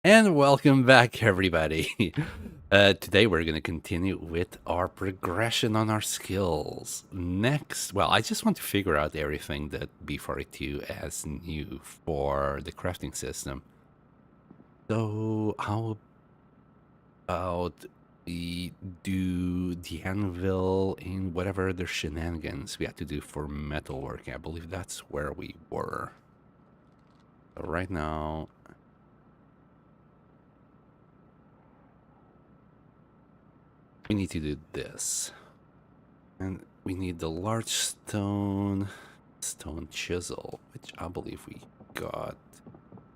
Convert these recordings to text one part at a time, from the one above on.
And welcome back, everybody. Today we're going to continue with our progression on our skills. Next, well, I just want to figure out everything that B42 has new for the crafting system. So how about we do the anvil in whatever other shenanigans we had to do for metalworking? I believe that's where we were. So right now, we need to do this. And we need the large stone chisel, which I believe we got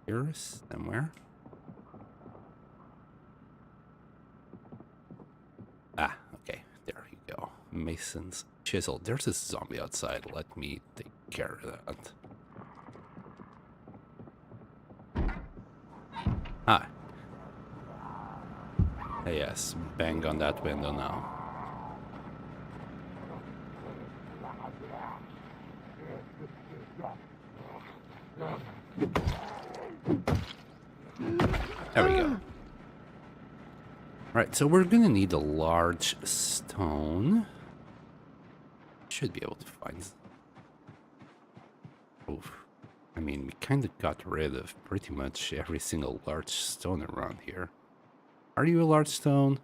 here somewhere. Ah, okay, there you go. Mason's chisel. There's a zombie outside. Let me take care of that. Ah. Yes, bang on that window now. There we go. Right, so we're gonna need a large stone. Should be able to find. Oof. I mean, we kind of got rid of pretty much every single large stone around here. Are you a large stone?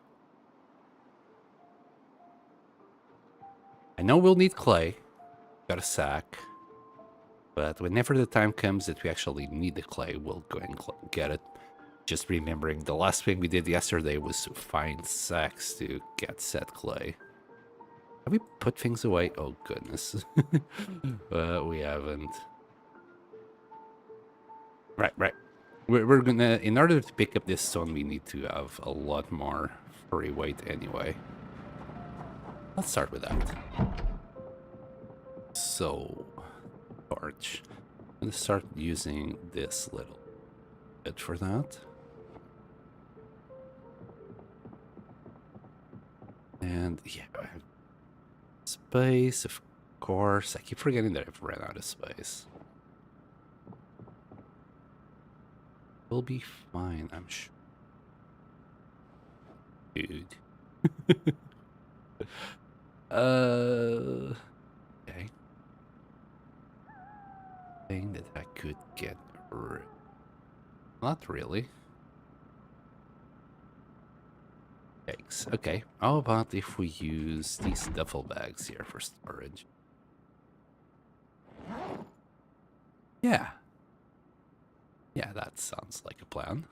I know we'll need clay. Got a sack. But whenever the time comes that we actually need the clay, we'll go and get it. Just remembering the last thing we did yesterday was to find sacks to get set clay. Have we put things away? Oh, goodness. We haven't. Right. We're gonna, in order to pick up this stone, we need to have a lot more free weight anyway. Let's start with that. So, torch. I'm gonna start using this little bit for that. And yeah, I have space, of course. I keep forgetting that I've ran out of space. We'll be fine, I'm sure. Dude. Okay. Thing that I could get rid. Not really. Yikes. Okay. How about if we use these duffel bags here for storage? Yeah. Yeah, that sounds like a plan.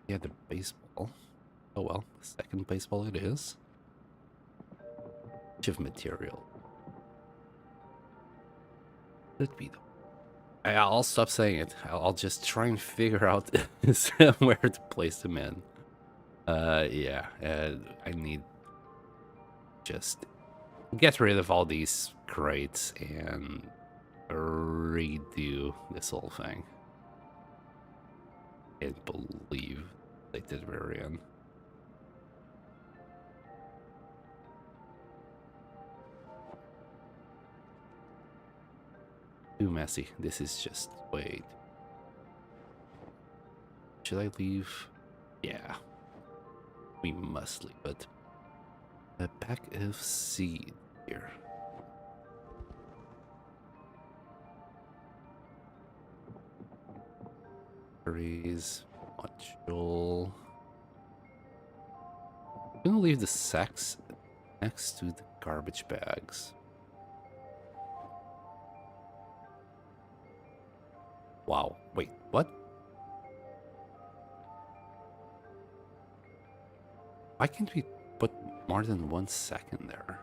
Yeah, the baseball. Oh well, the second baseball it is. Of material. Could be though. I'll stop saying it. I'll just try and figure out where to place them in. Yeah, I need just get rid of all these crates and redo this whole thing. I can't believe they did very in. Too messy. This is just wait. Should I leave? Yeah. We must leave it. A pack of seed here. Berries, module. I'm gonna leave the sacks next to the garbage bags. Wow, wait, what? Why can't we put more than 1 second there?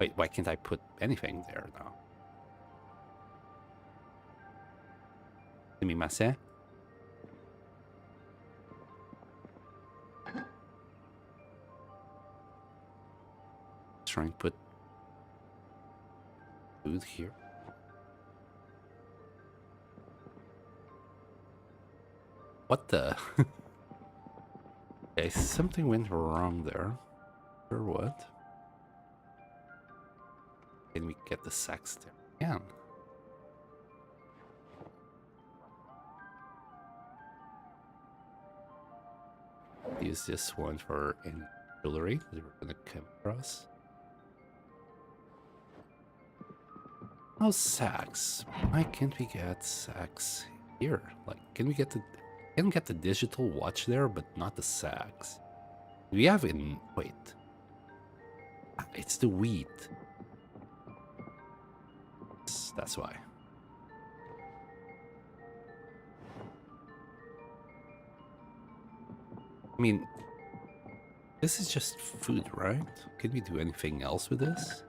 Wait, why can't I put anything there now? Sumimasen? Try and put food here. What the? Okay, something went wrong there. Or what? Can we get the sacks there? Yeah. Use this one for any jewelry that we're gonna come across. Oh, sacks. Why can't we get sacks here? Like, can we get the digital watch there, but not the sacks? We have in wait. It's the wheat. That's why. I mean, this is just food, right? Can we do anything else with this?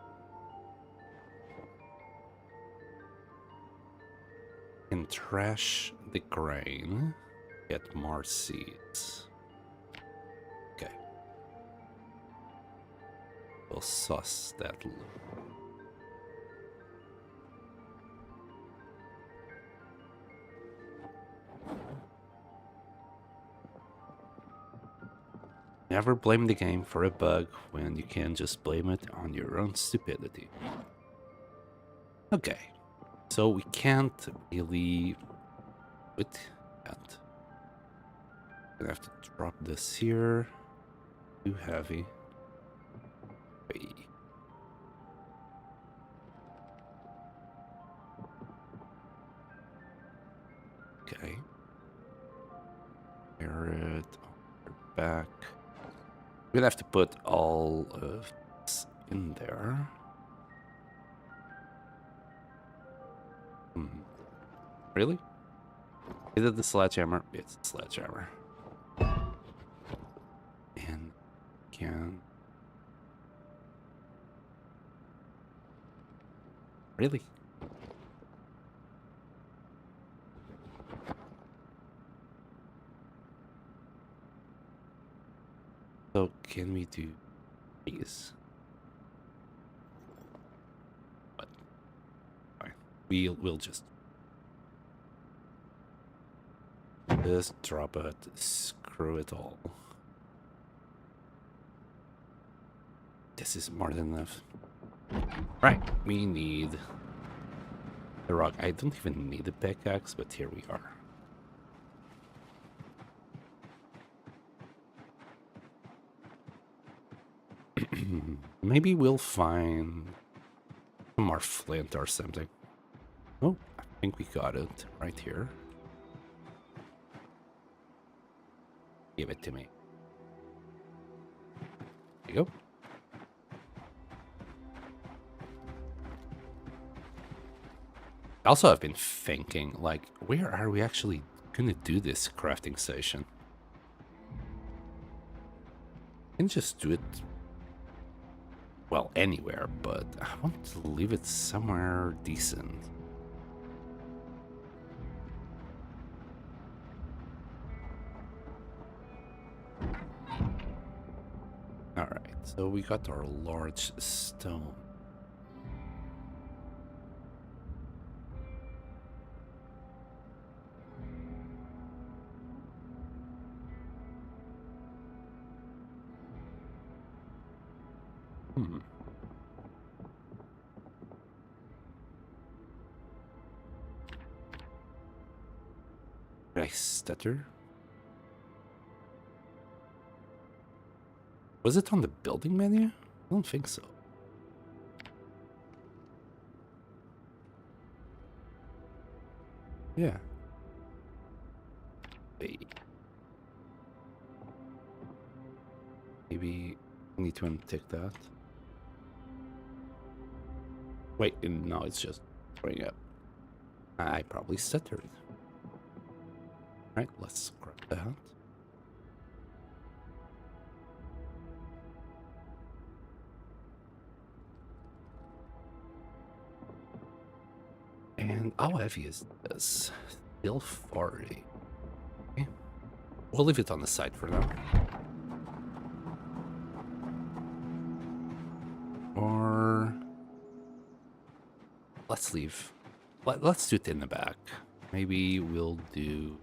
Can trash the grain, get more seeds. Okay. We'll suss that loop. Never blame the game for a bug when you can just blame it on your own stupidity. Okay, so we can't really put that. Gonna have to drop this here. Too heavy. Wait. Okay. Carrot on your back. We're gonna have to put all of this in there. Really? Is it the sledgehammer? It's the sledgehammer. And can... Really? So can we do these? But fine. We'll just drop it. Screw it all. This is more than enough. Right, we need the rock. I don't even need a pickaxe, but here we are. Maybe we'll find some more flint or something. Oh, I think we got it right here. Give it to me. There you go. Also, I've been thinking, like, where are we actually gonna do this crafting station? I can just do it, well, anywhere, but I want to leave it somewhere decent. Alright, so we got our large stone. Did I stutter? Was it on the building menu? I don't think so. Yeah. Wait. Maybe I need to untick that. Wait, no, it's just bring up. I probably stuttered. Right, let's grab that. And how heavy is this? Still 40. Okay. We'll leave it on the side for now. Or let's leave. Let's do it in the back. Maybe we'll do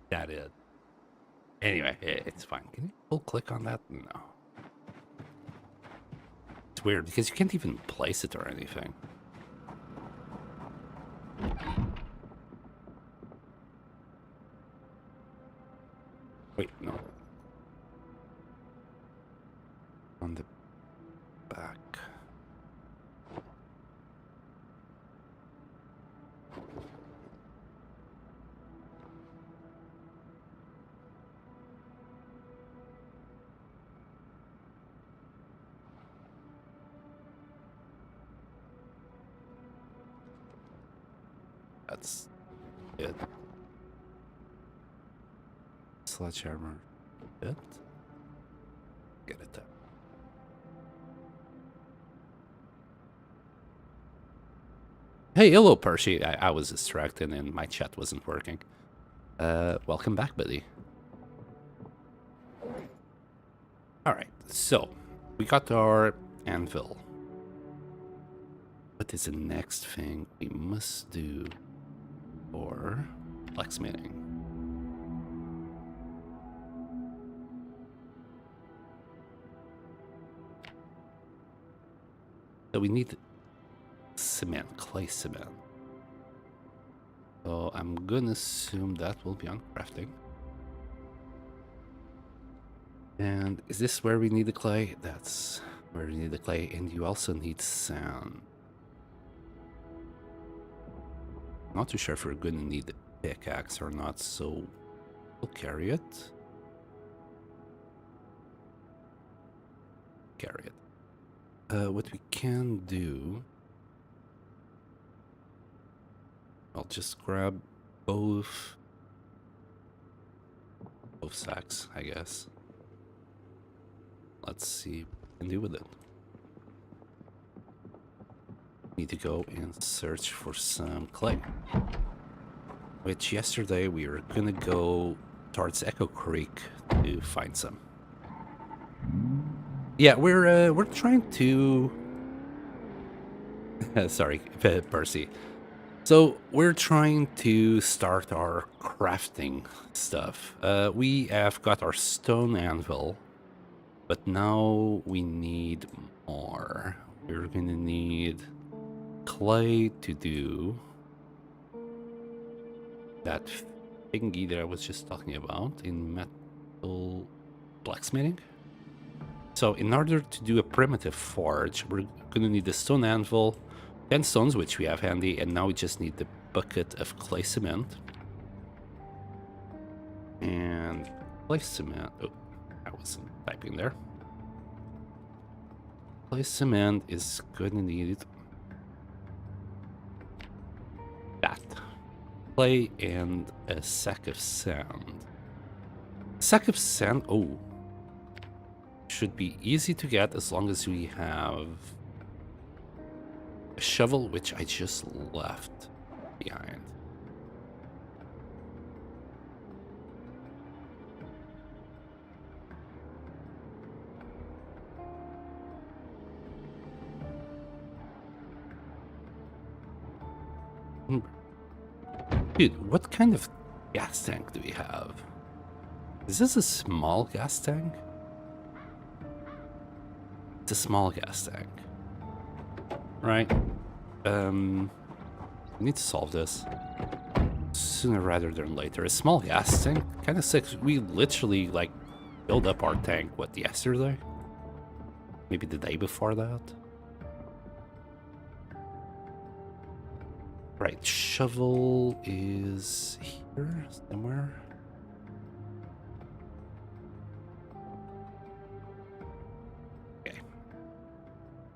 that. Anyway, it's fine. Can you full click on that? No. weird because you can't even place it or anything. Wait, no. On the back. That's it. Sledgehammer. It. Get it there. Hey, hello, Percy. I was distracted and my chat wasn't working. Welcome back, buddy. Alright, so we got our anvil. What is the next thing we must do for blacksmithing? So we need cement, clay cement. So I'm gonna assume that will be on crafting. And is this where we need the clay? That's where we need the clay, and you also need sand. Not too sure if we're gonna need the pickaxe or not, so we'll carry it. Carry it. What we can do, I'll just grab both sacks, I guess. Let's see what we can do with it. Need to go and search for some clay. Which yesterday we were gonna go towards Echo Creek to find some. Yeah, we're trying to. Sorry, Percy. So we're trying to start our crafting stuff. We have got our stone anvil, but now we need more. We're gonna need clay to do that thingy that I was just talking about in metal blacksmithing. So in order to do a primitive forge, we're gonna need the stone anvil, 10 stones, which we have handy, and now we just need the bucket of clay cement. And clay cement, oh, I wasn't typing there. Clay cement is gonna need that. Clay and a sack of sand. Sack of sand, oh. Should be easy to get as long as we have a shovel, which I just left behind. Dude, what kind of gas tank do we have? Is this a small gas tank? It's a small gas tank. Right. We need to solve this sooner rather than later. A small gas tank kind of sick. We literally like filled up our tank, what, yesterday? Maybe the day before that? Right, shovel is here somewhere. Okay.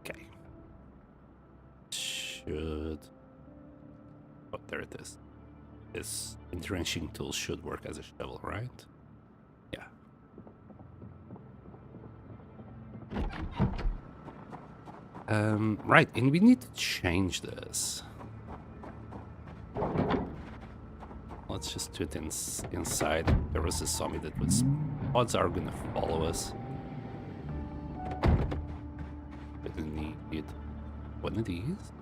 Okay. Should... Oh, there it is. This entrenching tool should work as a shovel, right? Yeah. Right, and we need to change this. Let's just do it inside. There was a zombie that was... Odds are gonna follow us. We're gonna need one of these.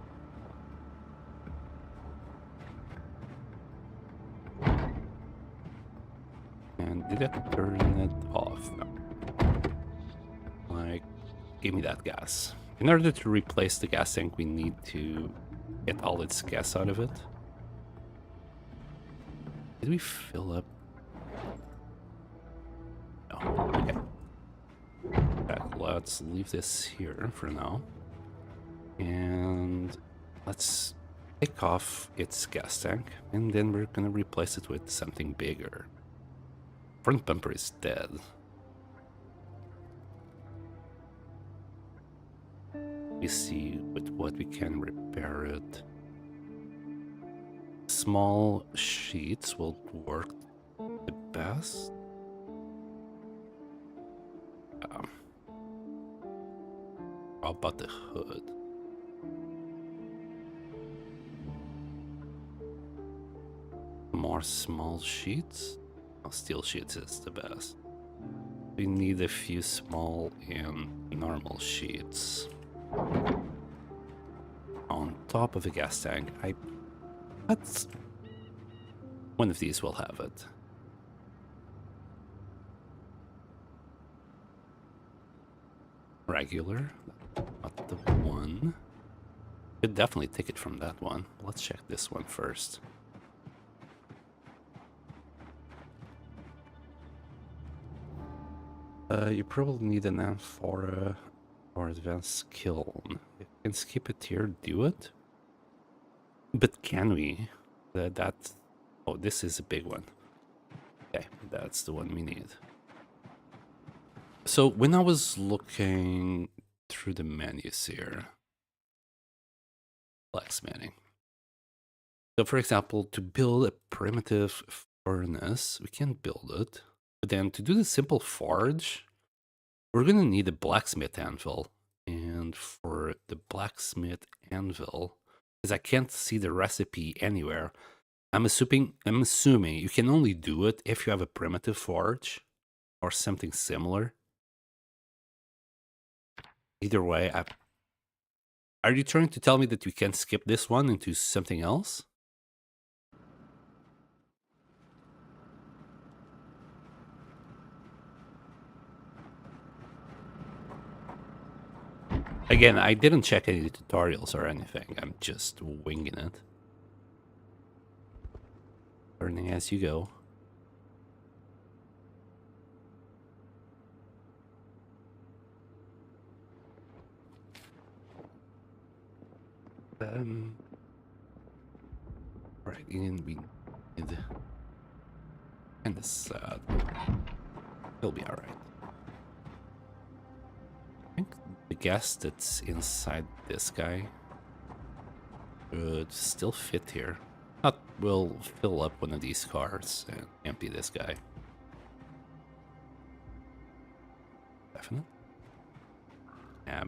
And did I turn it off? No. Like, give me that gas. In order to replace the gas tank, we need to get all its gas out of it. Did we fill up? No. Okay. Right, let's leave this here for now. And let's take off its gas tank, and then we're gonna replace it with something bigger. Front bumper is dead. We see with what we can repair it. Small sheets will work the best. How about the hood? More small sheets? Oh, steel sheets is the best. We need a few small and normal sheets. On top of the gas tank, that's one of these will have it. Regular, not the one. Could definitely take it from that one. Let's check this one first. You probably need an amphora or advanced kiln. If you can skip it here, do it. But can we? Oh, this is a big one. Okay, that's the one we need. So when I was looking through the menus here, blacksmithing. So for example, to build a primitive furnace, we can build it. But then to do the simple forge, we're gonna need a blacksmith anvil. And for the blacksmith anvil, because I can't see the recipe anywhere, I'm assuming you can only do it if you have a primitive forge or something similar. Either way, are you trying to tell me that we can skip this one into something else? Again, I didn't check any tutorials or anything. I'm just winging it. Learning as you go. Right, and we need kind of sad. He'll be alright. I think the gas that's inside this guy would still fit here. We'll fill up one of these cars and empty this guy. Definite? Yeah,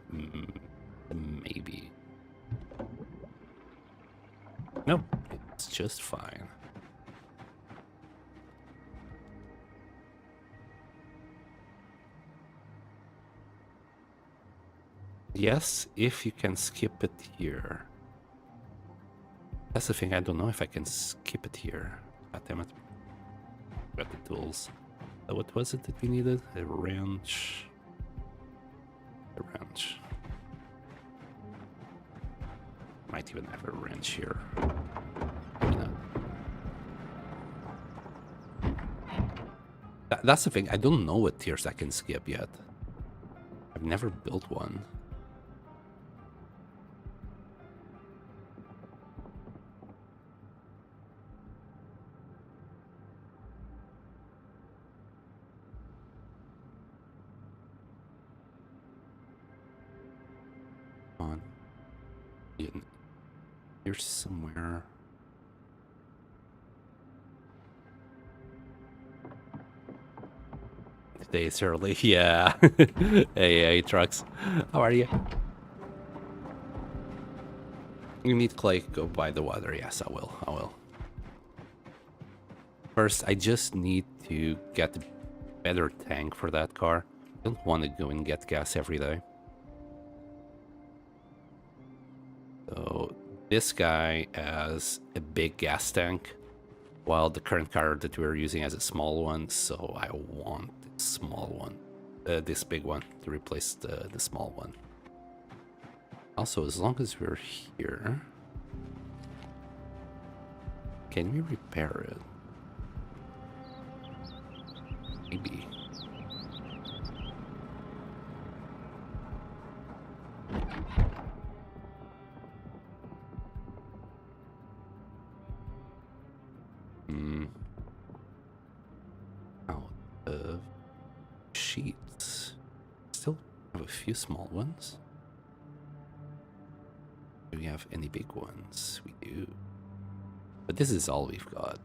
maybe. Nope, it's just fine. Yes, if you can skip it here. That's the thing, I don't know if I can skip it here. God damn it. Got the tools. What was it that we needed? A wrench. A wrench. Might even have a wrench here. That's the thing, I don't know what tiers I can skip yet. I've never built one. Here's somewhere. Today is early, yeah. Hey, trucks. How are you? You need clay, go by the water. Yes, I will. First, I just need to get a better tank for that car. I don't want to go and get gas every day. So this guy has a big gas tank, while the current car that we're using has a small one, so I want the small one, this big one, to replace the small one. Also, as long as we're here, can we repair it? Maybe. Out of sheets. Still have a few small ones. Do we have any big ones? We do. But this is all we've got.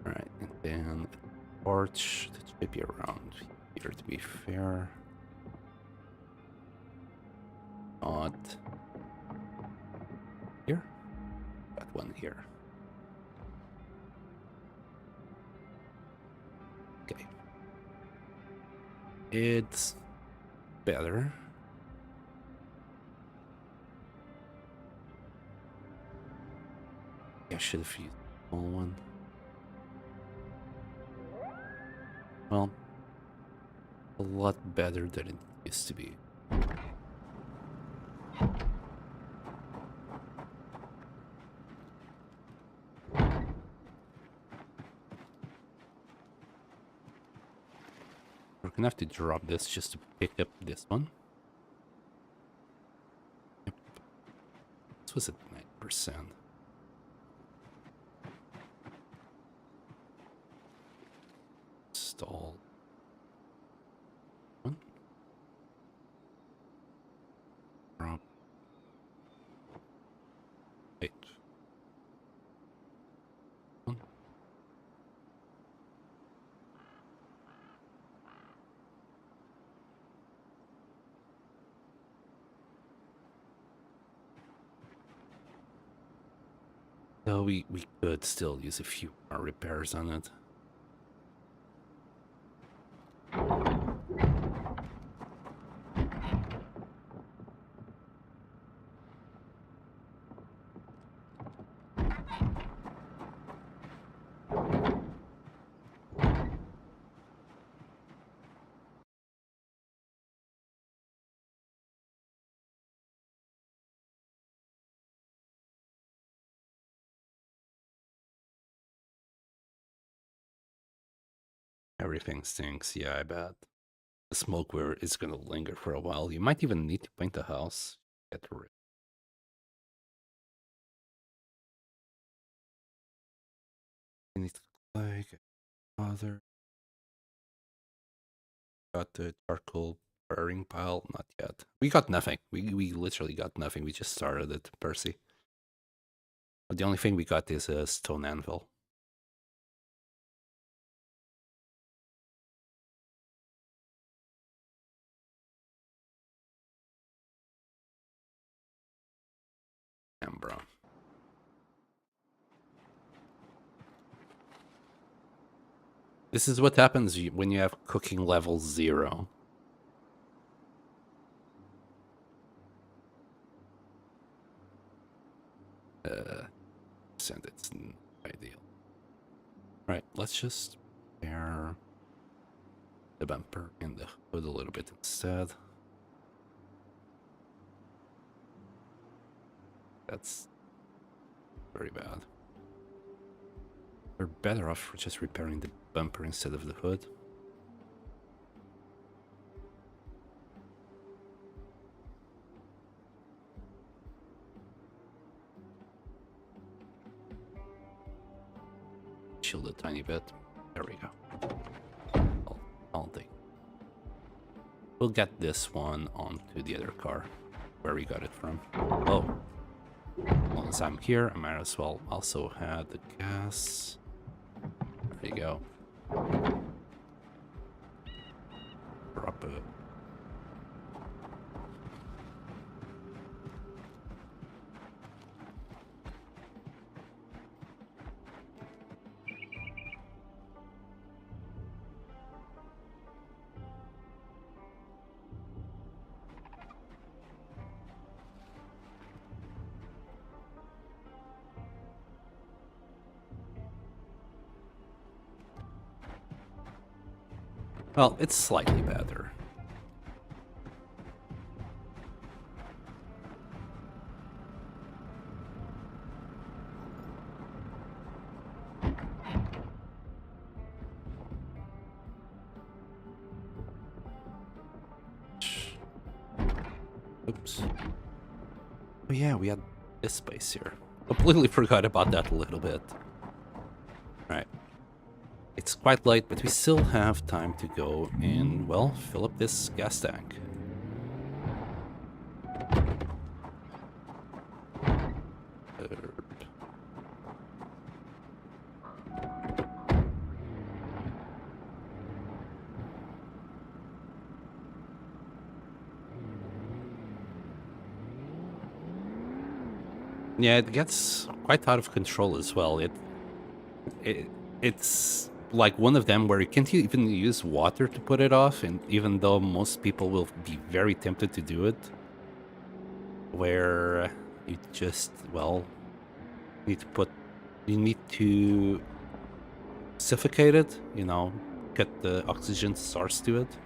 Alright, and then a torch that should be around here to be fair. Not here. Got one here. Okay. It's better. I should have used the small one. Well, a lot better than it used to be. We're gonna have to drop this just to pick up this one. Yep. This was at 9%. Install one. Drop. Wait. One. So we could still use a few more repairs on it. Everything stinks, yeah, I bet. The smoke is gonna linger for a while. You might even need to paint the house. Get rid. You need to like other. Got the charcoal burning pile? Not yet. We got nothing. We literally got nothing. We just started it, Percy. But the only thing we got is a stone anvil. Ambra. This is what happens when you have cooking level 0. Send it's ideal. Right, let's just pair the bumper and the hood a little bit instead. That's very bad. We're better off just repairing the bumper instead of the hood. Shield a tiny bit. There we go. I'll take. We'll get this one onto the other car where we got it from. Oh. Once I'm here, I might as well also have the gas. There you go. Drop it. Well, it's slightly better. Oops. Oh yeah, we had this space here. Completely forgot about that a little bit. Right. It's quite late, but we still have time to go and, well, fill up this gas tank. Yeah, it gets quite out of control as well. It's like one of them where you can't even use water to put it off, and even though most people will be very tempted to do it, where you just, well, you need to suffocate it, you know, get the oxygen source to it.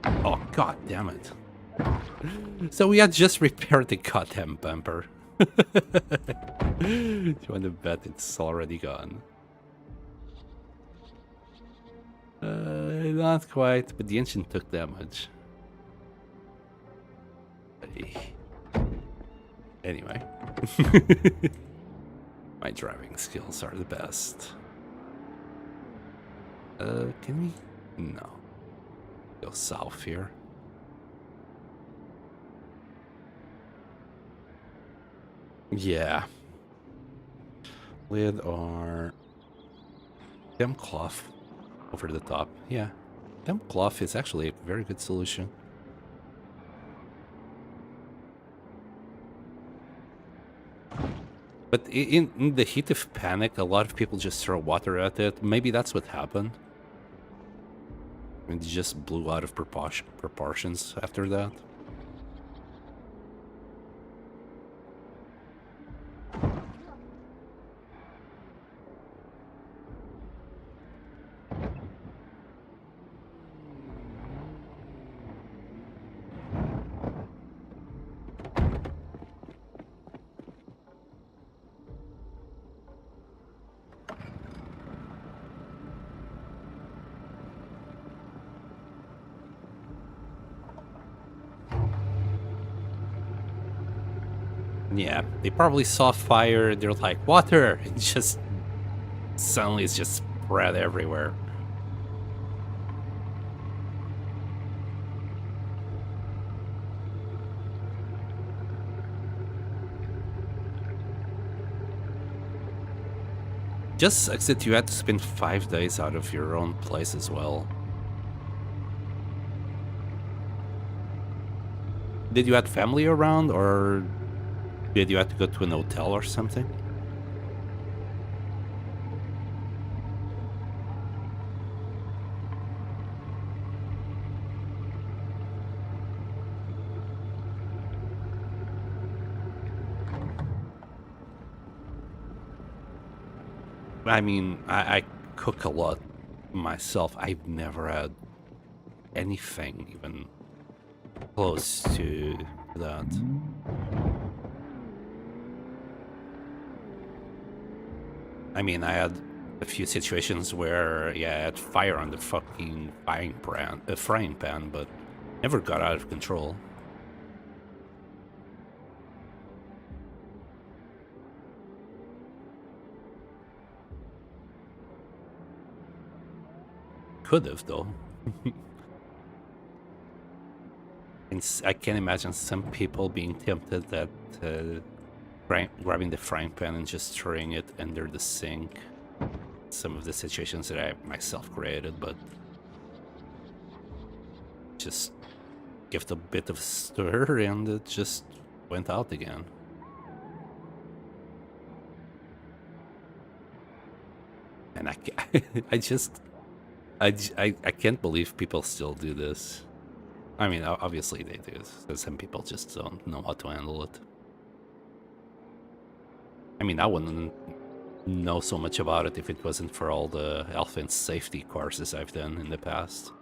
Oh, god damn it. So we had just repaired the goddamn bumper. Do you want to bet it's already gone? Not quite, but the engine took damage. Anyway. My driving skills are the best. Can we? No. Go south here. Yeah. With our damn cloth over the top. Yeah. Damn cloth is actually a very good solution. But in the heat of panic, a lot of people just throw water at it. Maybe that's what happened. It just blew out of proportions after that. Yeah, they probably saw fire, they're like, water! And just suddenly it's just spread everywhere. Just sucks that you had to spend 5 days out of your own place as well. Did you have family around, or did you have to go to an hotel or something? I mean, I cook a lot myself. I've never had anything even close to that. I mean, I had a few situations where, yeah, I had fire on the fucking frying pan, but never got out of control. Could have, though. And I can imagine some people being tempted at grabbing the frying pan and just throwing it under the sink. Some of the situations that I myself created, but just give it a bit of stir and it just went out again. And I can't believe people still do this. I mean, obviously they do, because some people just don't know how to handle it. I mean, I wouldn't know so much about it if it wasn't for all the health and safety courses I've done in the past.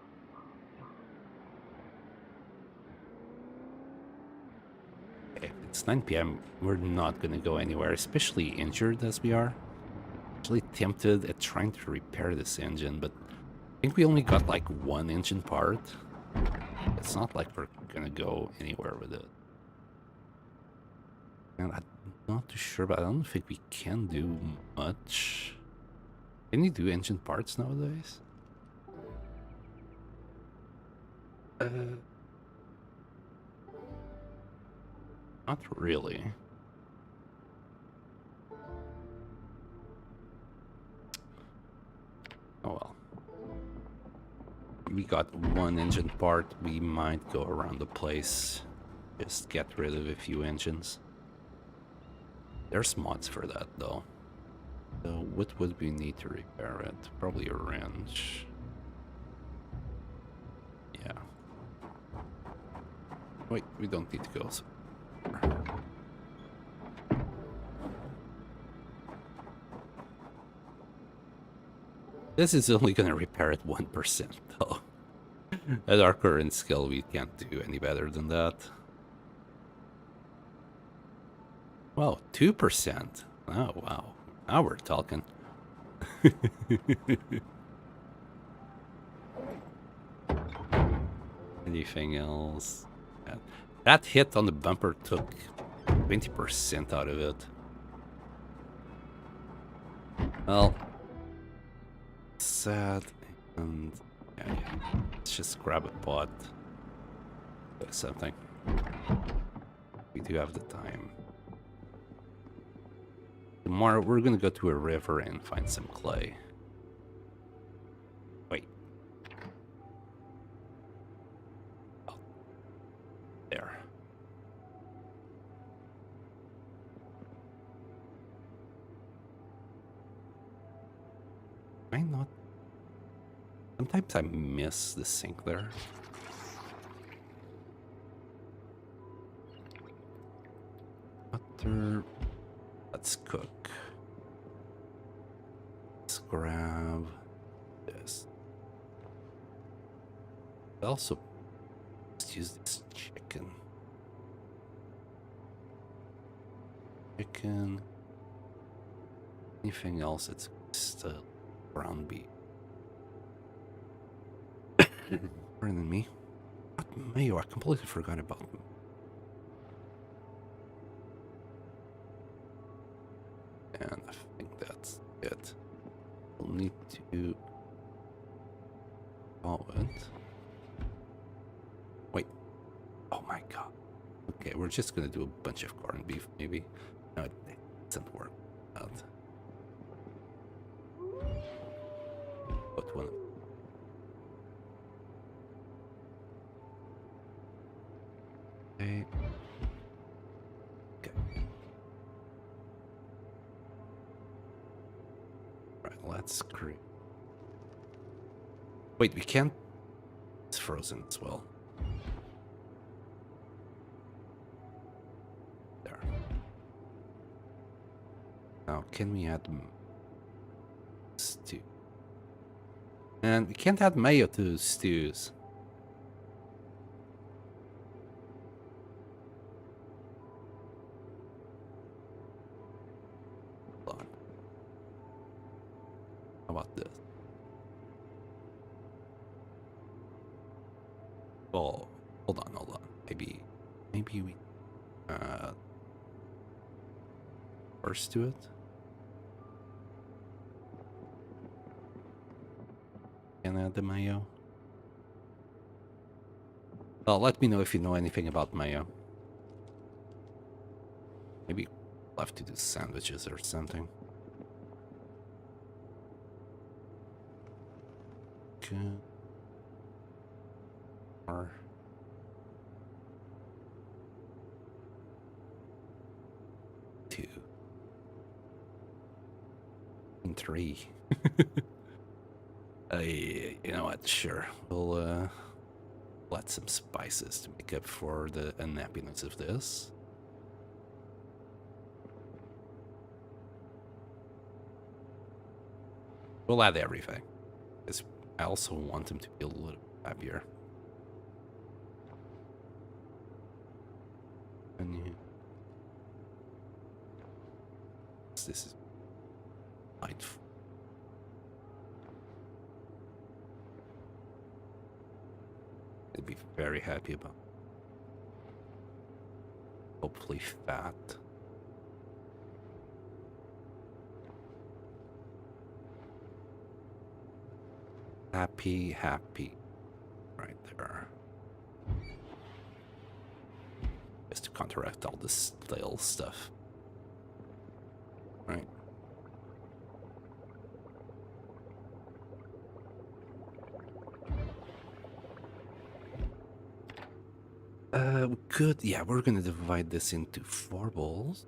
Okay, it's 9 p.m. We're not gonna go anywhere, especially injured as we are. Actually tempted at trying to repair this engine, but think we only got like one engine part. It's not like we're gonna go anywhere with it. And I'm not too sure, but I don't think we can do much. Can you do engine parts nowadays? Not really. Oh well. We got one engine part. We might go around the place. Just get rid of a few engines. There's mods for that though. So what would we need to repair it? Probably a wrench. Yeah. Wait, we don't need to go so far. This is only gonna repair it 1% though. At our current skill, we can't do any better than that. Well, 2%. Oh, wow. Now we're talking. Anything else? That hit on the bumper took 20% out of it. Well, sad. And yeah, let's just grab a pot. Do something. We do have the time. Tomorrow we're gonna go to a river and find some clay. Wait. Oh. There. Am I not? Sometimes I miss the sink there. Butter. Let's cook. Let's grab this. Also, let's use this chicken. Chicken. Anything else? It's still ground beef. Pardon me. What mayo? I completely forgot about them. And I think that's it. We'll need to follow it. Wait. Oh my god. Okay, we're just gonna do a bunch of corned beef, maybe. No, it doesn't work out. But one. Okay. Right, let's create. Wait, we can't. It's frozen as well. There. Now, can we add stew? And we can't add mayo to stews. Hold on. How about this? Well, hold on. Maybe we first do it. Can I add the mayo? Well, let me know if you know anything about mayo. Maybe we'll have to do sandwiches or something. Okay. Or two and three. You know what? Sure, we'll add some spices to make up for the unhappiness of this. We'll add everything, because I also want him to be a little happier. And this is delightful. to be very happy about. Hopefully fat. Happy, happy. Right there. Just to counteract all this stale stuff. Right. We could, yeah, we're gonna divide this into 4 bowls.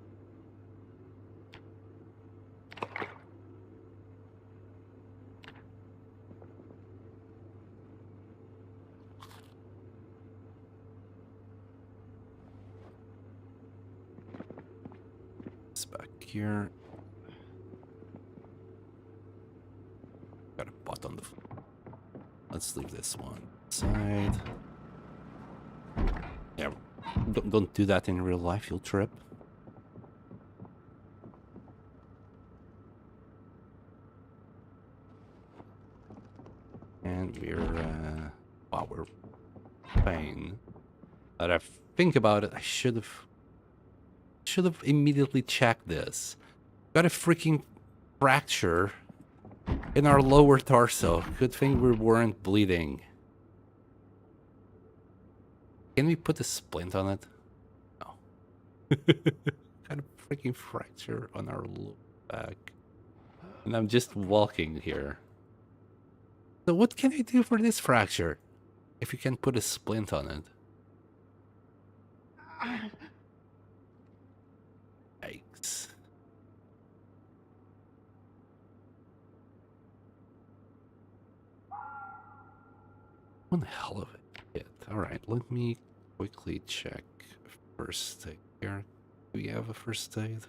It's back here. Got a pot on the floor. Let's leave this one aside. Yeah, don't do that in real life, you'll trip. And we're, wow, we're fine. But I think about it, I should have immediately checked this. Got a freaking fracture in our lower torso. Good thing we weren't bleeding. Can we put a splint on it? No. Got a freaking fracture on our lower back. And I'm just walking here. So what can I do for this fracture? If you can put a splint on it. Yikes. One hell of a hit. Alright, let me quickly check first aid here. Do we have a first aid?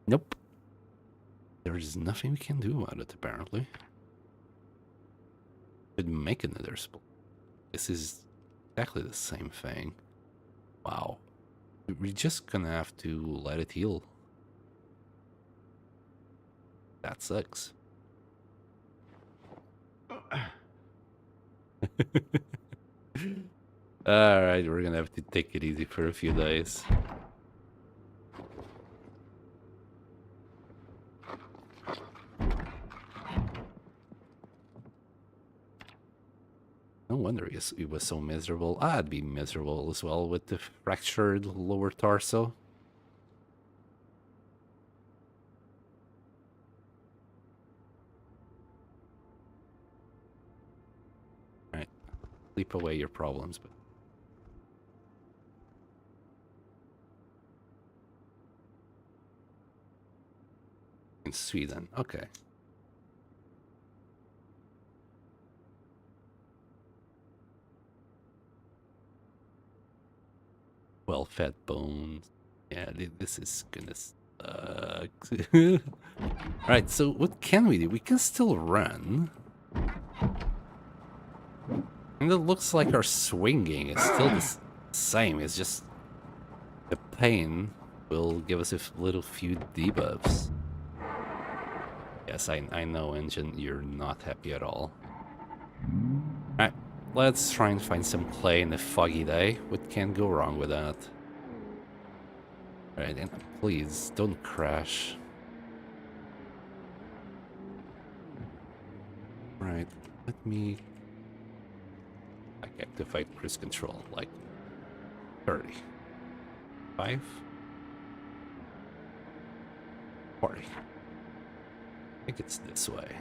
Nope. There's nothing we can do about it, apparently. Could make another spell. This is exactly the same thing. Wow. We're just gonna have to let it heal. That sucks. Alright, we're gonna have to take it easy for a few days. No wonder he was so miserable. I'd be miserable as well with the fractured lower torso. Alright, sleep away your problems, but in Sweden, okay. Well-fed bones. Yeah, this is gonna suck. Alright, so what can we do? We can still run. And it looks like our swinging is still the same. It's just the pain will give us a little few debuffs. Yes, I know, Engine, you're not happy at all. Alright. Let's try and find some clay in a foggy day. What can go wrong with that? Alright, and please, don't crash. Right, let me... activate cruise control, like... 30. 5? 40. I think it's this way.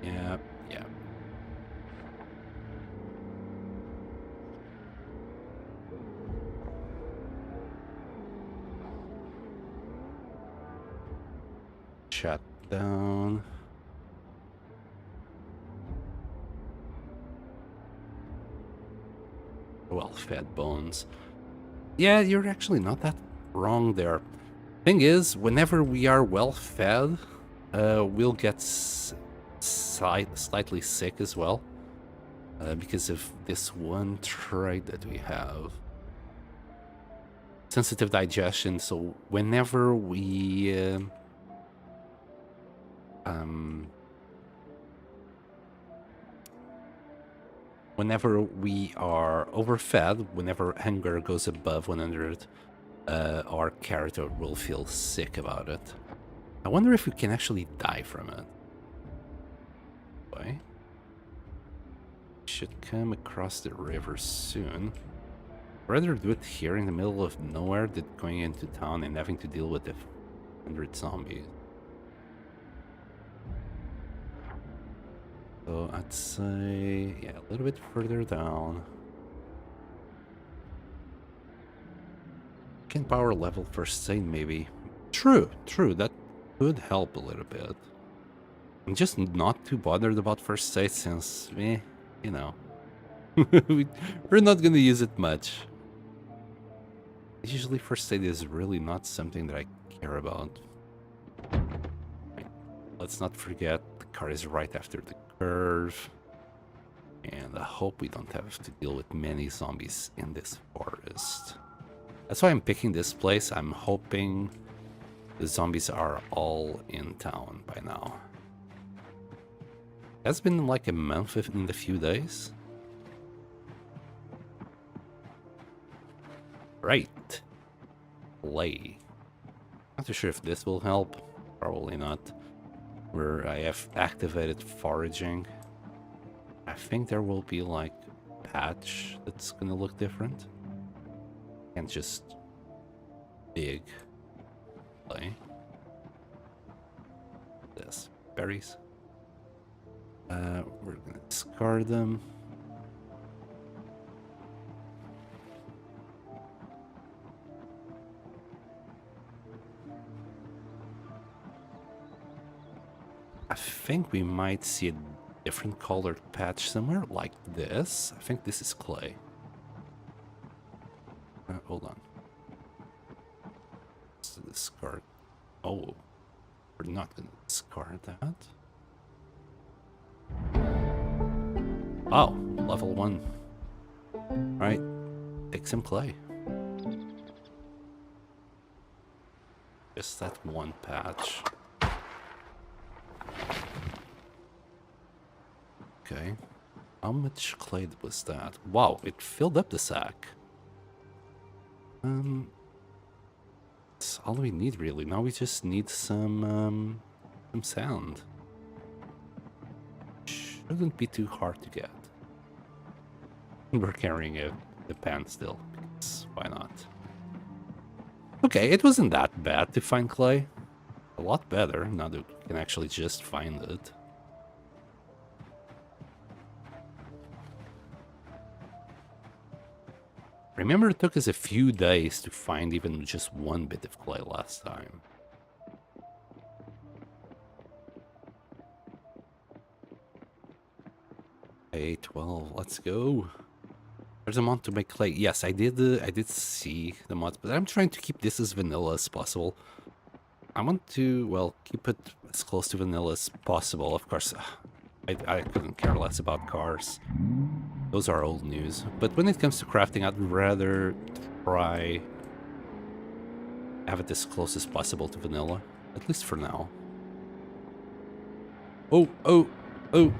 Yeah, yeah. Shut down. Well-fed bones. Yeah, you're actually not that wrong there. Thing is, whenever we are well fed, we'll get slightly sick as well. because of this one trait that we have. Sensitive digestion, so whenever we whenever we are overfed, whenever hunger goes above 100, our character will feel sick about it. I wonder if we can actually die from it. Why? Should come across the river soon. I'd rather do it here in the middle of nowhere than going into town and having to deal with the 100 zombies. So I'd say, yeah, a little bit further down. Can power level first aid maybe. True, that could help a little bit. I'm just not too bothered about first aid since, you know, we're not gonna use it much. Usually first aid is really not something that I care about. Right. Let's not forget the car is right after the curve. And I hope we don't have to deal with many zombies in this forest. That's why I'm picking this place. I'm hoping the zombies are all in town by now. It's been like a month in the few days. Right. Play. Not too sure if this will help. Probably not. Where I have activated foraging. I think there will be like a patch that's gonna look different. And just big play. This. Berries. We're gonna discard them. I think we might see a different colored patch somewhere like this. I think this is clay. Hold on. Let's discard. Oh, we're not gonna discard that. Oh, level 1. Alright, take some clay. Just that one patch. Okay. How much clay was that? Wow, it filled up the sack. That's all we need really. Now we just need some sand. Shouldn't be too hard to get. We're carrying the pan still, because why not? Okay, it wasn't that bad to find clay. A lot better now that we can actually just find it. Remember, it took us a few days to find even just one bit of clay last time. Okay, 12, let's go. There's a mod to make clay. Yes, I did see the mods, but I'm trying to keep this as vanilla as possible. I want to, well, keep it as close to vanilla as possible. Of course, I couldn't care less about cars. Those are old news. But when it comes to crafting, I'd rather try have it as close as possible to vanilla, at least for now. Oh, oh, oh.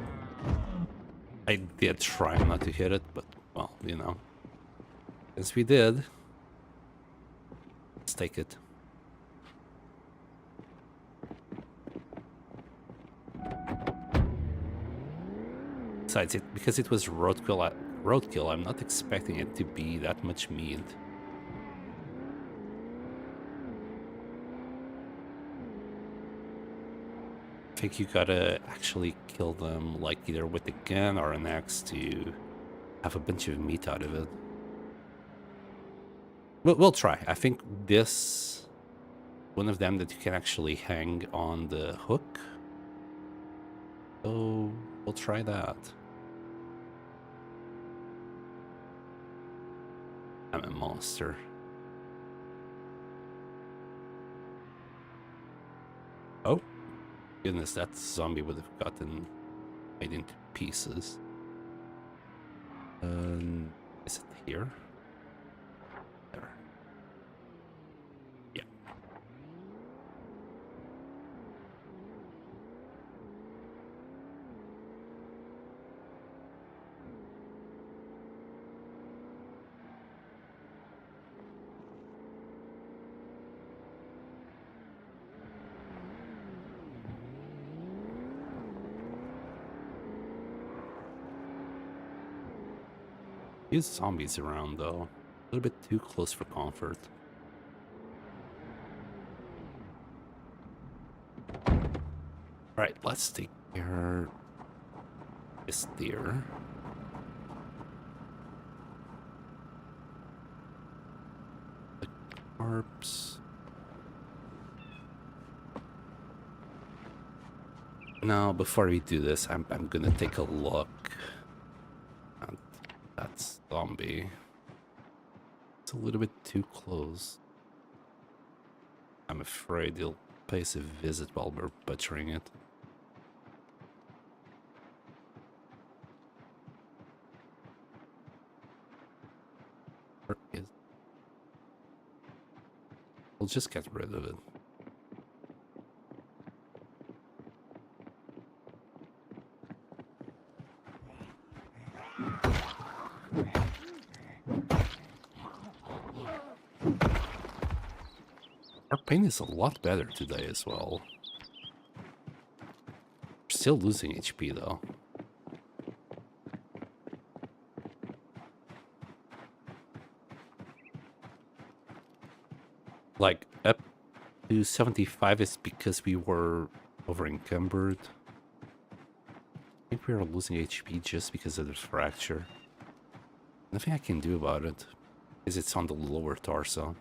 I did try not to hit it, but, well, you know. Since we did, let's take it. Besides, because it was roadkill, I'm not expecting it to be that much meat. I think you gotta actually kill them, like either with a gun or an axe to have a bunch of meat out of it. We'll try. I think this, one of them that you can actually hang on the hook. So we'll try that. I'm a monster. Oh, goodness, that zombie would have gotten made into pieces. Is it here? There. Yeah. Use zombies around though. A little bit too close for comfort. Alright, let's take care of this deer. The corpse. Now, before we do this, I'm gonna take a look at that zombie. It's a little bit too close. I'm afraid he'll pay us a visit while we're butchering it. Where is... We'll just get rid of it. Our pain is a lot better today as well. We're still losing HP though. Like up to 75 is because we were over encumbered. I think we are losing HP just because of the fracture. Nothing I can do about it, because it's on the lower torso.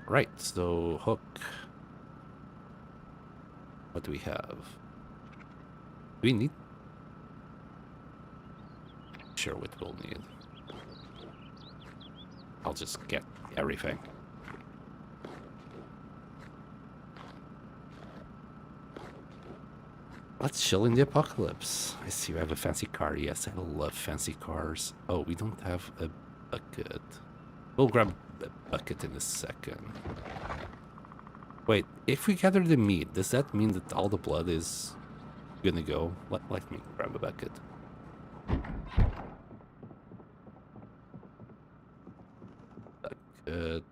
Right, so hook. What do we have? Do we need? Sure, what we'll need. I'll just get everything. Let's chill in the apocalypse. I see you have a fancy car. Yes, I love fancy cars. Oh, we don't have a bucket. We'll grab a bucket in a second. Wait, if we gather the meat, does that mean that all the blood is gonna go? Let me grab a bucket. Bucket.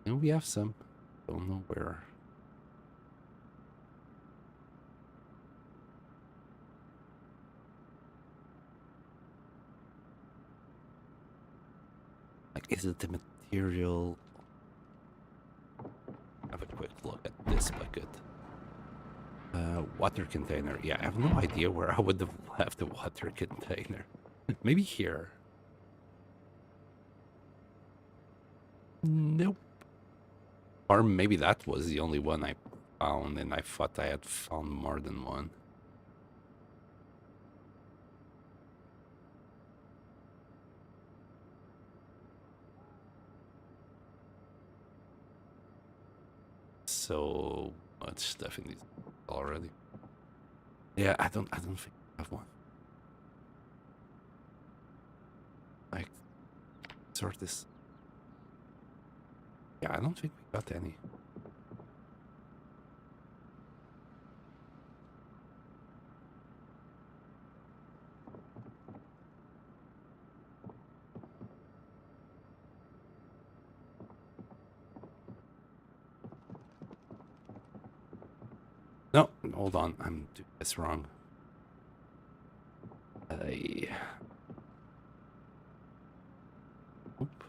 And we have some. Don't know where. Like, is it the material? Have a quick look at this bucket. Water container. Yeah, I have no idea where I would have left the water container. Maybe here. Nope. Or maybe that was the only one I found and I thought I had found more than one. So much stuff in these already. Yeah, I don't think I have one. Like, sort this. Yeah, I don't think we got any. No, hold on, I'm doing this wrong. Oop.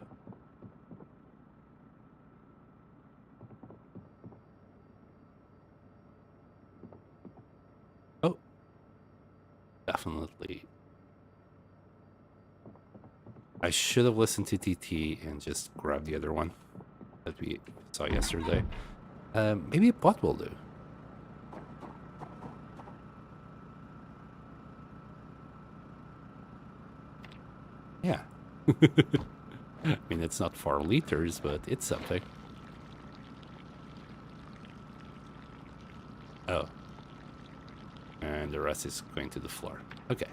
Oh, definitely. I should have listened to TT and just grabbed the other one that we saw yesterday. Maybe a pot will do. Yeah. I mean, it's not 4 liters, but it's something. Oh. rest is going to the floor. Okay.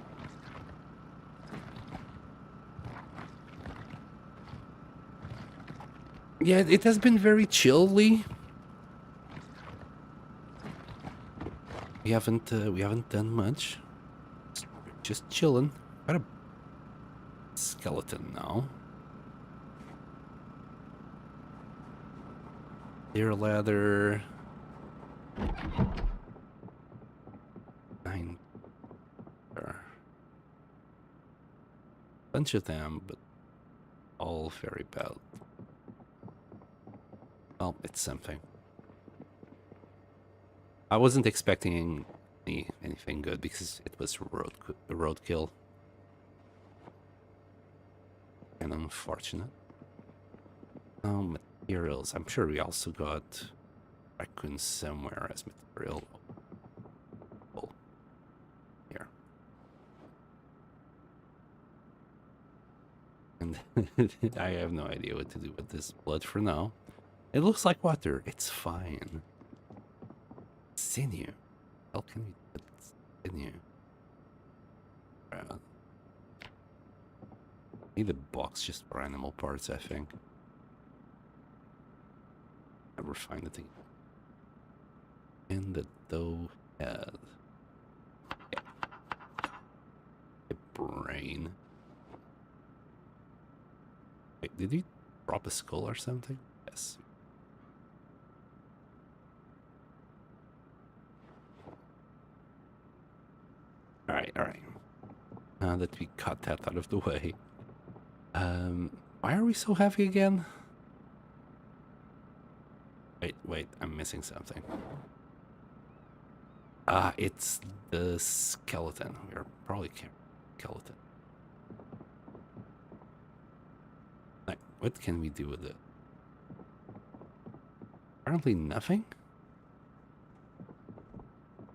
Yeah, it has been very chilly. We haven't done much. Just chilling. Got a skeleton now. Deer ladder. 9. Bunch of them, but all very bad. Well, it's something. I wasn't expecting anything good because it was roadkill. And unfortunate. Materials. I'm sure we also got raccoons somewhere as material. Oh, here. And I have no idea what to do with this blood for now. It looks like water. It's fine. Sinew. How can we put sinew? Need a box just for animal parts, I think. Never find it again. And the dough head. Yeah. A brain. Wait, did he drop a skull or something? Yes. Alright, alright. Now that we got that out of the way. Why are we so heavy again? Wait, I'm missing something. Ah, it's the skeleton. We're probably carrying skeleton. Like, what can we do with it? Apparently nothing?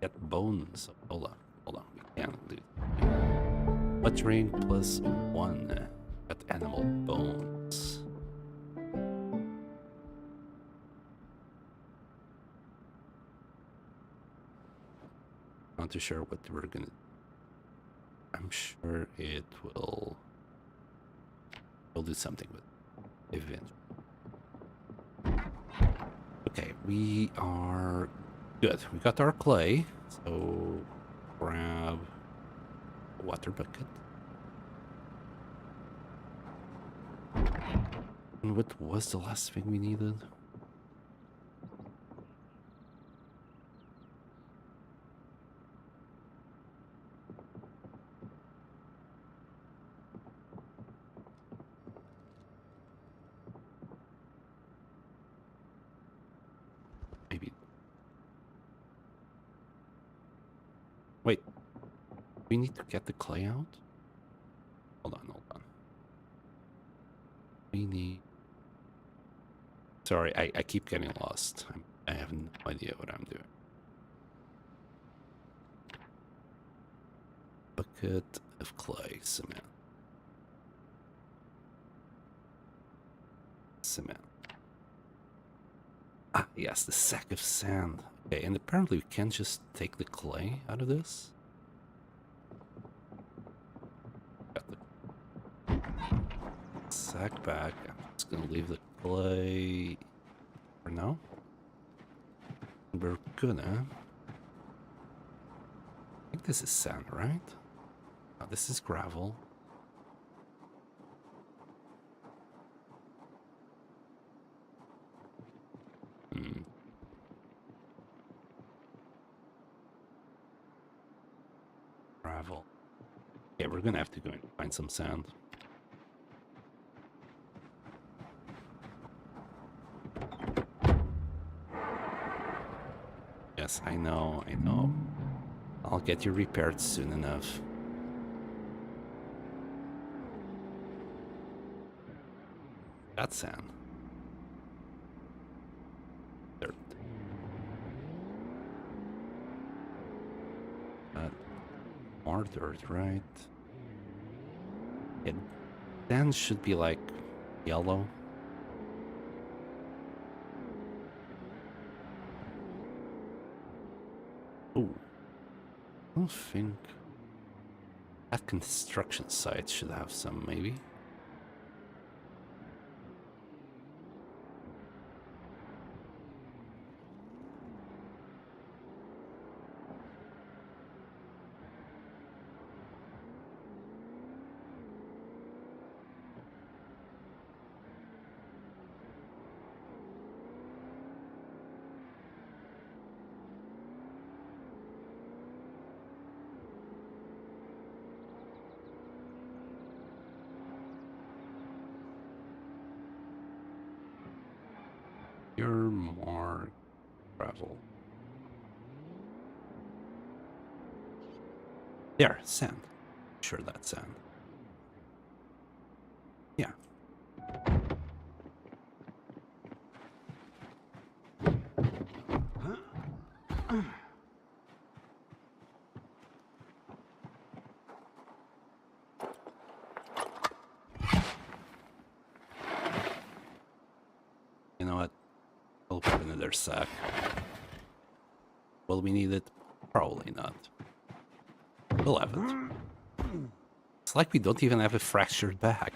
Get bones. Hold on. We can't do it. Butchering +1 at animal bones. Not too sure what we're gonna. I'm sure it will. We'll do something with it eventually. Okay, we are good. We got our clay, so grab a water bucket. And what was the last thing we needed? Maybe. Wait. We need to get the clay out? Hold on. We need... Sorry, I keep getting lost. I have no idea what I'm doing. Bucket of clay, cement. Ah, yes, the sack of sand. Okay, and apparently we can't just take the clay out of this. Got the sack back. I'm just gonna leave the clay for now. We're gonna... I think this is sand, right? Oh, this is gravel. Gravel. Yeah, we're gonna have to go and find some sand. Yes, I know. I'll get you repaired soon enough. That's sand. Dirt. More dirt, right? It then should be like yellow. Ooh. don't think that construction site should have some, maybe. You're more gravel. There, sand. Sure, that's sand. Yeah. You know what? I'll put another sack. Will we need it? Probably not. We'll have it. It's like we don't even have a fractured back.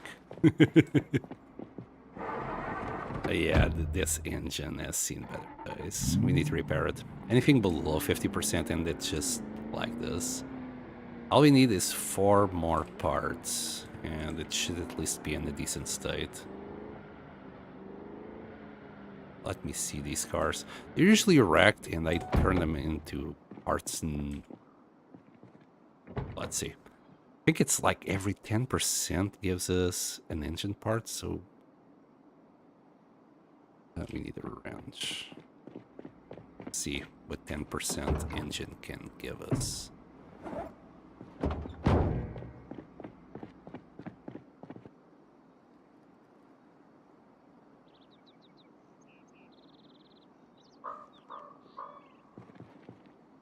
Yeah, this engine has seen better days. We need to repair it. Anything below 50% and it's just like this. All we need is 4 more parts, and it should at least be in a decent state. Let me see these cars. They're usually wrecked, and I turn them into parts and... Let's see. I think it's like every 10% gives us an engine part, so... we need a wrench. Let's see what 10% engine can give us.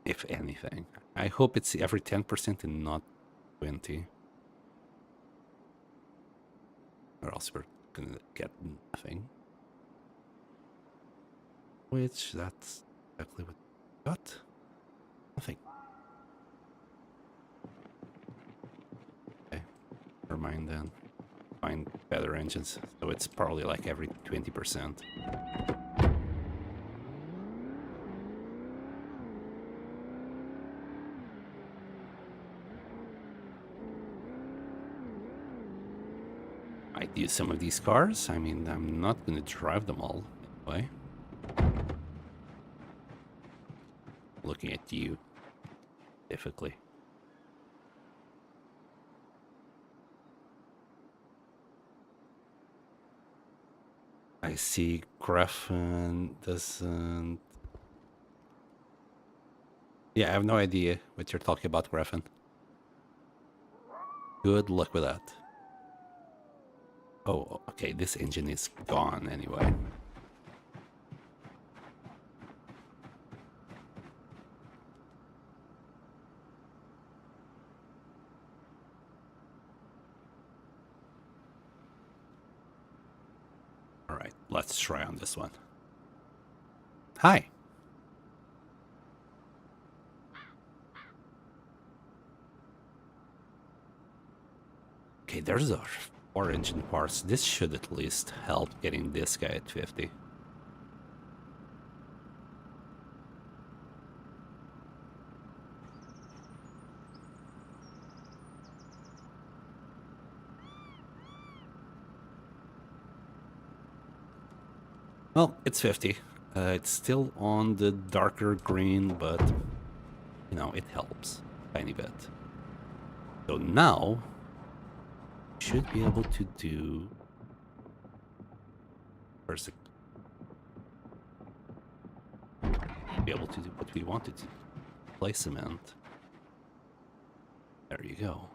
If anything. I hope it's every 10% and not 20. Or else we're gonna get nothing. Which, that's exactly what we got. Nothing. Okay, never mind then. Find better engines. So it's probably like every 20%. I'd use some of these cars. I mean, I'm not going to drive them all anyway. Looking at you difficultly. I see Griffin doesn't... Yeah, I have no idea what you're talking about, Griffin. Good luck with that. Oh, okay, this engine is gone anyway. All right, let's try on this one. Hi. Okay, there's our 4 engine parts. This should at least help getting this guy at 50. Well, it's 50. It's still on the darker green, but, you know, it helps a tiny bit. So now, should be able to do... First, be able to do what we wanted to do. Play cement. There you go.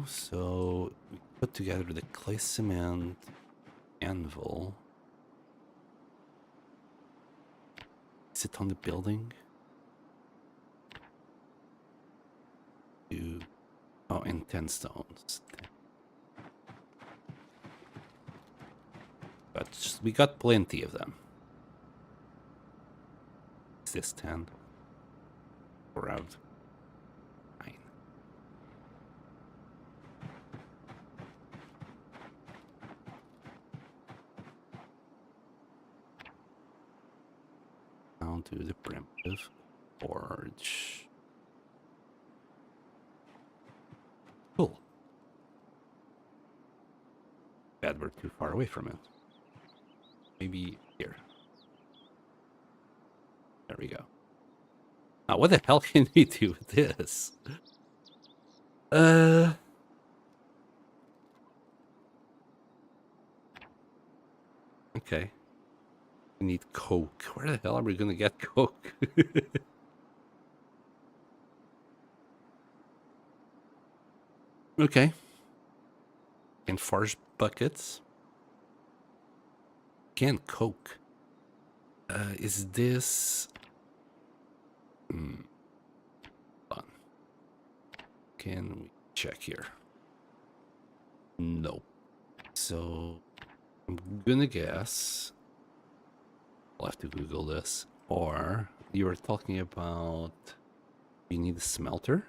So we put together the clay cement anvil. Is it on the building? Oh, in 10 stones. But we got plenty of them. Is this 10? We're out. 9. Down to the primitive forge. Cool. Bad we're too far away from it. Maybe here. There we go. Now, what the hell can we do with this? Okay. We need coke. Where the hell are we gonna get coke? Okay. And forge buckets. Again, coke. Is this... Done. Can we check here? No. So, I'm gonna guess... I'll have to Google this. Or, you were talking about... You need a smelter?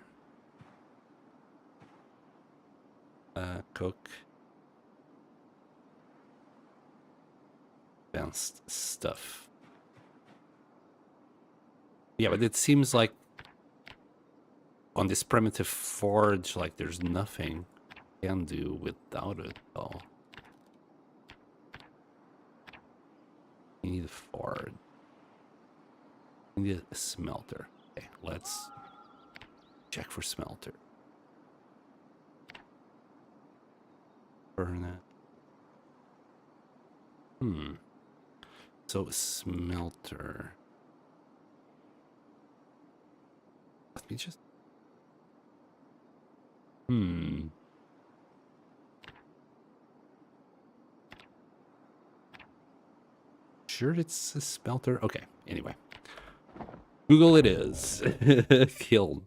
Coke. Advanced stuff. Yeah, but it seems like on this primitive forge, like there's nothing I can do without it all. You need a forge. You need a smelter. Okay, let's check for smelter. Burn it. So a smelter. Let me just... Sure it's a smelter? Okay, anyway. Google it is. Kiln.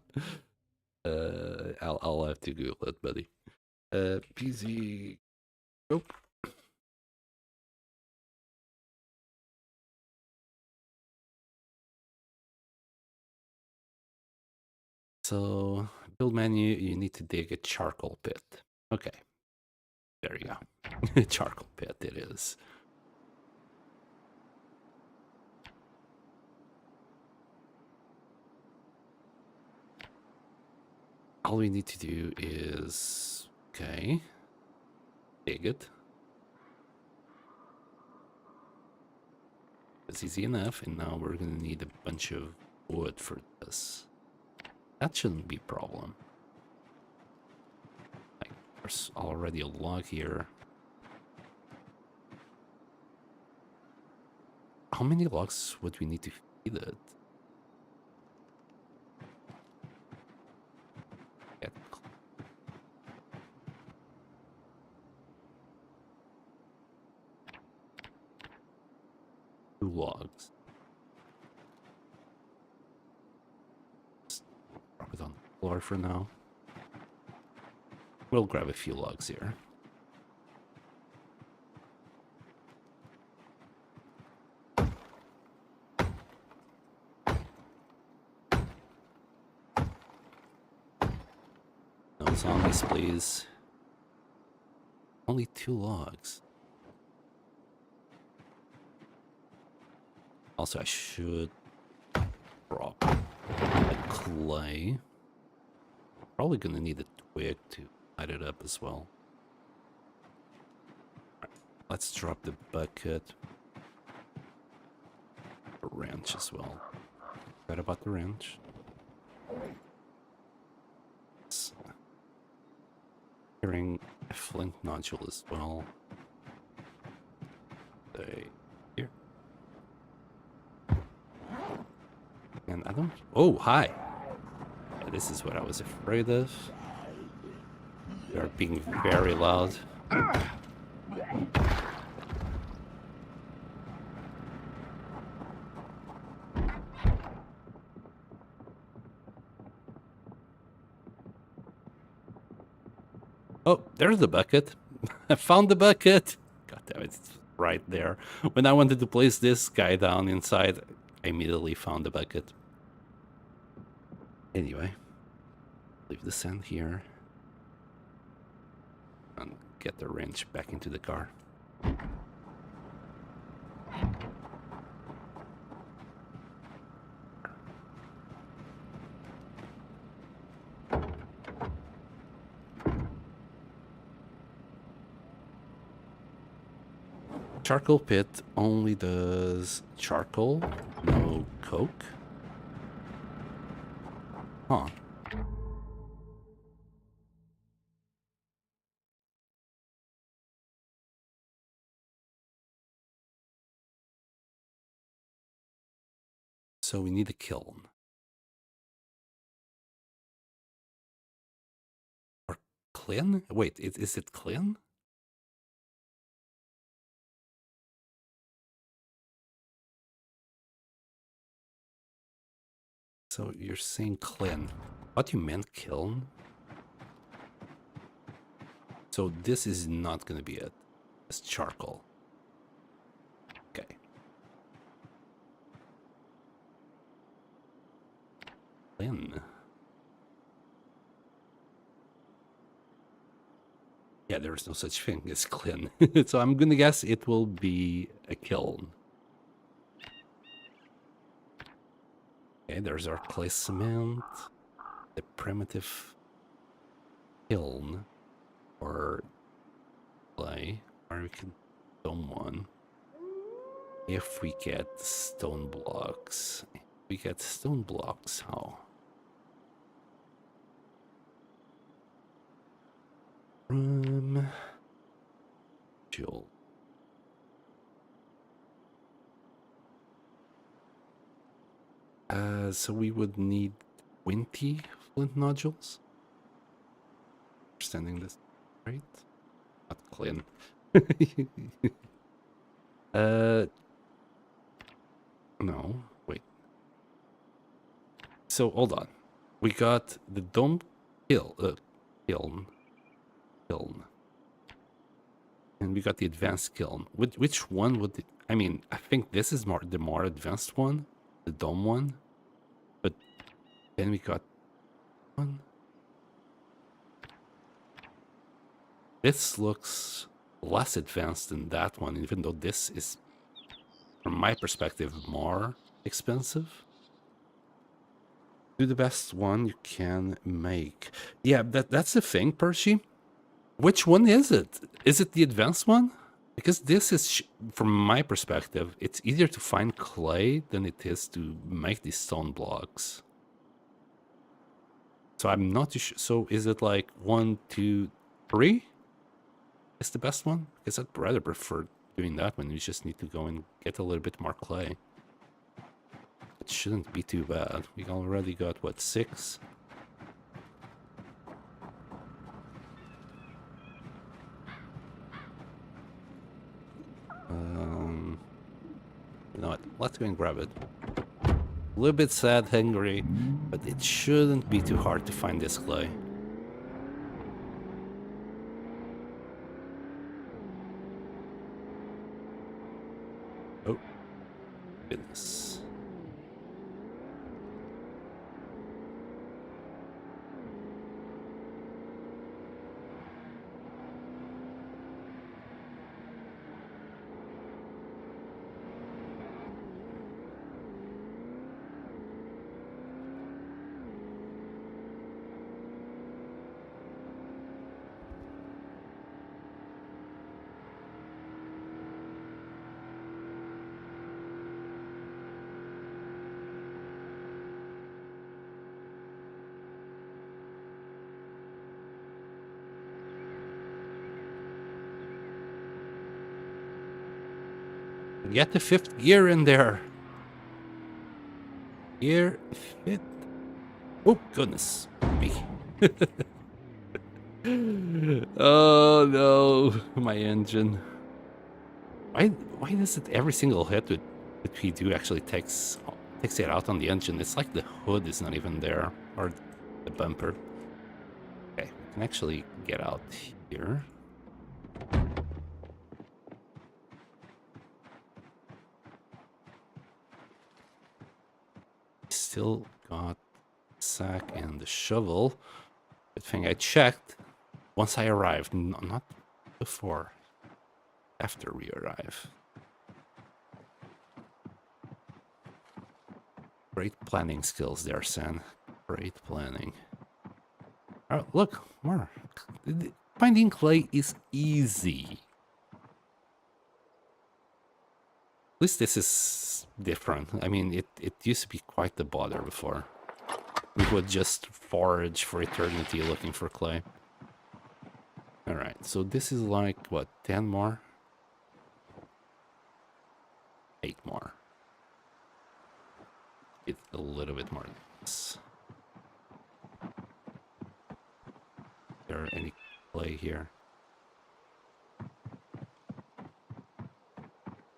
I'll have to Google it, buddy. PZ... Nope. So, build menu, you need to dig a charcoal pit. Okay. There you go. Charcoal pit it is. All we need to do is... Okay. Dig it. That's easy enough, and now we're gonna need a bunch of wood for this. That shouldn't be a problem. Like, there's already a log here. How many logs would we need to feed it? Two logs. Just drop it on the floor for now. We'll grab a few logs here. No zombies, please. Only 2 logs. Also, I should drop the clay. Probably gonna need a twig to light it up as well. Right, let's drop the bucket. A wrench as well. Forgot about the wrench. Hearing a flint nodule as well. Here. And I don't... Oh, hi! Yeah, this is what I was afraid of. They are being very loud. Oh, there's the bucket. I found the bucket. God damn it, it's right there. When I wanted to place this guy down inside, I immediately found the bucket. Anyway, leave the sand here. And get the wrench back into the car. Charcoal pit only does charcoal, no coke. Huh. So we need a kiln. Or clean? Wait, is it clean? So you're saying clean. What you meant kiln? So this is not going to be it. It's charcoal. Okay. Clean. Yeah, there's no such thing as clean. So I'm going to guess it will be a kiln. Okay, there's our clay cement. The primitive kiln. Or clay. Or we can stone one. If we get stone blocks. We get stone blocks, how? Fuel. So we would need 20 flint nodules. Understanding this right? Not clean. No, wait. So hold on. We got the dome kiln. And we got the advanced kiln. Which one would it, I mean, I think this is the more advanced one, the dome one. But then we got one. This looks less advanced than that one, even though this is, from my perspective, more expensive. Do the best one you can make. Yeah, that's the thing, Percy. Which one is it? Is it the advanced one? Because this is, from my perspective, it's easier to find clay than it is to make these stone blocks. So I'm not too sure. So is it like 1, 2, 3? Is the best one? Because I'd rather prefer doing that when you just need to go and get a little bit more clay. It shouldn't be too bad. We already got, what, 6? You know what? Let's go and grab it. A little bit sad, hungry, but it shouldn't be too hard to find this clay. Oh, goodness. Get the 5th gear in there. Gear 5th. Oh, goodness me. Oh, no. My engine. Why does it every single hit that we do actually takes it out on the engine? It's like the hood is not even there. Or the bumper. Okay, can actually get out here. Still got the sack and the shovel. Good thing I checked once I arrived, not before. After we arrive. Great planning skills there, San. Great planning. Oh, look, more. Finding clay is easy. At least this is different. I mean, it used to be quite the bother before. We would just forage for eternity looking for clay. Alright, so this is like, what, 10 more? 8 more. It's a little bit more than this. Is there any clay here?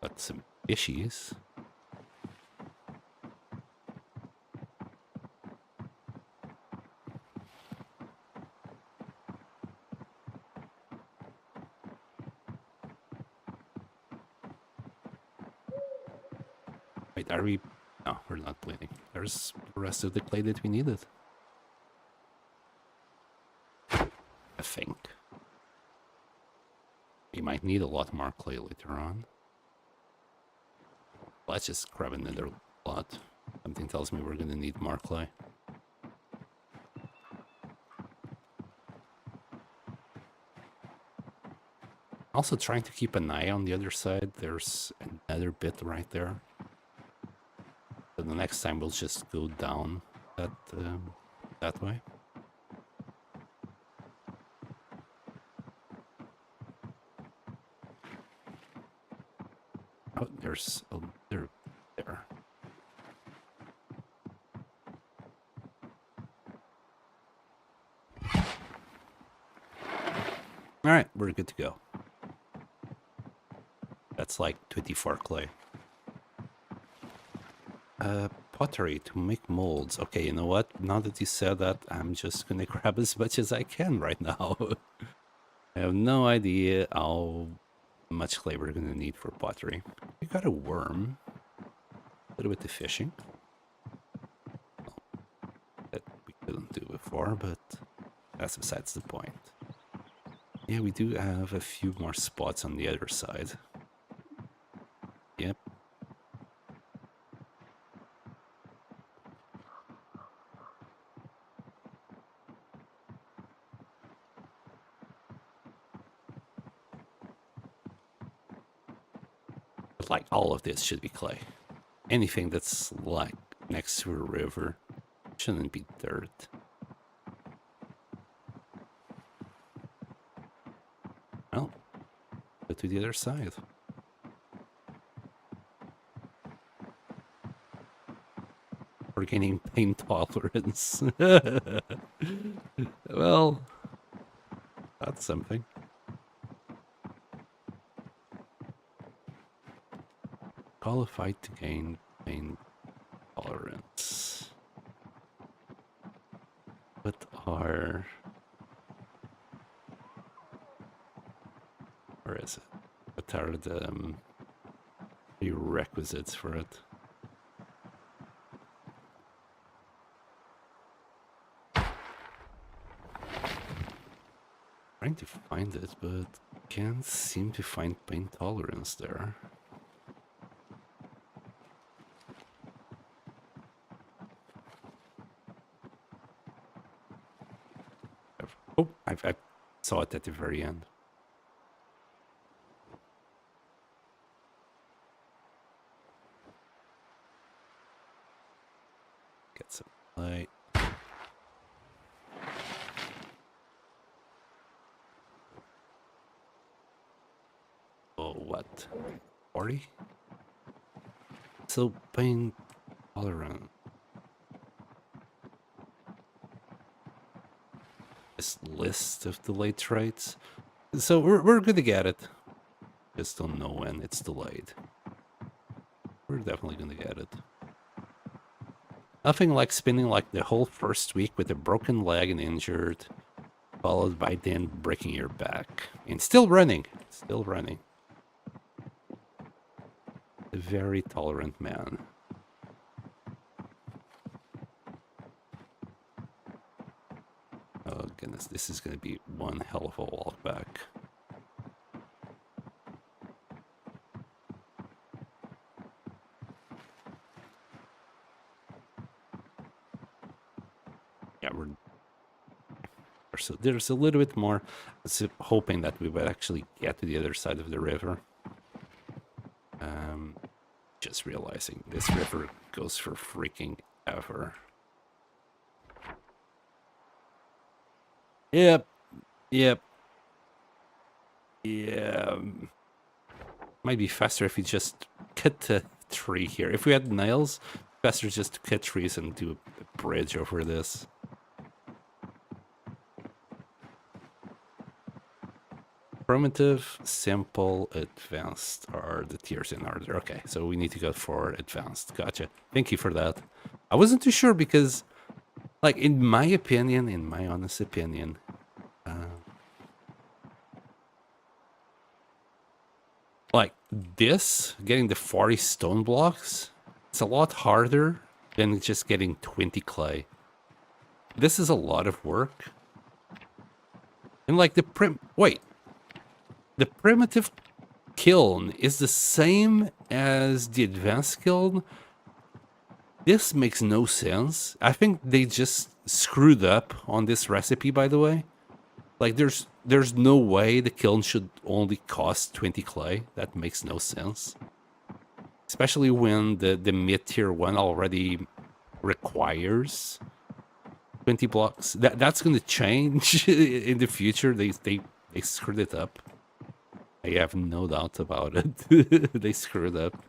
Got some fishies. Wait, are we... No, we're not bleeding. There's the rest of the clay that we needed. I think. We might need a lot more clay later on. Let's just grab another lot. Something tells me we're gonna need more clay. Also trying to keep an eye on the other side. There's another bit right there. So the next time we'll just go down that way. Oh, there's a there. All right, we're good to go. That's like 24 clay. Pottery to make molds. Okay, you know what? Now that you said that, I'm just gonna grab as much as I can right now. I have no idea how much clay we're gonna need for pottery. We got a worm. A little bit of fishing. That we couldn't do before, but that's besides the point. Yeah, we do have a few more spots on the other side. Yep. But like all of this should be clay. Anything that's like next to a river shouldn't be dirt. Well, go to the other side. We're gaining pain tolerance. Well, that's something. Qualified to gain pain tolerance. What are... Where is it? What are the prerequisites for it? Trying to find it, but can't seem to find pain tolerance there. Oh, I saw it at the very end. Get some light. Oh, what? 40? So pain tolerant. This list of delayed traits. So we're gonna get it. Just don't know when it's delayed. We're definitely gonna get it. Nothing like spending like the whole first week with a broken leg and injured. followed by then breaking your back. And still running. Still running. A very tolerant man. Oh goodness, this is going to be one hell of a walk back. Yeah, so there's a little bit more. I was hoping that we would actually get to the other side of the river. Just realizing this river goes for freaking ever. Yep. Yeah. Might be faster if we just cut the tree here. If we had nails, faster just to cut trees and do a bridge over this. Primitive, simple, advanced are the tiers in order. Okay, so we need to go for advanced. Gotcha. Thank you for that. I wasn't too sure because, like, in my opinion, in my honest opinion, like this, getting the 40 stone blocks, it's a lot harder than just getting 20 clay. This is a lot of work. And like the primitive kiln is the same as the advanced kiln. This makes no sense. I think they just screwed up on this recipe, by the way. Like there's no way the kiln should only cost 20 clay. That makes no sense. Especially when the mid-tier one already requires 20 blocks. That's going to change in the future. They screwed it up. I have no doubt about it. They screwed up.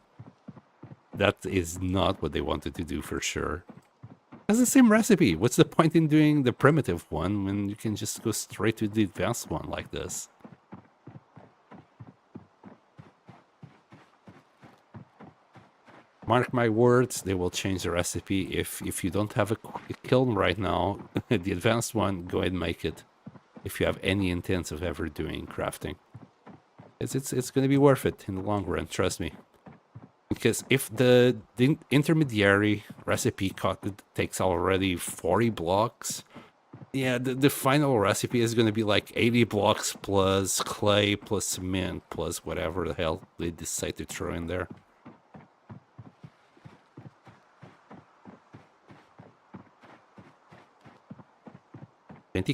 That is not what they wanted to do for sure. That's the same recipe. What's the point in doing the primitive one when you can just go straight to the advanced one like this? Mark my words, they will change the recipe. If you don't have a kiln right now, the advanced one, go ahead and make it. If you have any intent of ever doing crafting. It's going to be worth it in the long run, trust me. Because if the intermediary recipe takes already 40 blocks, yeah, the final recipe is going to be like 80 blocks plus clay plus cement plus whatever the hell they decide to throw in there.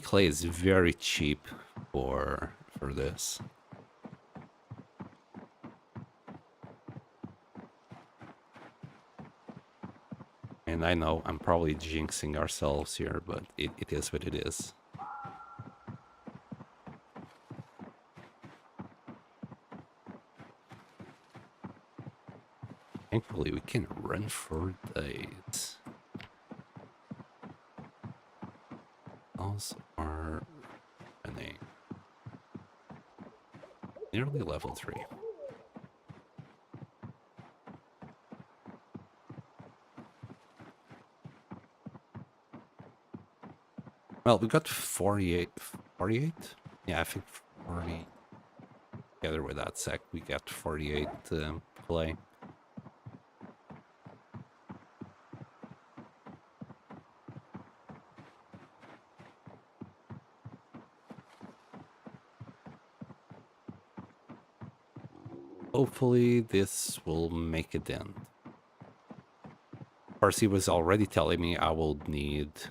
Clay is very cheap for this. And I know I'm probably jinxing ourselves here, but it is what it is. Thankfully, we can run for days. Those are running. Nearly level 3. Well, we got 48. 48? Yeah, I think 40. Together with that sec, we got 48 clay. Hopefully this will make a dent. Percy was already telling me I will need to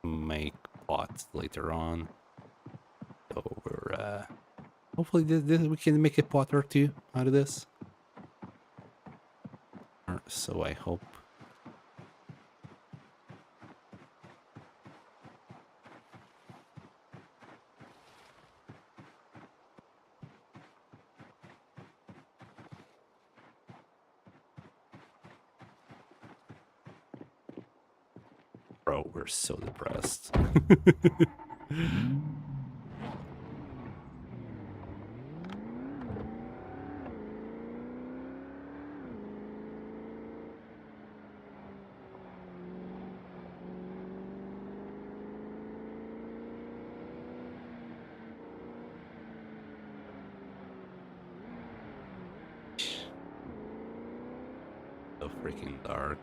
make pots later on. So we're hopefully we can make a pot or two out of this. Or so I hope. Bro, we're so depressed. freaking dark.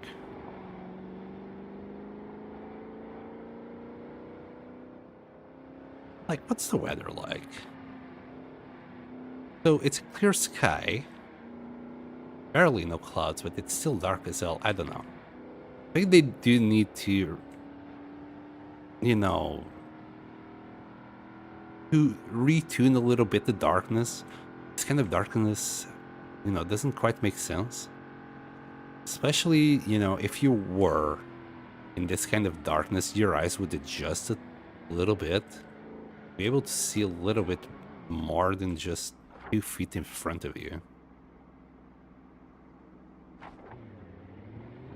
Like, what's the weather like? So it's a clear sky. Barely no clouds, but it's still dark as hell. I don't know. I think they do need to, you know, to retune a little bit the darkness. This kind of darkness, you know, doesn't quite make sense. Especially, you know, if you were in this kind of darkness, your eyes would adjust a little bit. Be able to see a little bit more than just 2 feet in front of you.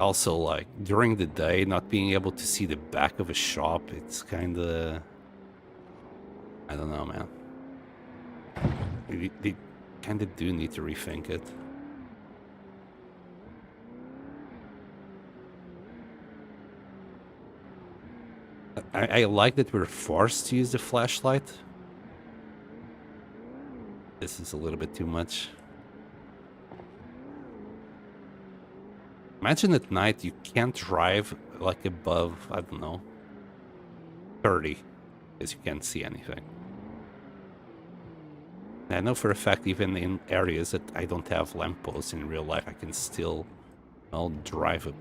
Also, like, during the day, not being able to see the back of a shop, it's kind of... I don't know, man. They kind of do need to rethink it. I like that we're forced to use the flashlight. This is a little bit too much. Imagine at night you can't drive like above, I don't know, 30, because you can't see anything. I know for a fact, even in areas that I don't have lampposts in real life, I can still, well, drive at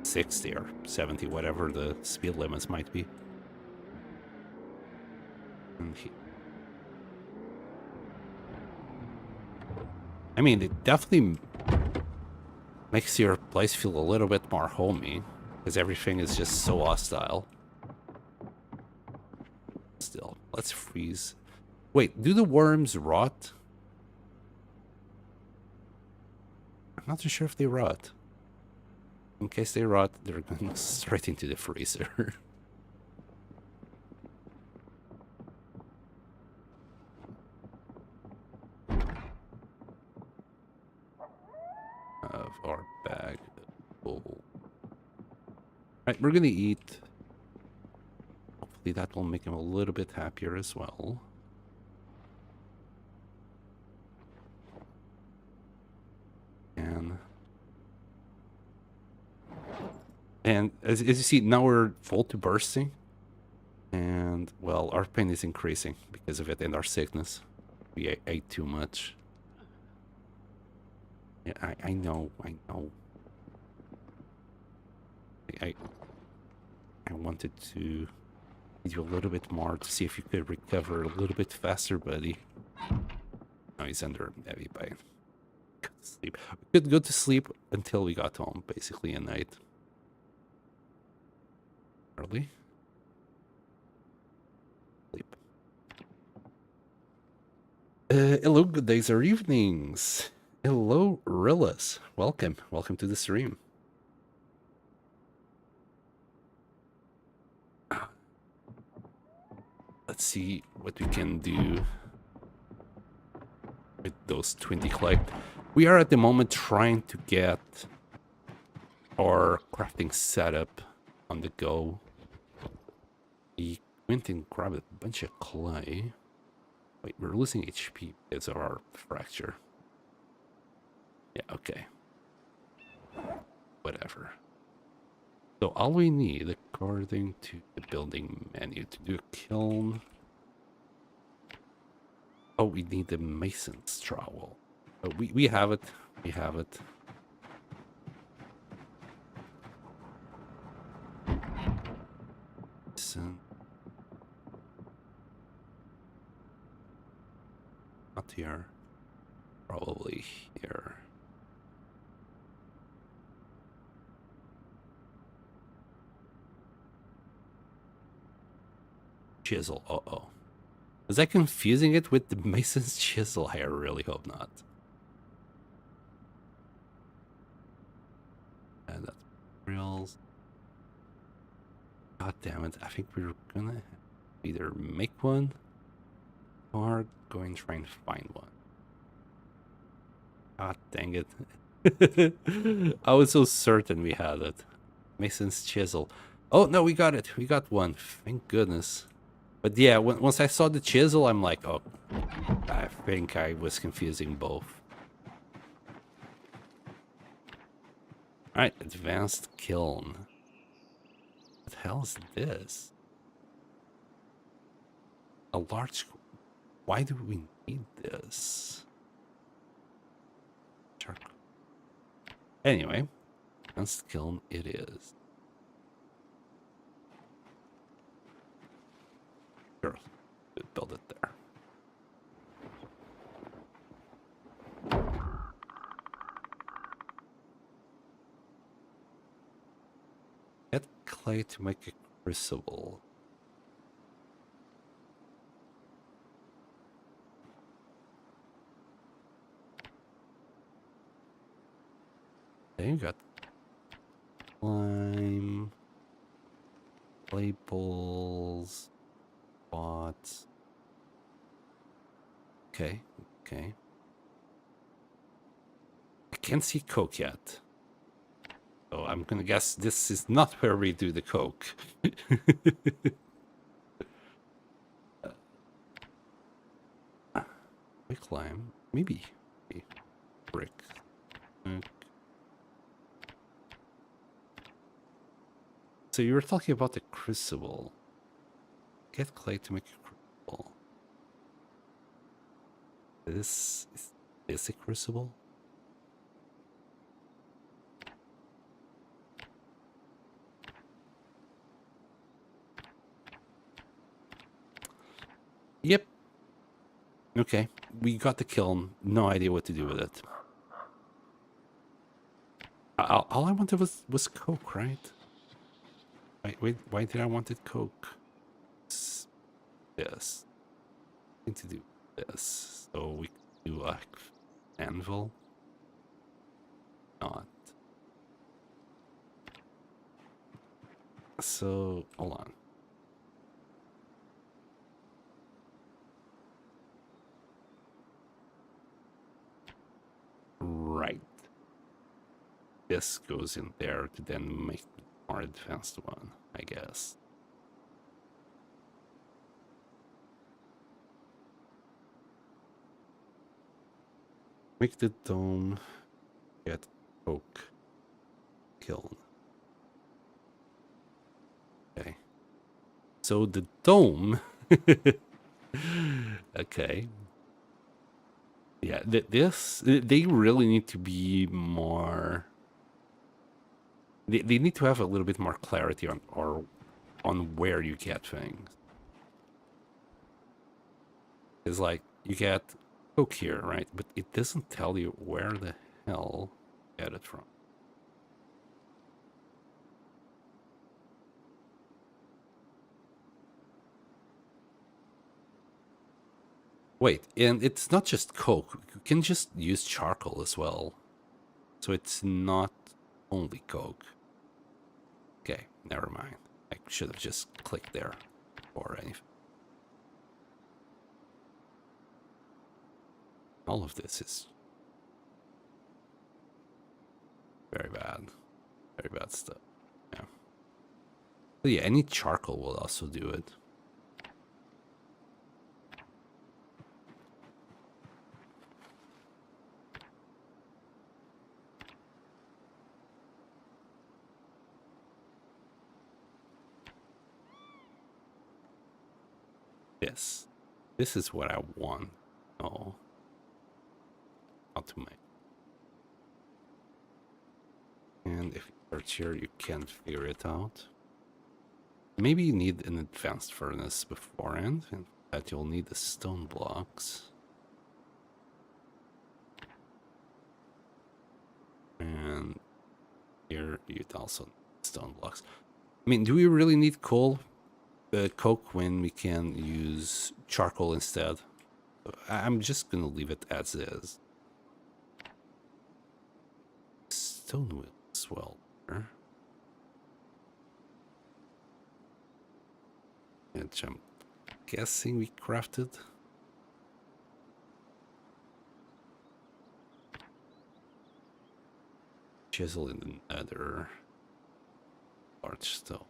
60 or 70, whatever the speed limits might be. And I mean, it definitely makes your place feel a little bit more homey, because everything is just so hostile. Still, let's freeze. Wait, do the worms rot? I'm not too sure if they rot. In case they rot, they're going straight into the freezer. Of our bag full. Right, we're gonna eat. Hopefully that will make him a little bit happier as well. And as you see, now we're full to bursting. And, well, our pain is increasing because of it and our sickness. We ate too much. Yeah, I know. I wanted to give you a little bit more to see if you could recover a little bit faster, buddy. No, he's under heavy pain. Go to sleep. We could go to sleep until we got home, basically, at night. Early. Sleep. Hello, good days or evenings. Hello, Rillas. Welcome to the stream. Let's see what we can do with those 20 collect. We are at the moment trying to get our crafting setup on the go. We went and grabbed a bunch of clay. Wait, we're losing HP because of our fracture. Yeah, okay. Whatever. So all we need, according to the building menu, to do a kiln. Oh, we need the mason's trowel. Oh, we have it. We have it. Mason. Not here. Probably here. Chisel. Uh-oh. Was I confusing it with the mason's chisel? I really hope not. And that's materials. God damn it. I think we're gonna either make one or go and try and find one. God dang it. I was so certain we had it. Mason's chisel. Oh, no, we got it. We got one. Thank goodness. But yeah, once I saw the chisel, I'm like, oh, I think I was confusing both. Alright, advanced kiln. What the hell is this? A large... Why do we need this? Charcoal. Anyway, advanced kiln it is. Sure, build it there. Get clay to make a crucible. Okay, you got lime, clay balls, pots. Okay, okay. I can't see coke yet. So I'm gonna guess this is not where we do the coke. We climb. Maybe. Brick. So you were talking about the crucible. Get clay to make a crucible. This is a crucible? Yep. Okay. We got the kiln. No idea what to do with it. All I wanted was coke, right? Wait, why did I wanted coke? Yes. I need to do this. So we can do like anvil. Not. So hold on. Right. This goes in there to then make the more advanced one, I guess. Make the dome. Get oak kiln. Okay. So the dome. Okay. Yeah, they really need to be more. They need to have a little bit more clarity on where you get things. It's like you get coke here, right? But it doesn't tell you where the hell you get it from. Wait, and it's not just coke. You can just use charcoal as well. So it's not only coke. Okay, never mind. I should have just clicked there or anything. All of this is very bad. Very bad stuff. Yeah. But yeah, any charcoal will also do it. This is what I want. Oh. How to make. And if you search here, you can figure it out. Maybe you need an advanced furnace beforehand, and that you'll need the stone blocks. And here you'd also need stone blocks. I mean, do we really need coke when we can use charcoal instead? I'm just gonna leave it as is. Stone wool as well. Which I'm guessing we crafted. Chisel in the nether. Large stone.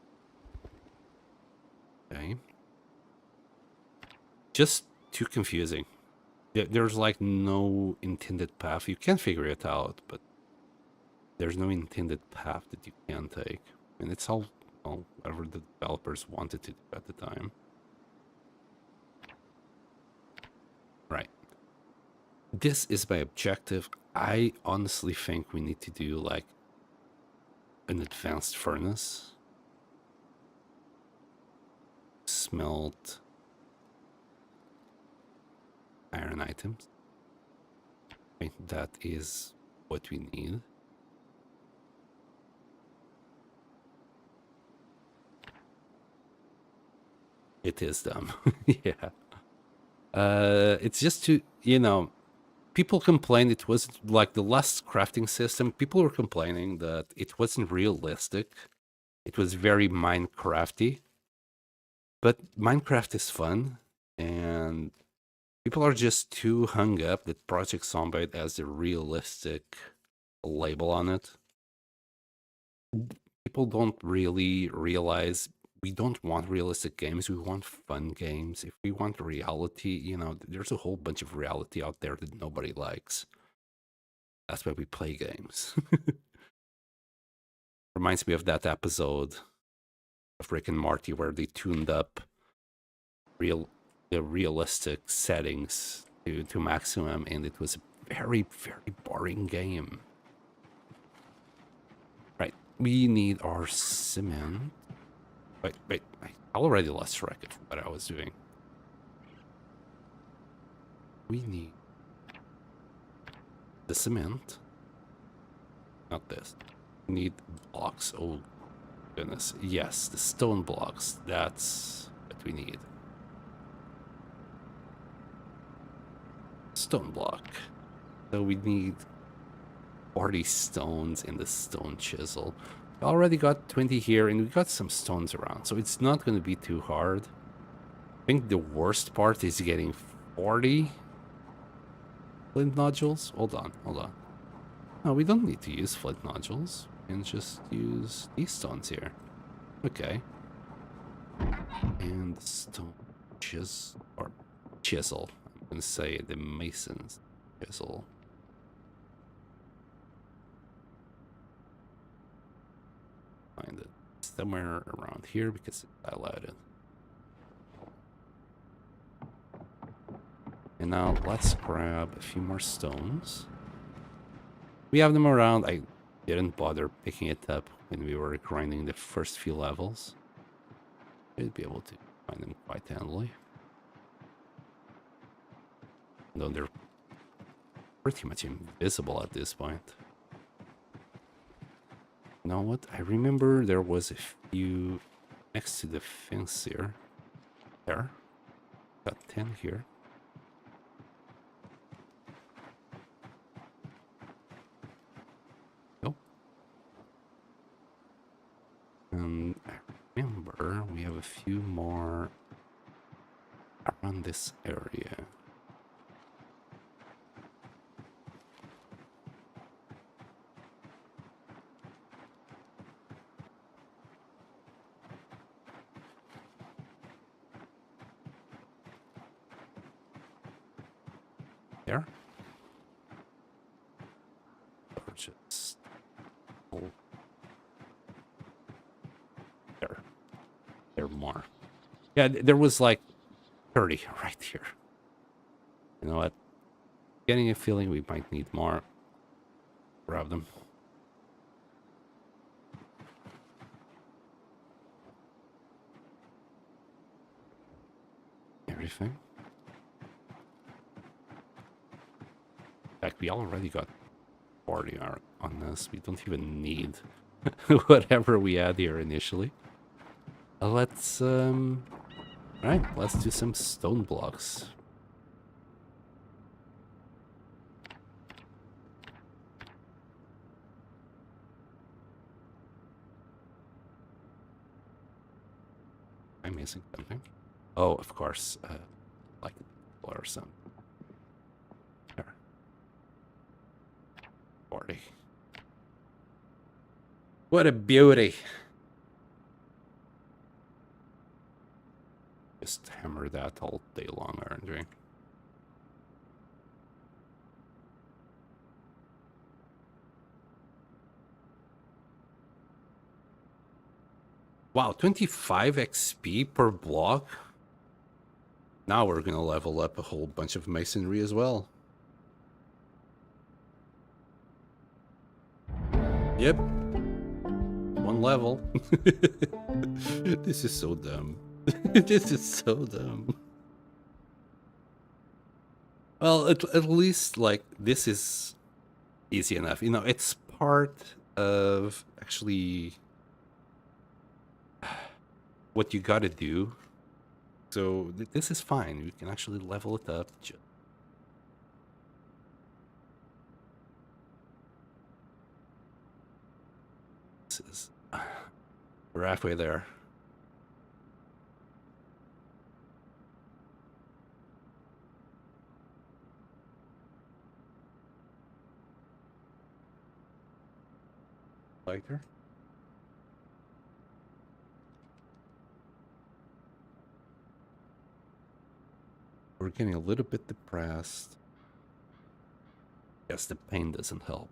Okay. Just too confusing. There's like no intended path. You can figure it out, but There's no intended path that you can take. And it's all, well, whatever the developers wanted to do at the time. Right. This is my objective. I honestly think we need to do like an advanced furnace. Smelt iron items. I think that is what we need. It is them. Yeah. It's just to, you know, people complained it was like the last crafting system. People were complaining that it wasn't realistic. It was very Minecrafty. But Minecraft is fun, and people are just too hung up that Project Zomboid has a realistic label on it. People don't really realize we don't want realistic games. We want fun games. If we want reality, you know, there's a whole bunch of reality out there that nobody likes. That's why we play games. Reminds me of that episode of Rick and Morty where they tuned up the realistic settings to maximum, and it was a very, very boring game. Right, we need our cement. Wait, I already lost track of what I was doing. We need the cement, not this. We need blocks. Oh goodness, yes, the stone blocks. That's what we need. Stone block. So we need 40 stones in the stone chisel. We already got 20 here, and we got some stones around, so it's not going to be too hard. I think the worst part is getting 40 flint nodules. Hold on. No, we don't need to use flint nodules. We can just use these stones here. Okay. And the stone chisel. I'm going to say the mason's chisel. Find it somewhere around here because I allowed it. And now let's grab a few more stones. We have them around. I didn't bother picking it up when we were grinding the first few levels. Should be able to find them quite handily. Though they're pretty much invisible at this point. You know what? I remember there was a few next to the fence here. There. Got 10 here. Go. And I remember we have a few more around this area. There. Or just there. There are more. Yeah, there was like 30 right here. You know what? Getting a feeling we might need more. Grab them. Everything. In fact, we already got 40 on this. We don't even need whatever we had here initially. Let's right, let's do some stone blocks. I'm missing something. Oh, of course, like or something. There. 40. What a beauty! Just hammer that all day long, aren't we? Wow, 25 XP per block. Now we're gonna level up a whole bunch of masonry as well. Yep. One level. This is so dumb. This is so dumb. Well, at least, like, this is easy enough. You know, it's part of actually what you gotta do. So this is fine. We can actually level it up. This is, we're halfway there. Lighter. We're getting a little bit depressed. Yes, the pain doesn't help.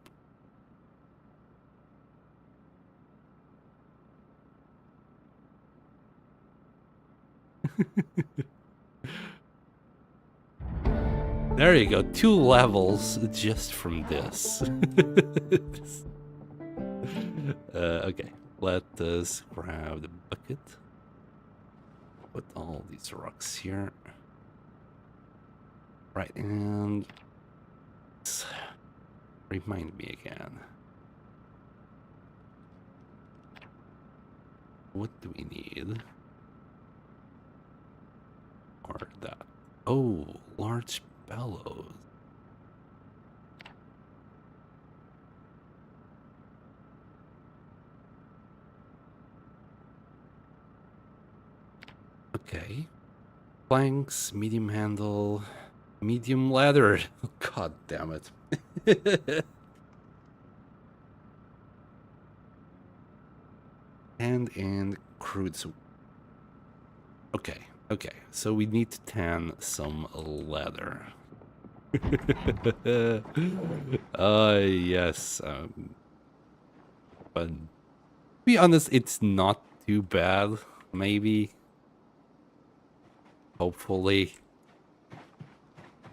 There you go, 2 levels just from this. Okay, let us grab the bucket. Put all these rocks here. Right, and remind me again. What do we need? Or that. Oh, large bellows. Okay. Planks, medium handle, medium ladder. God damn it. And crude. Okay, okay. So we need to tan some leather. Yes. But to be honest, it's not too bad. Maybe. Hopefully.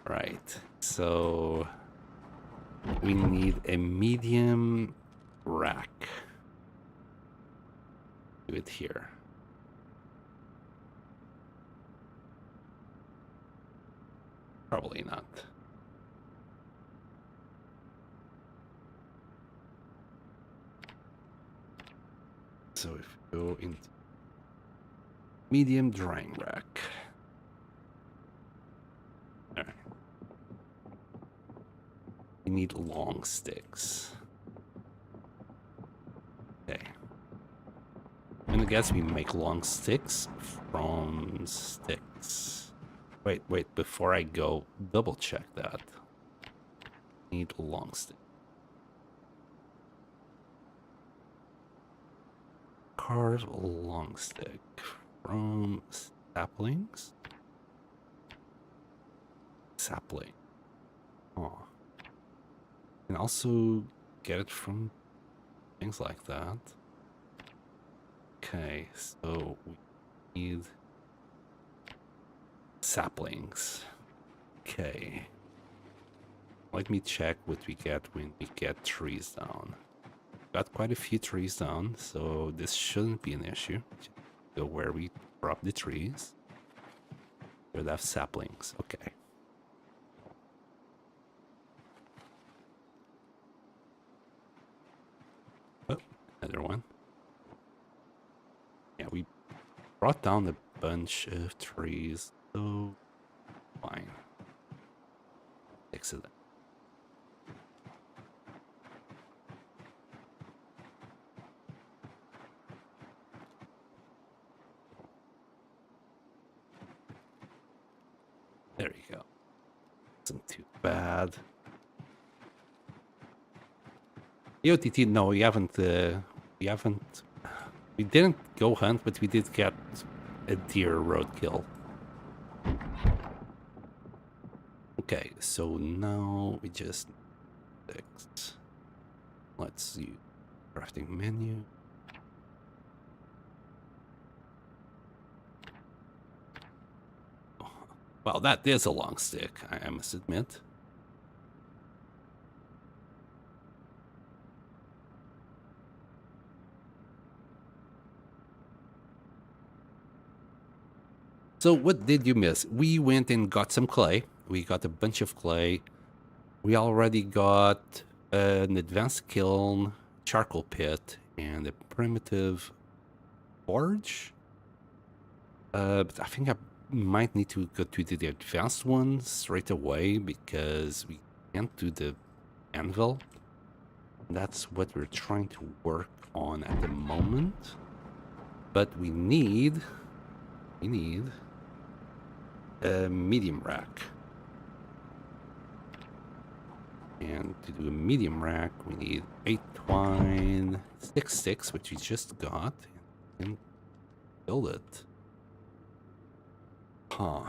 Right. So we need a medium rack. Do it here. Probably not. So if we go into medium drying rack. All right. We need long sticks. Okay. I'm gonna guess we make long sticks from sticks. Wait, before I go, double check that. Need a long stick. Carve a long stick from saplings. Sapling. Oh. And also get it from things like that. Okay, so we need saplings. Okay. Let me check what we get when we get trees down. Got quite a few trees down, so this shouldn't be an issue. Just go where we drop the trees. We'll have saplings. Okay. Oh, another one. Yeah, we brought down a bunch of trees, so fine. Excellent. There you go. Isn't too bad. EOTT, no, we haven't. We didn't go hunt, but we did get a deer roadkill. Okay, so now we just fix. Let's see. Crafting menu. Well, that is a long stick, I must admit. So what did you miss? We went and got some clay. We got a bunch of clay. We already got an advanced kiln, charcoal pit, and a primitive forge. But I think I might need to go to the advanced one straight away because we can't do the anvil. That's what we're trying to work on at the moment. But we need a medium rack. And to do a medium rack, we need 8 twine, 6 sticks, which we just got, and build it. Huh.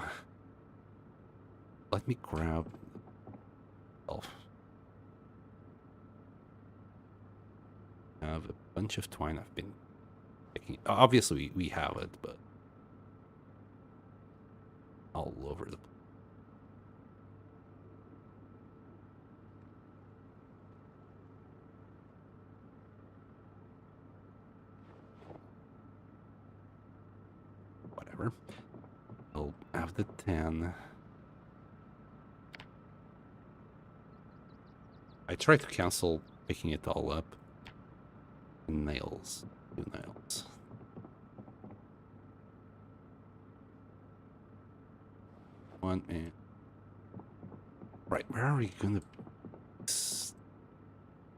Let me grab. Oh. I have a bunch of twine I've been picking. Obviously, we have it, but all over the place. Whatever. I'll have the 10. I tried to cancel picking it all up. Nails. 2 nails. One and right, where are we gonna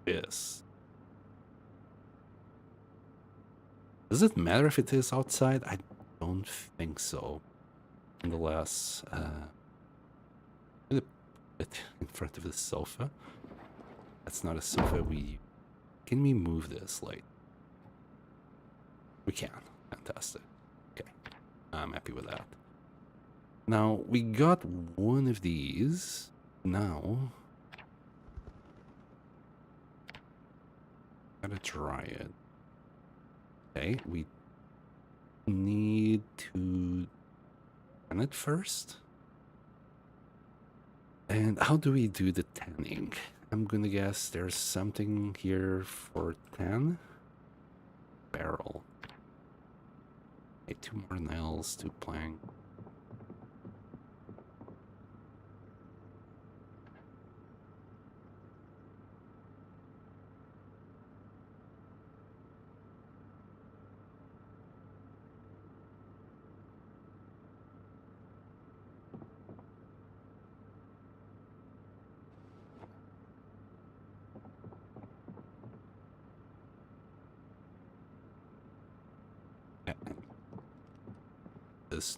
this? Does it matter if it is outside? I don't think so. Nonetheless, I'm gonna put it in front of the sofa. That's not a sofa we... Can we move this? Like, we can. Fantastic. Okay, I'm happy with that. Now, we got one of these. Now, gotta try it. Okay, we need to tan it first. And how do we do the tanning? I'm gonna guess there's something here for tan. Barrel. Okay, 2 more nails, 2 plank. This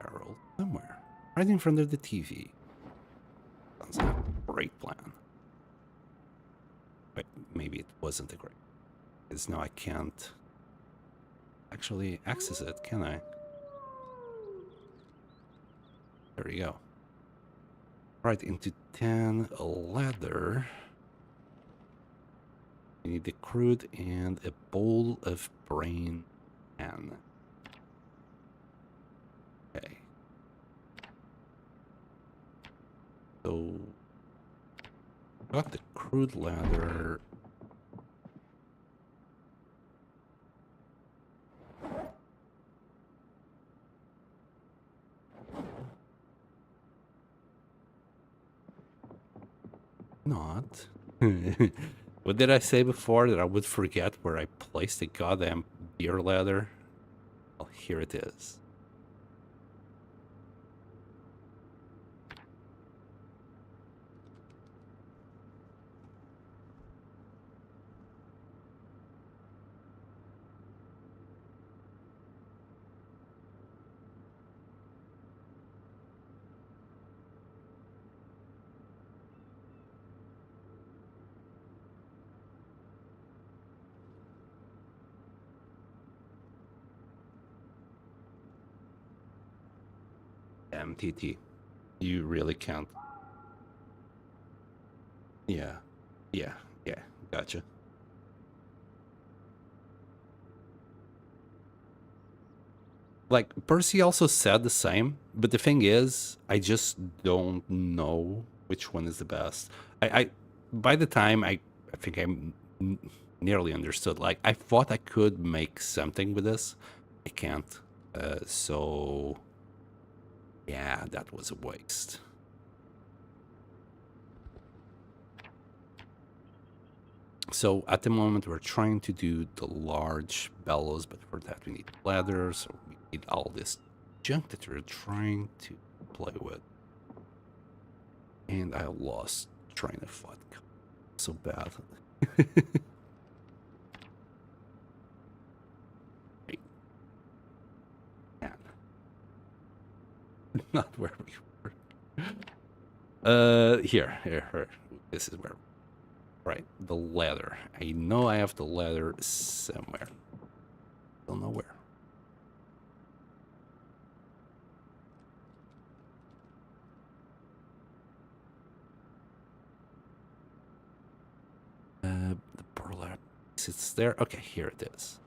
barrel somewhere, right in front of the TV. Sounds like a great plan. But maybe it wasn't a great, because now I can't actually access it, can I? There we go. Right into 10 leather. We need the crude and a bowl of brain pan. Okay. So, got the crude leather. Not. What did I say before? That I would forget where I placed the goddamn deer leather? Well, here it is. MTT. You really can't. Yeah. Yeah. Yeah. Gotcha. Like, Percy also said the same, but the thing is, I just don't know which one is the best. I by the time I think n- nearly understood. Like, I thought I could make something with this. I can't. So yeah, that was a waste. So at the moment, we're trying to do the large bellows, but for that we need ladders, so we need all this junk that we're trying to play with. And I lost train of thought. So bad. Wait, man. Not where we were. Here. This is where. Right, the ladder. I know I have the ladder somewhere. Don't know where. The burlap sits there. Okay, here it is.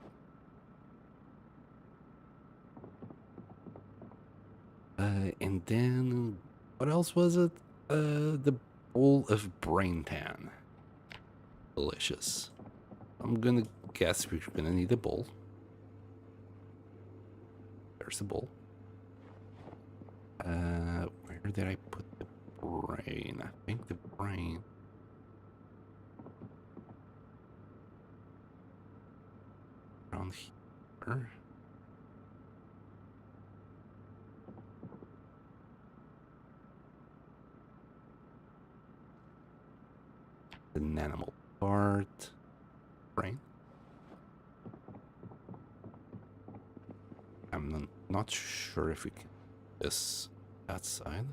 And then what else was it? The bowl of brain tan. Delicious. I'm gonna guess we're gonna need a bowl. There's the bowl. Where did I put the brain? I think the brain. Around here. An animal part. Brain. I'm not sure if we can do this outside.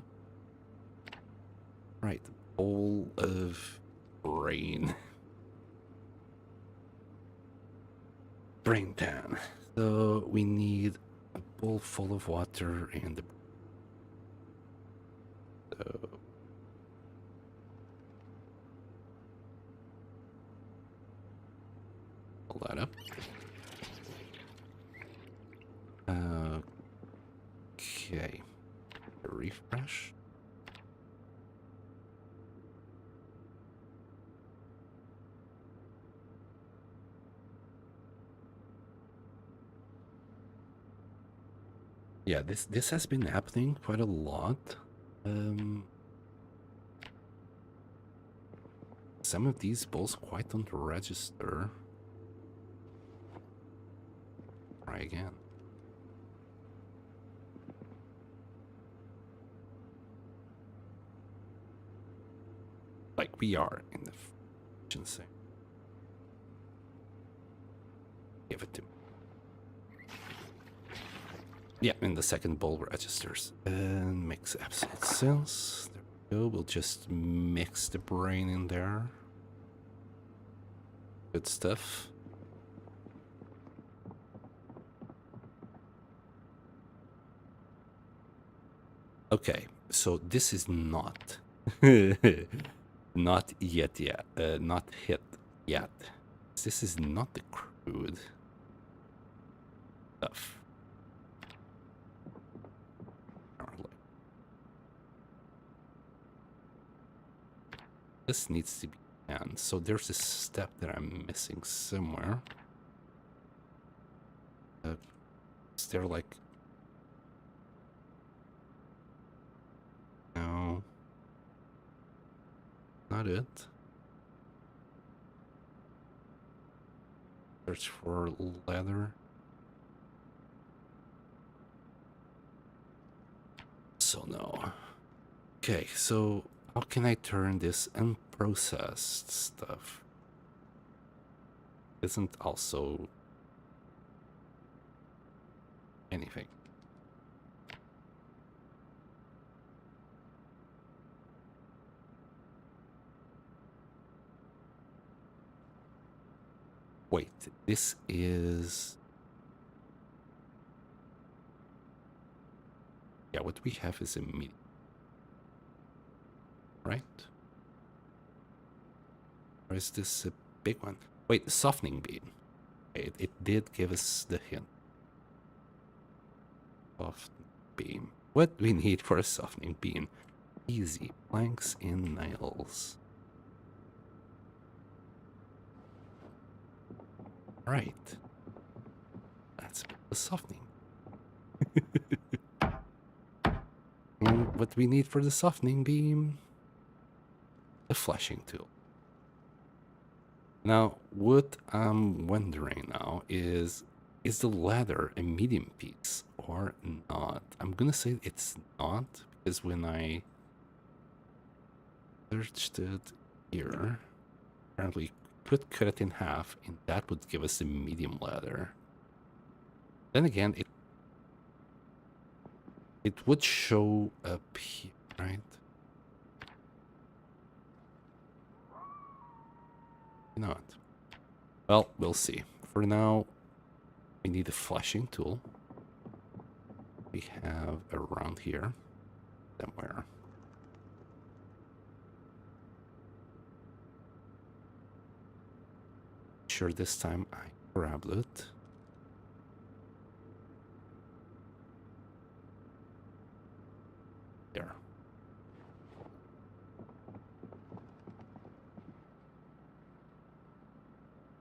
Right, bowl of brain. Brain tan. So we need a bowl full of water and the pull that up. Okay. Refresh. Yeah, this has been happening quite a lot. Some of these bowls quite don't register. Try again. Like we are in the efficiency. Give it to me. Yeah, in the second bowl registers. And makes absolute sense. There we go. We'll just mix the brain in there. Good stuff. Okay, so this is not not yet, not hit yet. This is not the crude stuff. This needs to be canned. So there's a step that I'm missing somewhere. Is there like... No. Not it. Search for leather. So no. Okay, so how can I turn this unprocessed stuff? Isn't also anything. Wait, this is... Yeah, what we have is a medium. Right? Or is this a big one? Wait, softening bead. It did give us the hint. Softening beam. What do we need for a softening beam? Easy. Planks and nails. Right. That's a softening. And what we need for the softening beam? The flashing tool. Now, what I'm wondering now is the ladder a medium piece or not? I'm gonna say it's not, because when I searched it here, apparently could cut it in half, and that would give us a medium ladder. Then again, it would show up here, right? Not. Well, we'll see. For now, we need a flashing tool. We have around here somewhere. Sure, this time I grabbed it. There.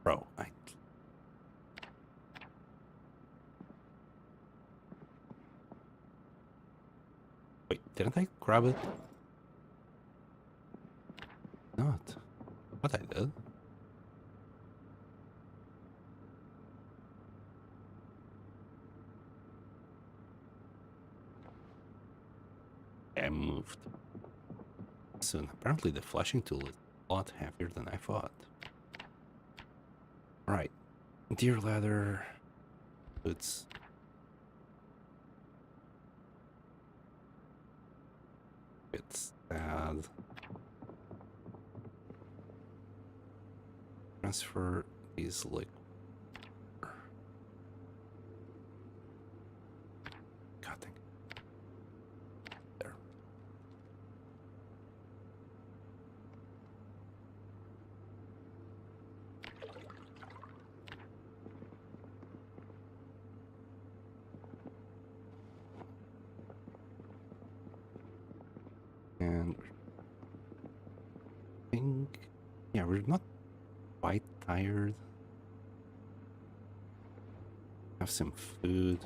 Bro, wait, didn't I grab it? Not. What I did? I moved. Soon. Apparently the flashing tool is a lot heavier than I thought. Right. Deer ladder. It's sad. Transfer these liquid. Cutting. There. And I think, yeah, we're not quite tired. Have some food.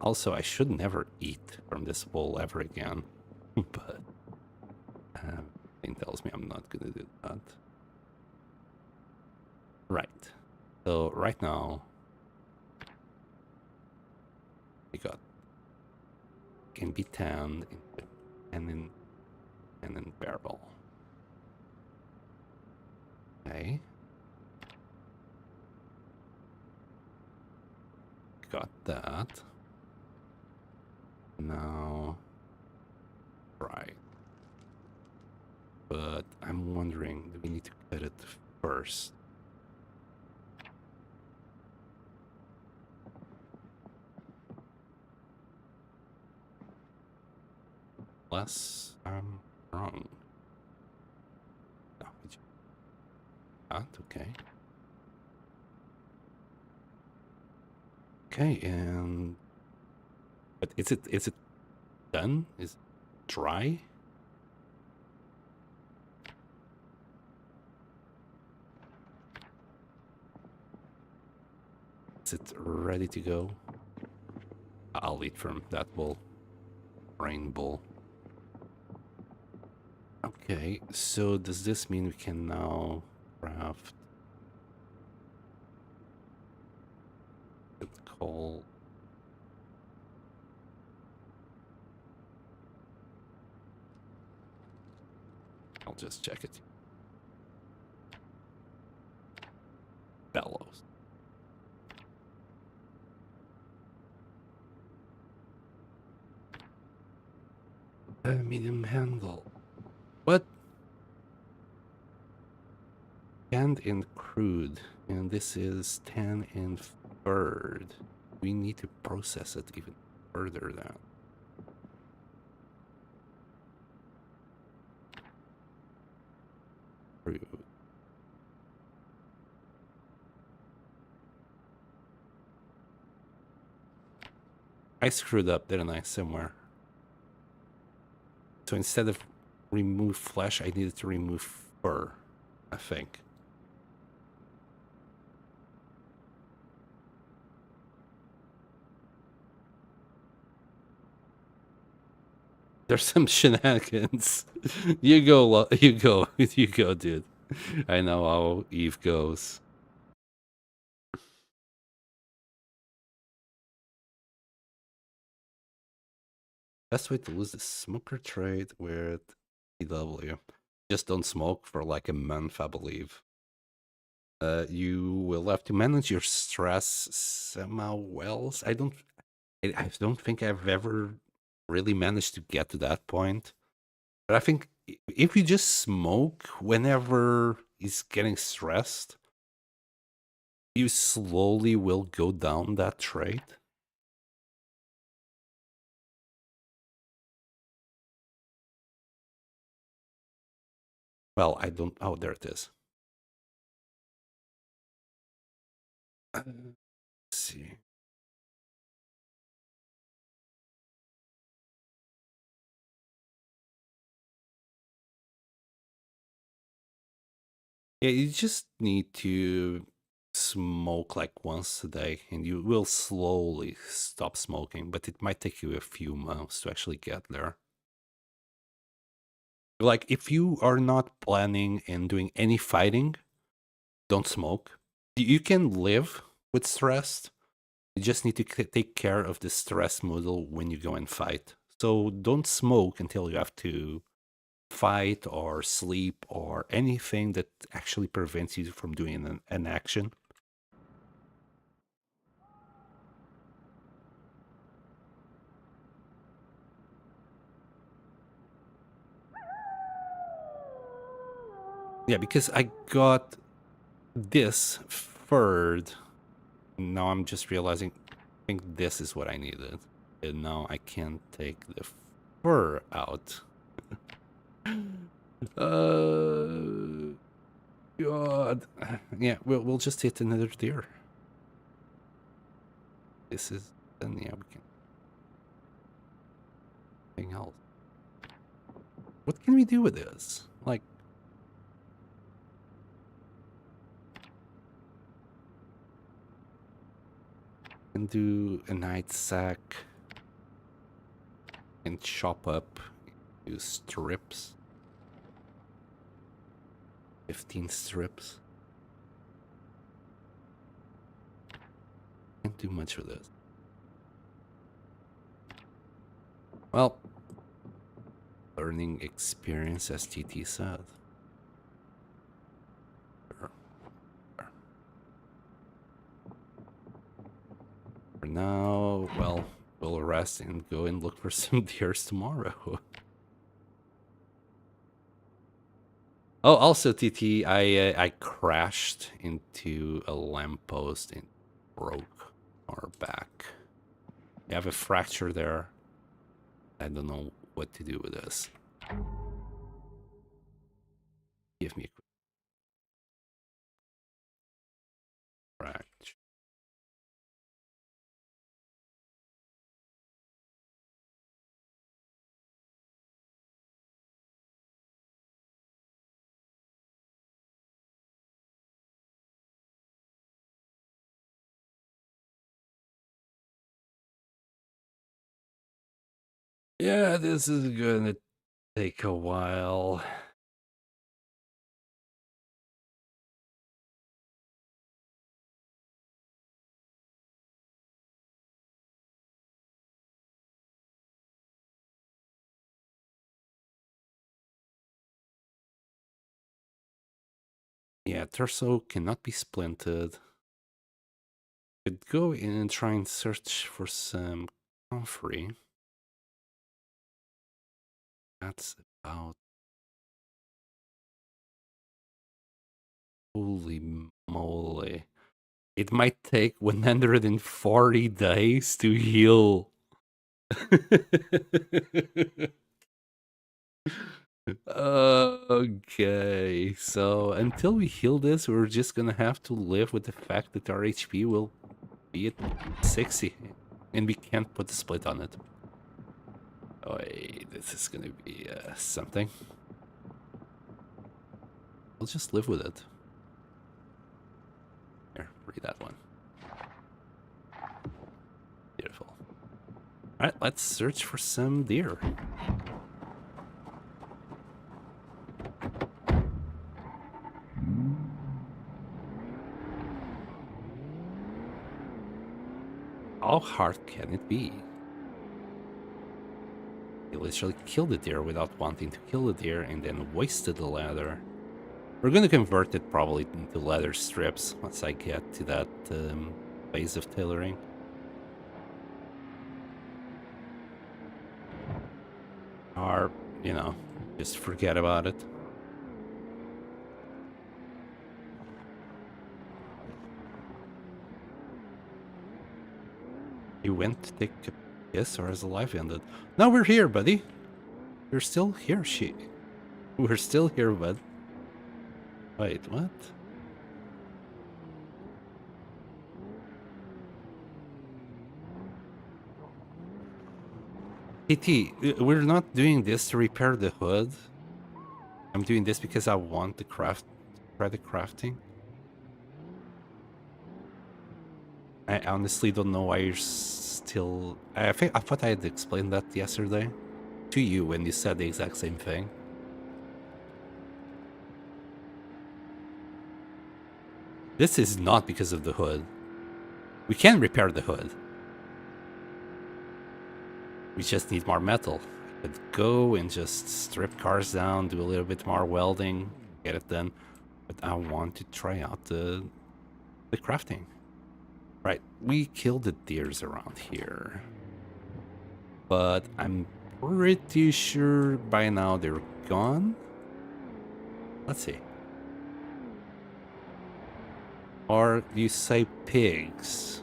Also, I should never eat from this bowl ever again, but something tells me I'm not gonna do that. Right. So right now we got can be tanned and in barrel. Okay. Got that. Now, right. But I'm wondering, do we need to cut it first? Unless I'm wrong. No, not okay. Okay, and but is it done? Is it dry? Is it ready to go? I'll eat from that bowl. Rain bowl. Okay, so does this mean we can now craft coal? I'll just check it. Bellows. Medium handle. What? Canned and crude, and this is 10 and third. We need to process it even further down. Crude. I screwed up, didn't I, somewhere? So instead of remove flesh, I needed to remove fur, I think. There's some shenanigans. You go, you go, you go, dude. I know how Eve goes. Best way to lose the smoker trade with EW. Just don't smoke for like a month, I believe. You will have to manage your stress somehow else. I don't think I've ever really managed to get to that point. But I think if you just smoke whenever he's getting stressed, you slowly will go down that trait. Well, I don't. Oh, there it is. Let's see. Yeah, you just need to smoke like once a day, and you will slowly stop smoking. But it might take you a few months to actually get there. Like, if you are not planning and doing any fighting, don't smoke. You can live with stress. You just need to take care of the stress model when you go and fight. So don't smoke until you have to fight or sleep or anything that actually prevents you from doing an action. Yeah, because I got this third. Now I'm just realizing, I think this is what I needed. And now I can't take the fur out. God. Yeah, we'll just hit another deer. This is, then yeah, we can. Anything else? What can we do with this? Like, can do a night sack and chop up, use strips. 15 strips. Can't do much with this. Well, learning experience, as TT said. For now, well, we'll rest and go and look for some deers tomorrow. Oh, also, TT, I crashed into a lamppost and broke our back. We have a fracture there. I don't know what to do with this. Give me a quick fracture. Yeah, this is gonna take a while. Yeah, torso cannot be splinted. Could go in and try and search for some comfrey. That's about... Holy moly. It might take 140 days to heal. Okay, so until we heal this, we're just gonna have to live with the fact that our HP will be at 60. And we can't put the split on it. Oh, this is gonna be something. We'll just live with it. Here, read that one. Beautiful. Alright, let's search for some deer. How hard can it be? You literally killed the deer without wanting to kill the deer and then wasted the leather. We're gonna convert it probably into leather strips once I get to that phase of tailoring. Or, you know, just forget about it. You went to take a piss or has the life ended? No, we're here, buddy. We're still here, We're still here, bud. Wait, what? PT, we're not doing this to repair the hood. I'm doing this because I want to try the crafting. I honestly don't know why you're still... I thought I had explained that yesterday to you when you said the exact same thing. This is not because of the hood. We can repair the hood. We just need more metal. I could go and just strip cars down, do a little bit more welding, get it done. But I want to try out the crafting. Right, we killed the deers around here. But I'm pretty sure by now they're gone. Let's see. Or you say pigs.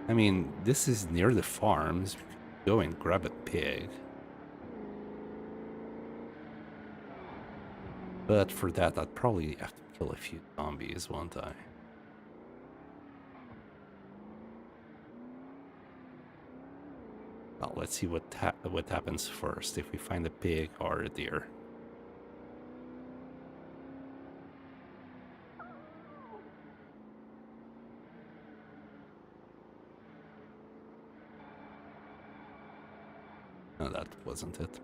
I mean, this is near the farms. We could go and grab a pig. But for that, I'd probably have to kill a few zombies, won't I? Well, let's see what happens first, if we find a pig or a deer. No, that wasn't it.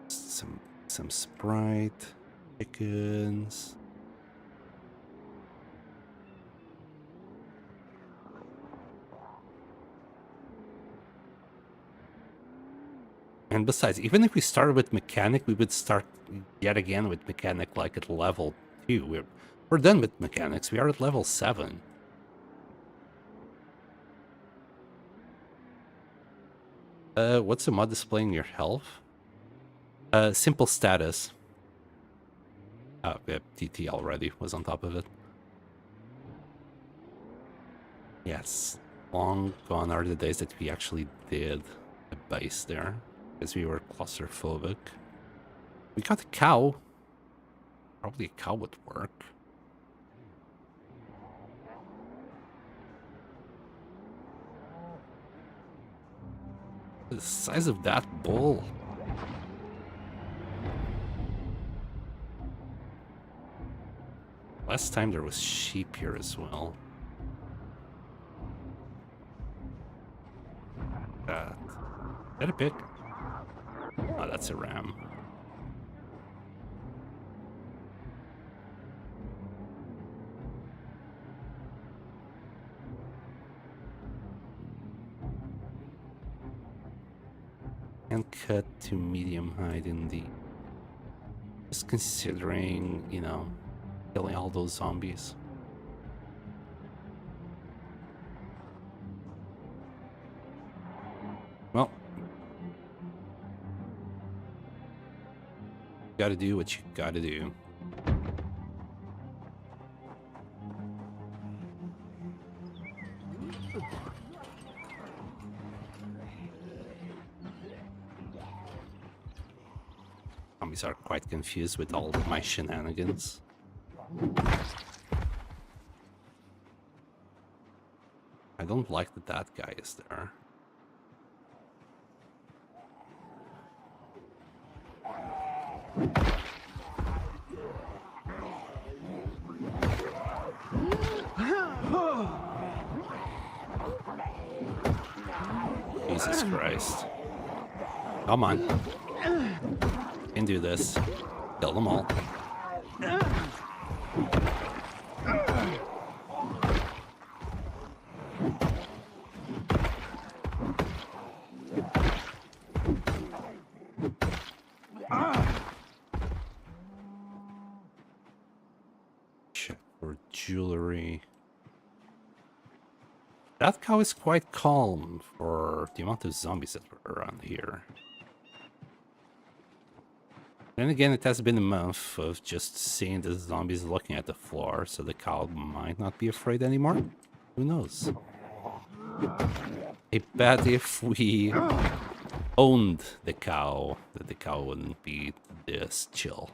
Some Sprite, chickens. And besides, even if we started with mechanic, we would start yet again with mechanic like at level 2. We're done with mechanics. We are at level 7. What's the mod displaying your health? Simple status. Yeah, TT already was on top of it. Yes, long gone are the days that we actually did a base there, because we were claustrophobic. We got a cow. Probably a cow would work. The size of that bull. Last time there was sheep here as well. Is that a pig? Oh, that's a ram. And cut to medium height indeed. Just considering, you know, killing all those zombies. Well, you gotta do what you gotta do. Zombies are quite confused with all of my shenanigans. I don't like that that guy is there. Jesus Christ. Come on. Can do this. Kill them all. Check for jewelry. That cow is quite calm for the amount of zombies that were around here. And again, it has been a month of just seeing the zombies looking at the floor, so the cow might not be afraid anymore. Who knows? I bet if we owned the cow, that the cow wouldn't be this chill.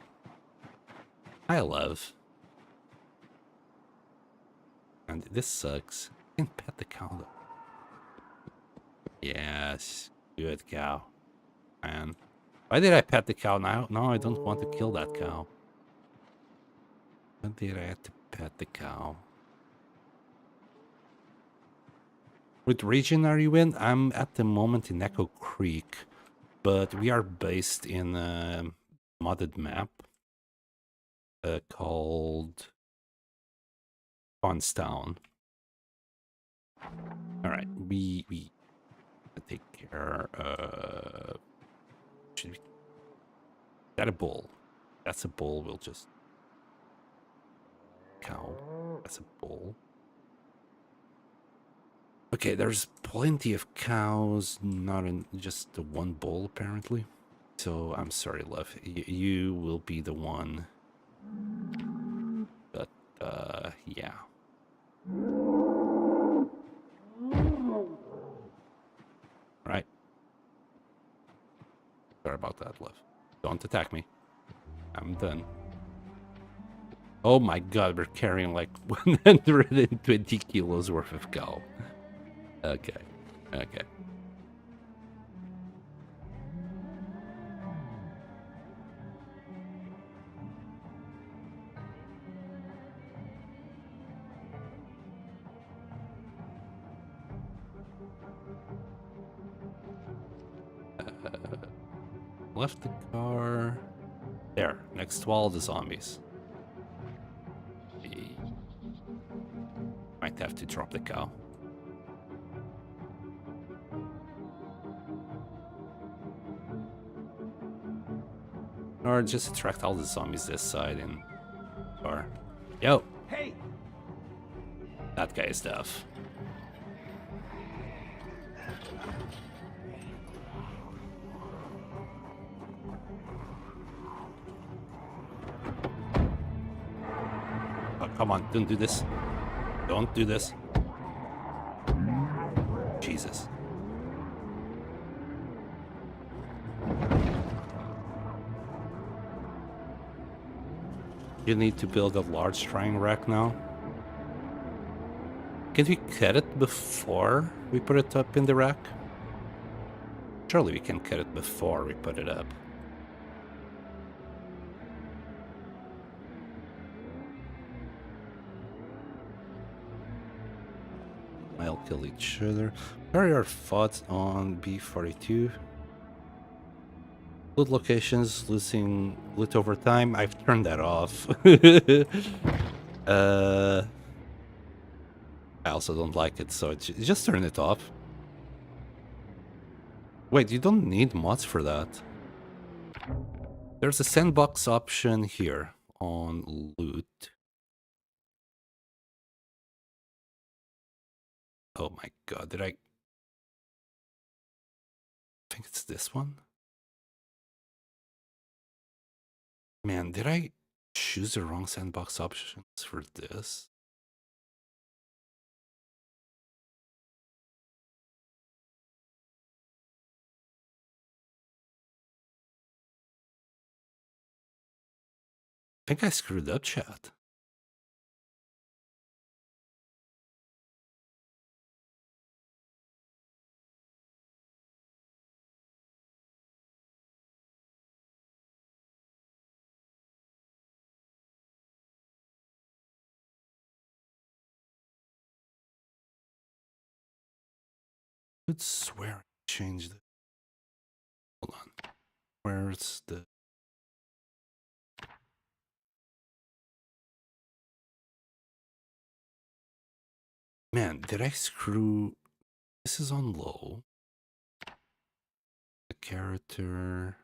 I love. And this sucks. I can pet the cow though. Yes, good cow. Man. Why did I pet the cow now? No, I don't want to kill that cow. Why did I have to pet the cow? What region are you in? I'm at the moment in Echo Creek, but we are based in a modded map called Constown. All right, we take care. Should we? Is that a bull? That's a bull. We'll just cow. That's a bull. Okay, there's plenty of cows, not in just the one bull apparently. So I'm sorry, love. You will be the one. But yeah. Right. Sorry about that, love. Don't attack me. I'm done. Oh my god, we're carrying like 120 kilos worth of cow. Okay. Okay. Left the car. There, next to all the zombies. Might have to drop the cow. Or just attract all the zombies this side and... Or... Yo! Hey! That guy is tough. Oh, come on, don't do this. Don't do this. Jesus. You need to build a large train rack now. Can we cut it before we put it up in the rack? Surely we can cut it before we put it up. I'll kill each other. What are your thoughts on B42? Loot locations, losing loot over time. I've turned that off. I also don't like it, so just turn it off. Wait, you don't need mods for that. There's a sandbox option here on loot. Oh my god, did I think it's this one? Man, did I choose the wrong sandbox options for this? I think I screwed up, chat. could swear I changed it. Hold on. Where's the... Man, did I screw... This is on low. The character...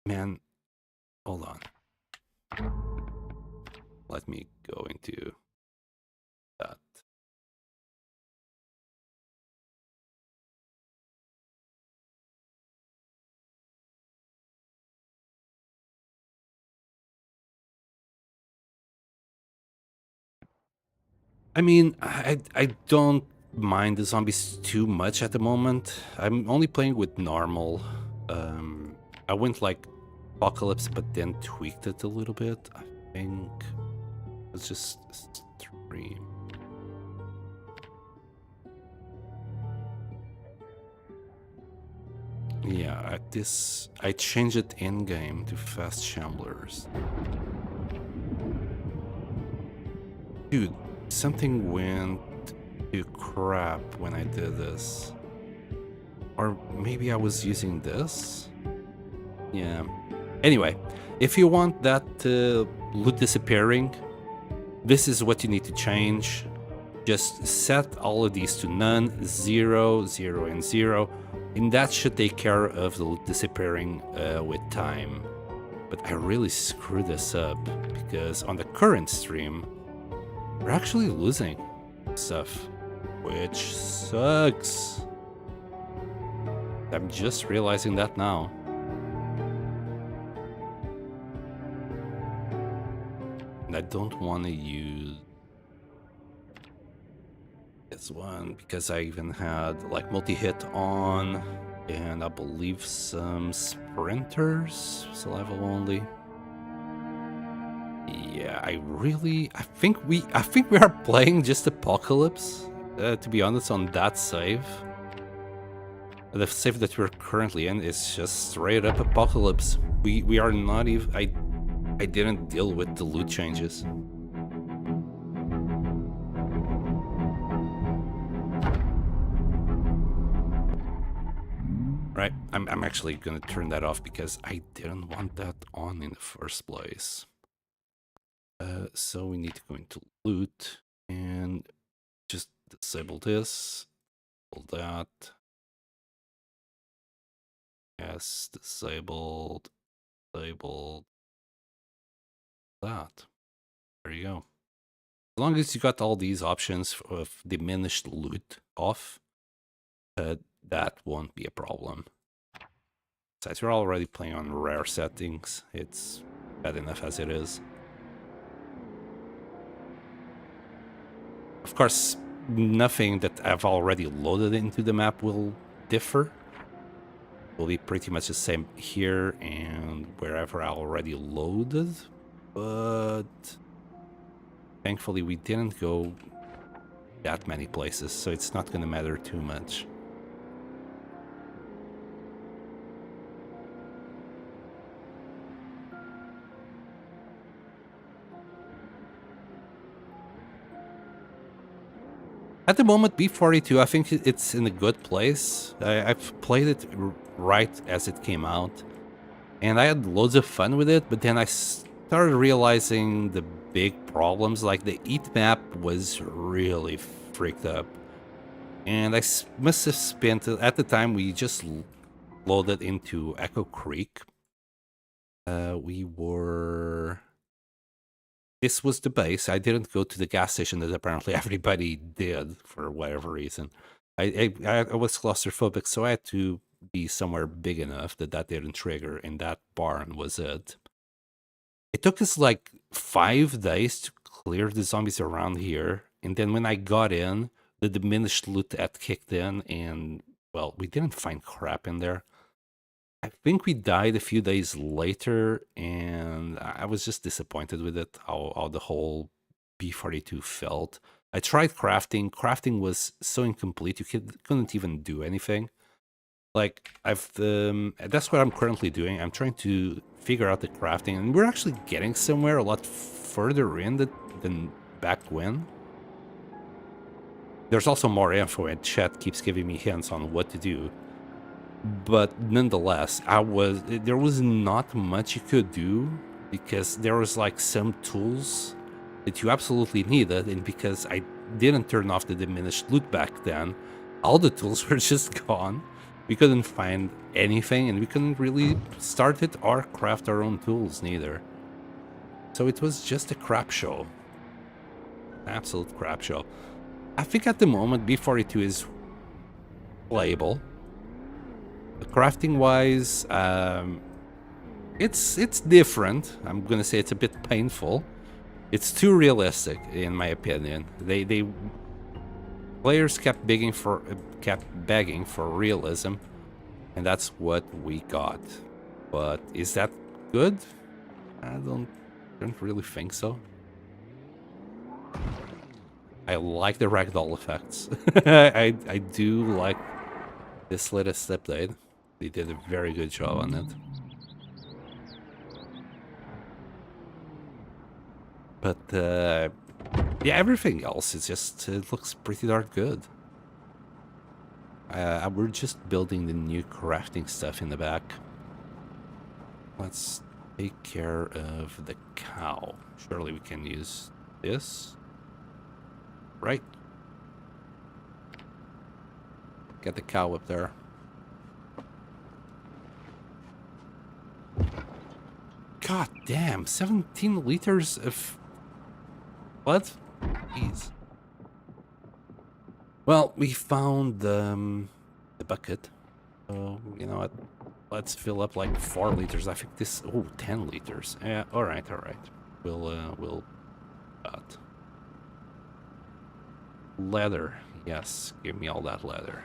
Man, hold on. Let me go into that. I mean, I don't mind the zombies too much at the moment. I'm only playing with normal. I went like Apocalypse, but then tweaked it a little bit. I think it's just stream. Yeah, I changed it in game to fast shamblers. Dude, something went to crap when I did this. Or maybe I was using this? Yeah. Anyway, if you want that loot disappearing, this is what you need to change. Just set all of these to none, 0, 0, and 0. And that should take care of the loot disappearing with time. But I really screwed this up because on the current stream, we're actually losing stuff, which sucks. I'm just realizing that now. And I don't want to use this one because I even had like multi-hit on, and I believe some sprinters, survival only. Yeah, I think we are playing just Apocalypse, to be honest, on that save. The save that we're currently in is just straight up Apocalypse. We are not even... I didn't deal with the loot changes. Right, I'm actually gonna turn that off because I didn't want that on in the first place. So we need to go into loot and just disable this, disable that. Yes, disabled, disabled, that. There you go. As long as you got all these options of diminished loot off, that won't be a problem. Besides, we're already playing on rare settings. It's bad enough as it is. Of course, nothing that I've already loaded into the map will differ. Will be pretty much the same here and wherever I already loaded, but thankfully we didn't go that many places, so it's not going to matter too much. At the moment, B42, I think it's in a good place. I've played it right as it came out, and I had loads of fun with it, but then I started realizing the big problems, like the EAT map was really freaked up. And I must have spent, at the time we just loaded into Echo Creek. This was the base. I didn't go to the gas station that apparently everybody did for whatever reason. I was claustrophobic, so I had to be somewhere big enough that didn't trigger, and that barn was it. It took us like 5 days to clear the zombies around here, and then when I got in, the diminished loot had kicked in, and, well, we didn't find crap in there. I think we died a few days later, and I was just disappointed with it, how the whole B42 felt. I tried crafting. Crafting was so incomplete, you couldn't even do anything. Like, that's what I'm currently doing. I'm trying to figure out the crafting, and we're actually getting somewhere a lot further in than back when. There's also more info, and chat keeps giving me hints on what to do. But nonetheless, there was not much you could do because there was like some tools that you absolutely needed, and because I didn't turn off the diminished loot back then, all the tools were just gone. We couldn't find anything, and we couldn't really start it or craft our own tools neither. So it was just a crap show. Absolute crap show. I think at the moment B42 is playable. Crafting wise, it's different. I'm gonna say it's a bit painful. It's too realistic, in my opinion. Players kept begging for realism, and that's what we got. But is that good? I don't really think so. I like the ragdoll effects. I do like this latest update. They did a very good job on it. But yeah, everything else is just, it looks pretty darn good. We're just building the new crafting stuff in the back. Let's take care of the cow. Surely we can use this. Right. Get the cow up there. God damn, 17 liters of... What? Jeez. Well, we found the bucket. So, you know what? Let's fill up like 4 liters. I think this... Oh, 10 liters. Yeah, alright, alright. We'll... But... Leather. Yes, give me all that leather.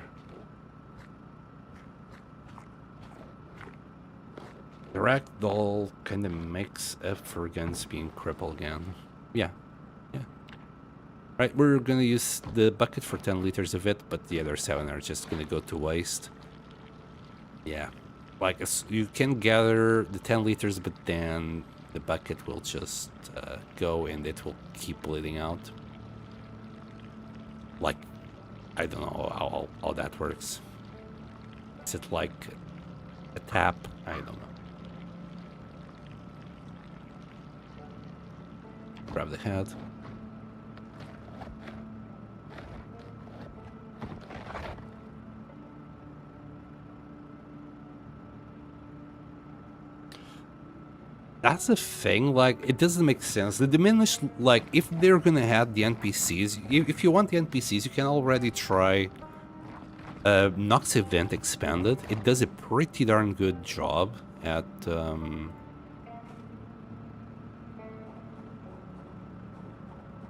The ragdoll kind of makes up for guns being crippled again. Yeah. Yeah. Right, we're gonna use the bucket for 10 liters of it, but the other 7 are just gonna go to waste. Yeah. Like, you can gather the 10 liters, but then the bucket will just go and it will keep bleeding out. Like, I don't know how that works. Is it like a tap? I don't know. Grab the head. That's the thing, like, it doesn't make sense. The diminished, like, if they're gonna have the NPCs, if you want the NPCs, you can already try Knox event expanded. It does a pretty darn good job at the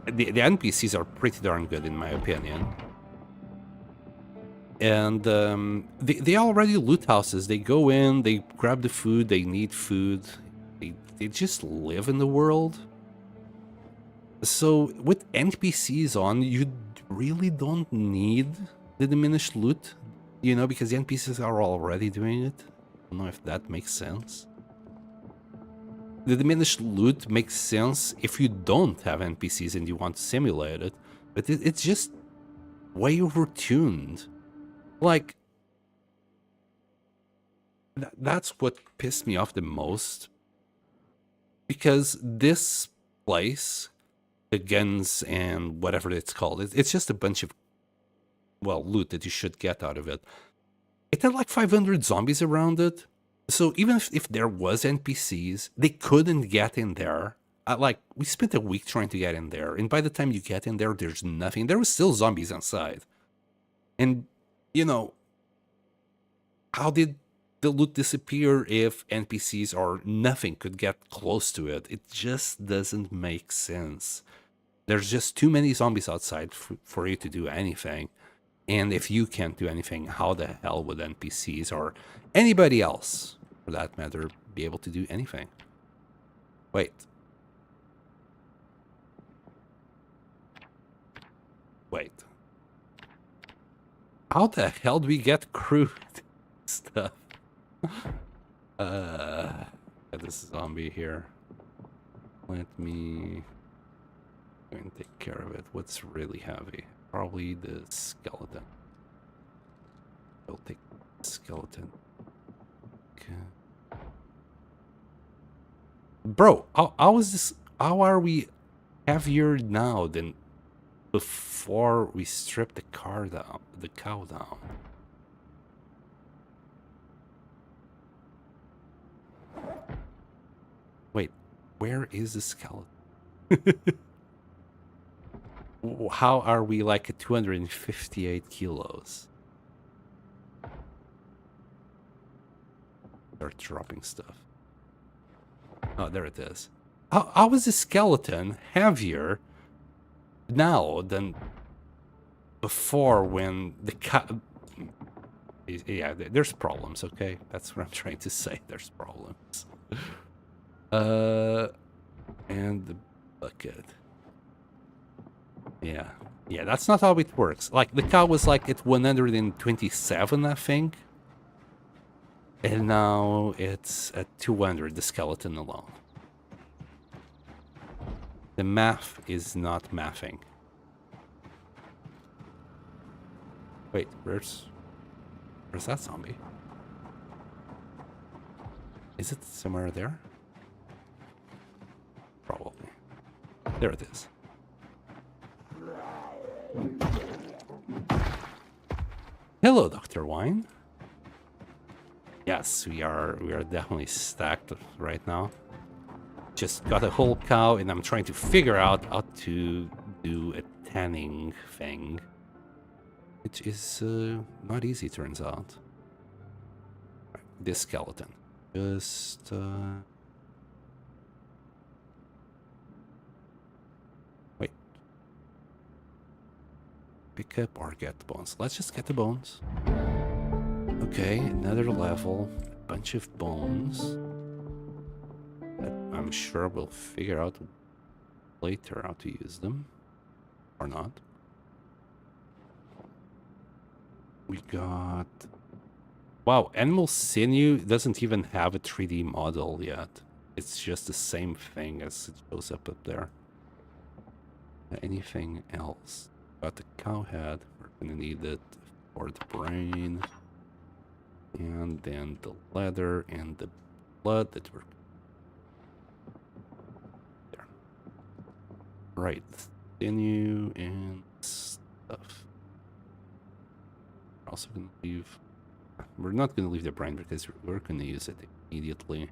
NPCs are pretty darn good in my opinion. And they already loot houses. They go in, they grab the food, they need food. They just live in the world. So with NPCs on, you really don't need the diminished loot, you know, because the NPCs are already doing it. I don't know if that makes sense. The diminished loot makes sense if you don't have NPCs and you want to simulate it, but it's just way overtuned. Like, that's what pissed me off the most. Because this place, the guns and whatever it's called, it's just a bunch of, well, loot that you should get out of it. It had like 500 zombies around it. So even if there was NPCs, they couldn't get in there. Like, we spent a week trying to get in there. And by the time you get in there, there's nothing. There was still zombies inside. And, you know, how did the loot disappear if NPCs or nothing could get close to it? It just doesn't make sense. There's just too many zombies outside for you to do anything. And if you can't do anything, how the hell would NPCs or anybody else, for that matter, be able to do anything? Wait. Wait. How the hell do we get crude? stuff. Got this zombie here. Let me go and take care of it. What's really heavy? Probably the skeleton. I'll take the skeleton. Okay. Bro, how is this? How are we heavier now than before we stripped the cow down? Wait, where is the skeleton? How are we like at 258 kilos? Start dropping stuff. Oh, there it is. How is the skeleton heavier now than before when the cow... Yeah, there's problems, okay? That's what I'm trying to say. There's problems. And the bucket. Yeah, that's not how it works. Like, the cow was like at 127, I think. And now it's at 200, the skeleton alone. The math is not mathing. Wait, where's that zombie? Is it somewhere there? Probably. There it is. Hello, Dr. Wine. Yes, we are definitely stacked right now. Just got a whole cow and I'm trying to figure out how to do a tanning thing. Which is not easy, turns out. Right, this skeleton. Just... Wait. Pick up or get the bones. Let's just get the bones. Okay, another level. A bunch of bones. That I'm sure we'll figure out later how to use them. Or not. We got... Wow, animal sinew doesn't even have a 3D model yet. It's just the same thing as it shows up there. Anything else? Got the cow head. We're gonna need it for the brain. And then the leather and the blood that we're... There. Right. Sinew and stuff. We're also gonna leave... We're not gonna leave the brain because we're gonna use it immediately.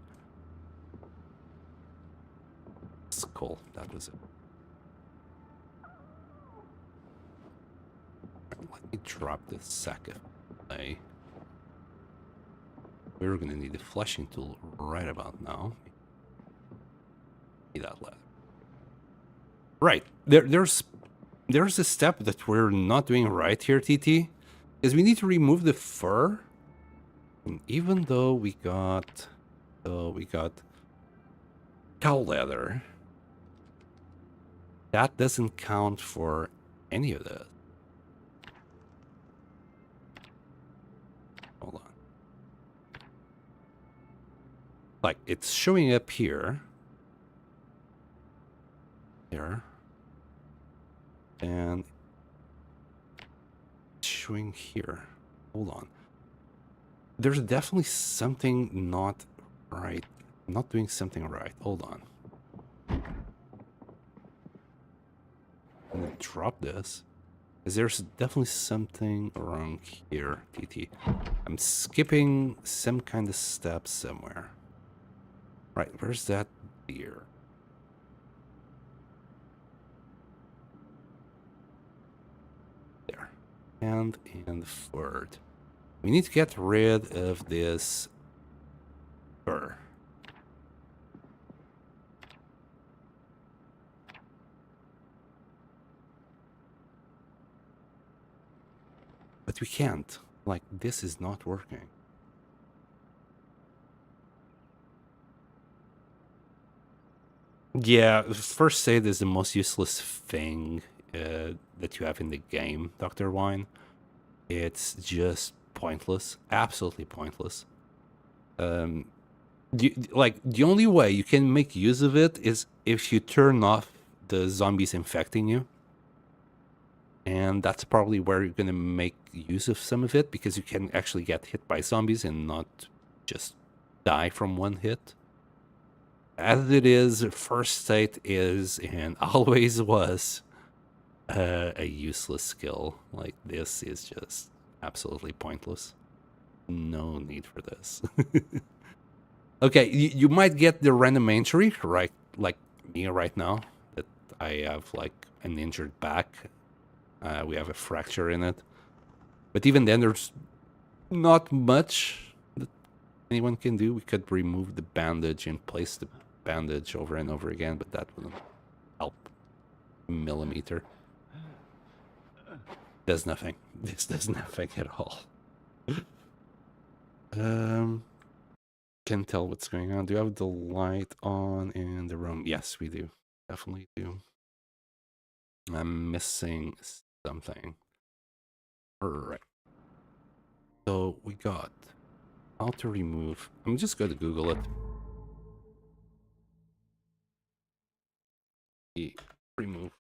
Skull, that was it. Let me drop this sack of clay. We're gonna need a fleshing tool right about now. Need that leather. Right, there's a step that we're not doing right here, TT, is we need to remove the fur. And even though we got cow leather, that doesn't count for any of this. Hold on. Like, it's showing up here. Here. And it's showing here. Hold on. There's definitely something not right. I'm not doing something right. Hold on. I'm gonna drop this. Because there's definitely something wrong here, TT. I'm skipping some kind of step somewhere. Right, where's that deer? There. And forward. We need to get rid of this fur. But we can't. Like, this is not working. Yeah, first aid is the most useless thing that you have in the game, Dr. Wine. It's just pointless. Absolutely pointless. Like, the only way you can make use of it is if you turn off the zombies infecting you. And that's probably where you're going to make use of some of it, because you can actually get hit by zombies and not just die from one hit. As it is, First State is and always was a useless skill. Like, this is just absolutely pointless. No need for this. Okay, you might get the random injury, right? Like me right now, that I have like an injured back. We have a fracture in it. But even then, there's not much that anyone can do. We could remove the bandage and place the bandage over and over again, but that wouldn't help a millimeter. Does nothing. This does nothing at all. Can't tell what's going on. Do you have the light on in the room? Yes, we do. Definitely do. I'm missing something. Alright. So we got how to remove. I'm just going to Google it. Remove.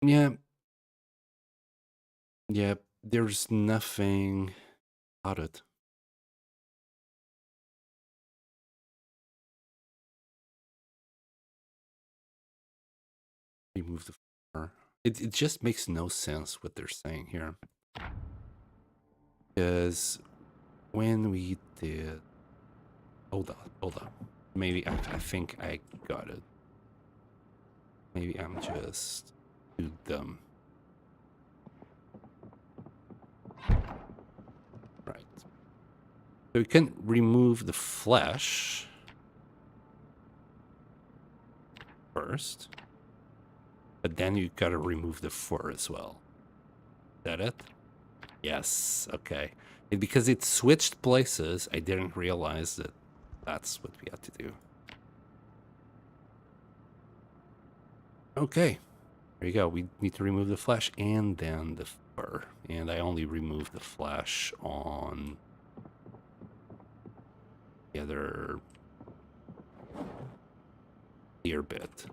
Yeah. Yeah, there's nothing about it. Remove the fur. It just makes no sense what they're saying here. Because when we did... Hold on. Maybe I think I got it. Maybe I'm just too dumb. Right. So we can remove the flesh first. But then you gotta remove the fur as well. Is that it? Yes, okay. Because it switched places, I didn't realize that that's what we had to do. Okay, there you go. We need to remove the flesh and then the fur. And I only removed the flesh on the other ear bit.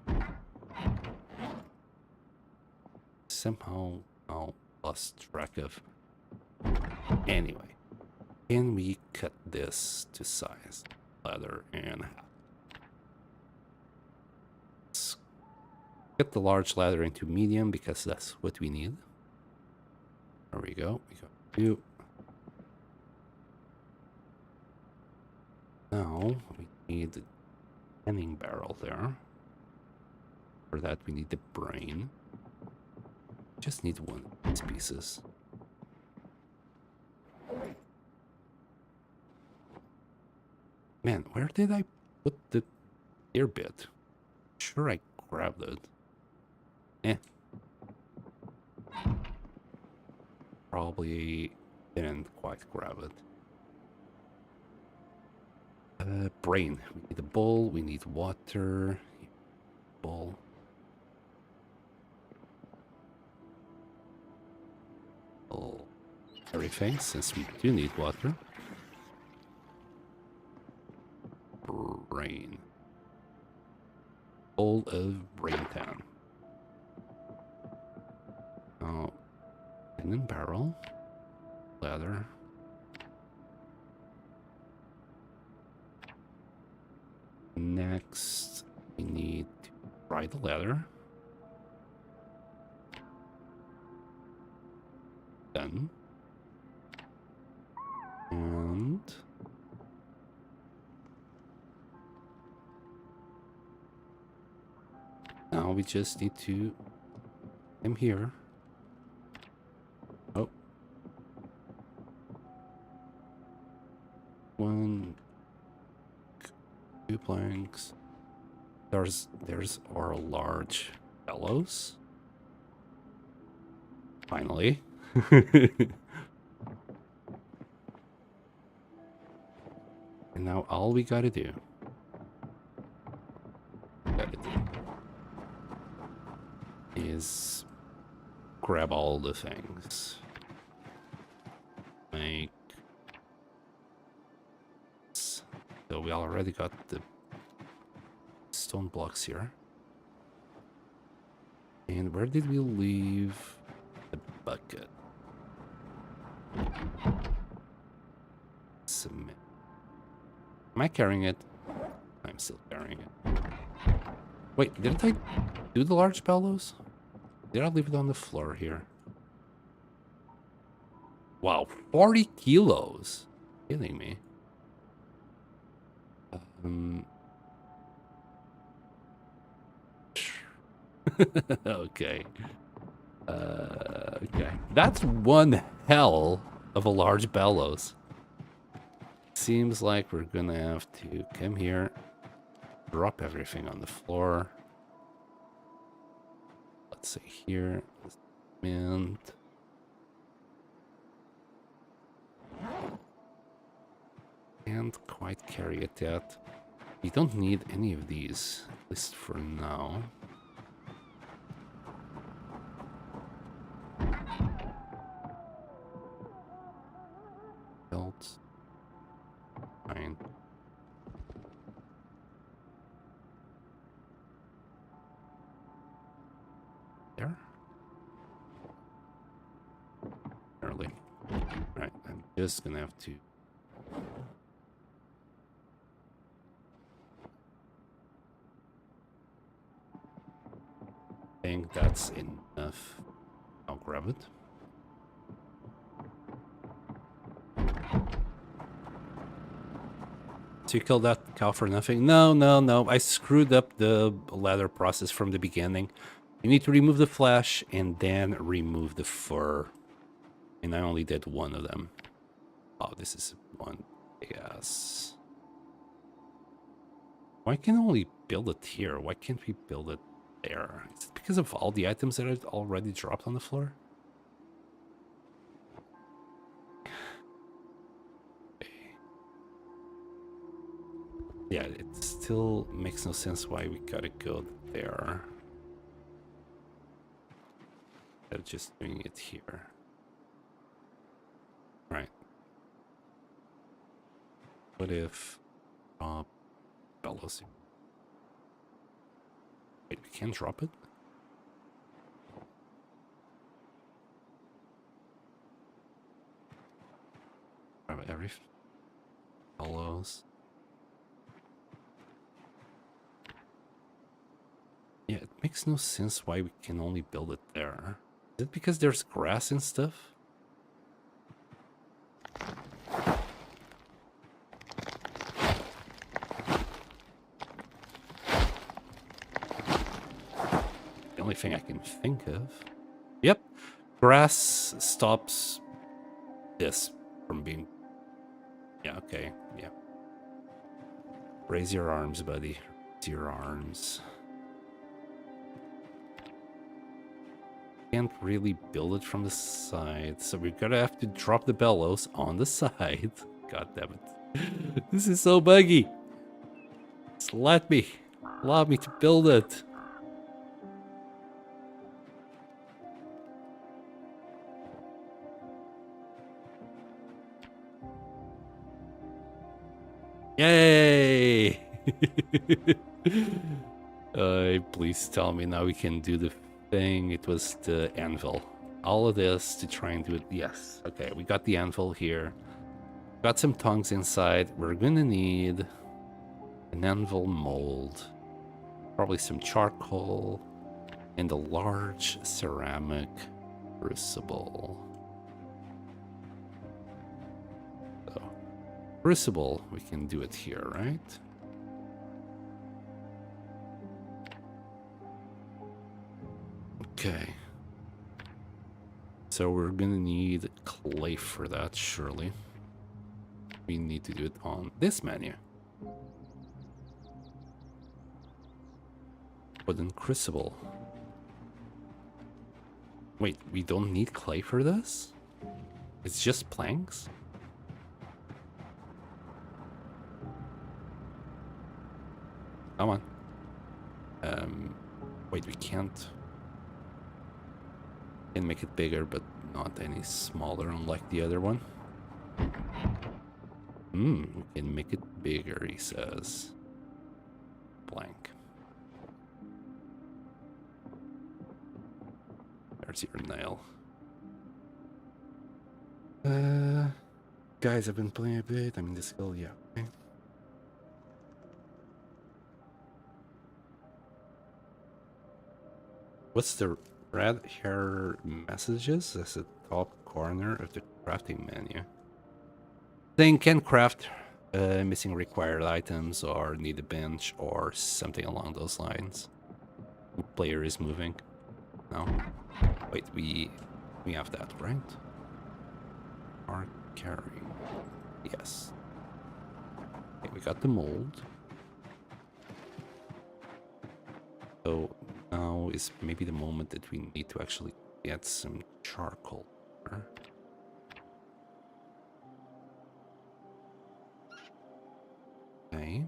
Somehow I'll lost track of. Anyway, can we cut this to size? Leather and half. Let's get the large ladder into medium because that's what we need. There we go. We got two. Now we need the canning barrel there. For that we need the brain. Just need one of these pieces. Man, where did I put the ear bit? Sure, I grabbed it. Probably didn't quite grab it. Brain. We need a bowl. We need water. Bowl. Everything, since we do need water. Brain. Bowl of brain tan. Oh, and barrel. Leather. Next, we need to fry the leather. Done. And now we just need to come here. Oh. One, two planks. There's our large bellows. Finally. And now all we gotta do is grab all the things. Make... So we already got the stone blocks here. And where did we leave the bucket? Cement. Am I carrying it? I'm still carrying it. Wait, didn't I do the large bellows? Did I leave it on the floor here? Wow, 40 kilos. Kidding me. Okay. Okay. That's one hell of a large bellows. Seems like we're gonna have to come here, drop everything on the floor. Let's say here, mint. Can't quite carry it yet. We don't need any of these, at least for now. Belts. Fine. There? Early. Alright, I'm just gonna have to... I think that's enough. I'll grab it. So you killed that cow for nothing? No, no, no. I screwed up the ladder process from the beginning. You need to remove the flesh and then remove the fur. And I only did one of them. Oh, this is one. Yes. Why can I only build it here? Why can't we build it there? Is it because of all the items that are already dropped on the floor? Yeah, it still makes no sense why we gotta go there. Instead of just doing it here. Right. What if bellows? Wait, we can't drop it? Every bellows. Yeah, it makes no sense why we can only build it there. Is it because there's grass and stuff? The only thing I can think of. Yep, grass stops this from being... Yeah, okay, yeah. Raise your arms, buddy. Raise your arms. Can't really build it from the side, so we're gonna have to drop the bellows on the side. God damn it. This is so buggy. Just allow me to build it. Yay! Please tell me now we can do the thing. It was the anvil. All of this to try and do it. Yes. Okay, we got the anvil here. Got some tongues inside. We're gonna need an anvil mold. Probably some charcoal. And a large ceramic crucible. So, crucible, we can do it here, right? Okay. So we're gonna need clay for that, surely. We need to do it on this menu. Wooden crucible. Wait, we don't need clay for this? It's just planks? Come on. Wait, we can't. Can make it bigger, but not any smaller, unlike the other one. We can make it bigger, he says. Blank. There's your nail. Guys, I've been playing a bit. I mean, the skill, yeah. Okay. What's the red hair messages? That's the top corner of the crafting menu. Saying can craft missing required items or need a bench or something along those lines. The player is moving. No. Wait, we have that, right? Are carrying. Yes. Okay, we got the mold. So now is maybe the moment that we need to actually get some charcoal. Okay.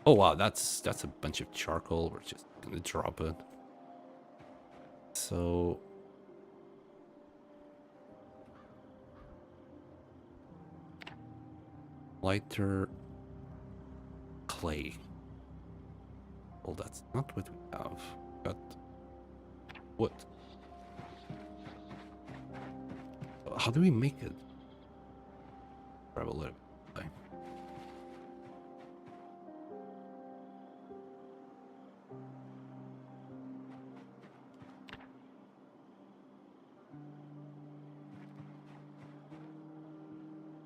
Oh wow, that's a bunch of charcoal. We're just gonna drop it. So lighter clay. Well, that's not what we have. Got wood. How do we make it? Grab a little bit.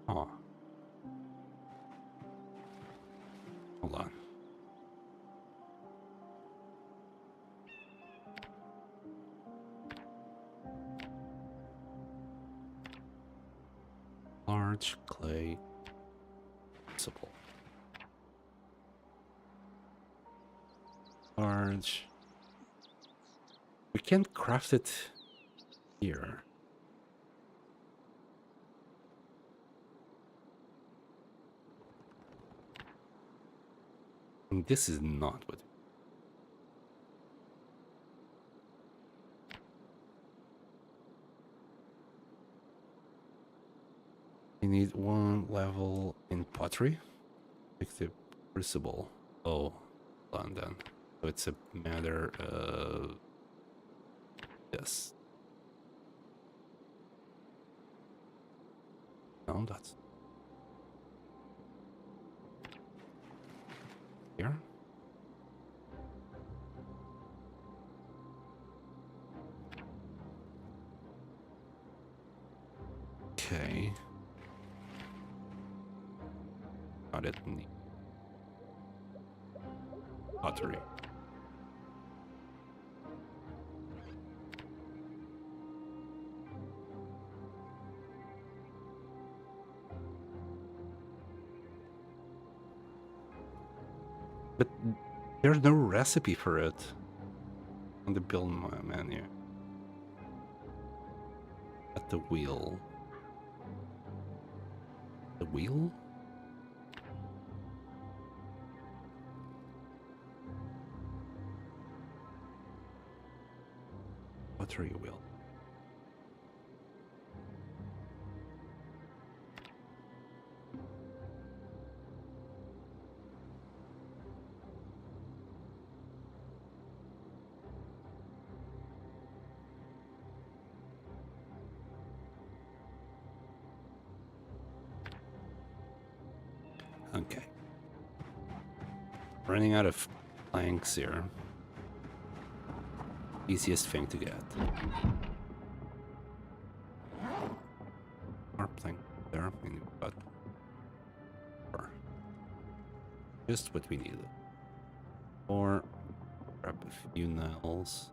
Oh. Hold on. Large clay crucible. Large. We can't craft it here. And this is not what. We need one level in pottery. Make the crucible. Oh, hold on then. So it's a matter of this. No, that's here. Okay. Got it. Pottery. But there's no recipe for it on the build menu. At the wheel. The wheel? Pottery wheel. Okay. Running out of planks here. Easiest thing to get. More plank there. I mean, but just what we needed. Or grab a few nails.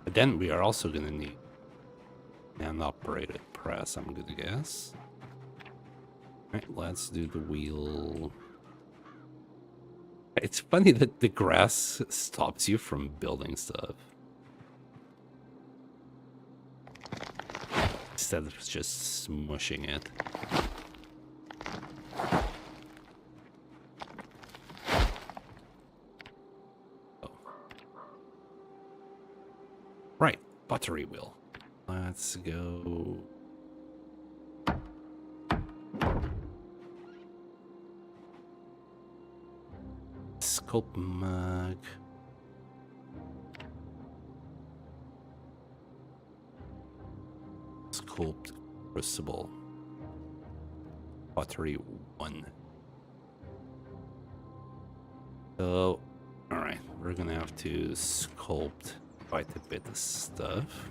But then we are also gonna need an operated press, I'm gonna guess. Alright, let's do the wheel. It's funny that the grass stops you from building stuff. Instead of just smushing it. Oh. Right, pottery wheel. Let's go. Sculpt mug. Sculpt crucible. Pottery 1. So, alright, we're gonna have to sculpt quite a bit of stuff.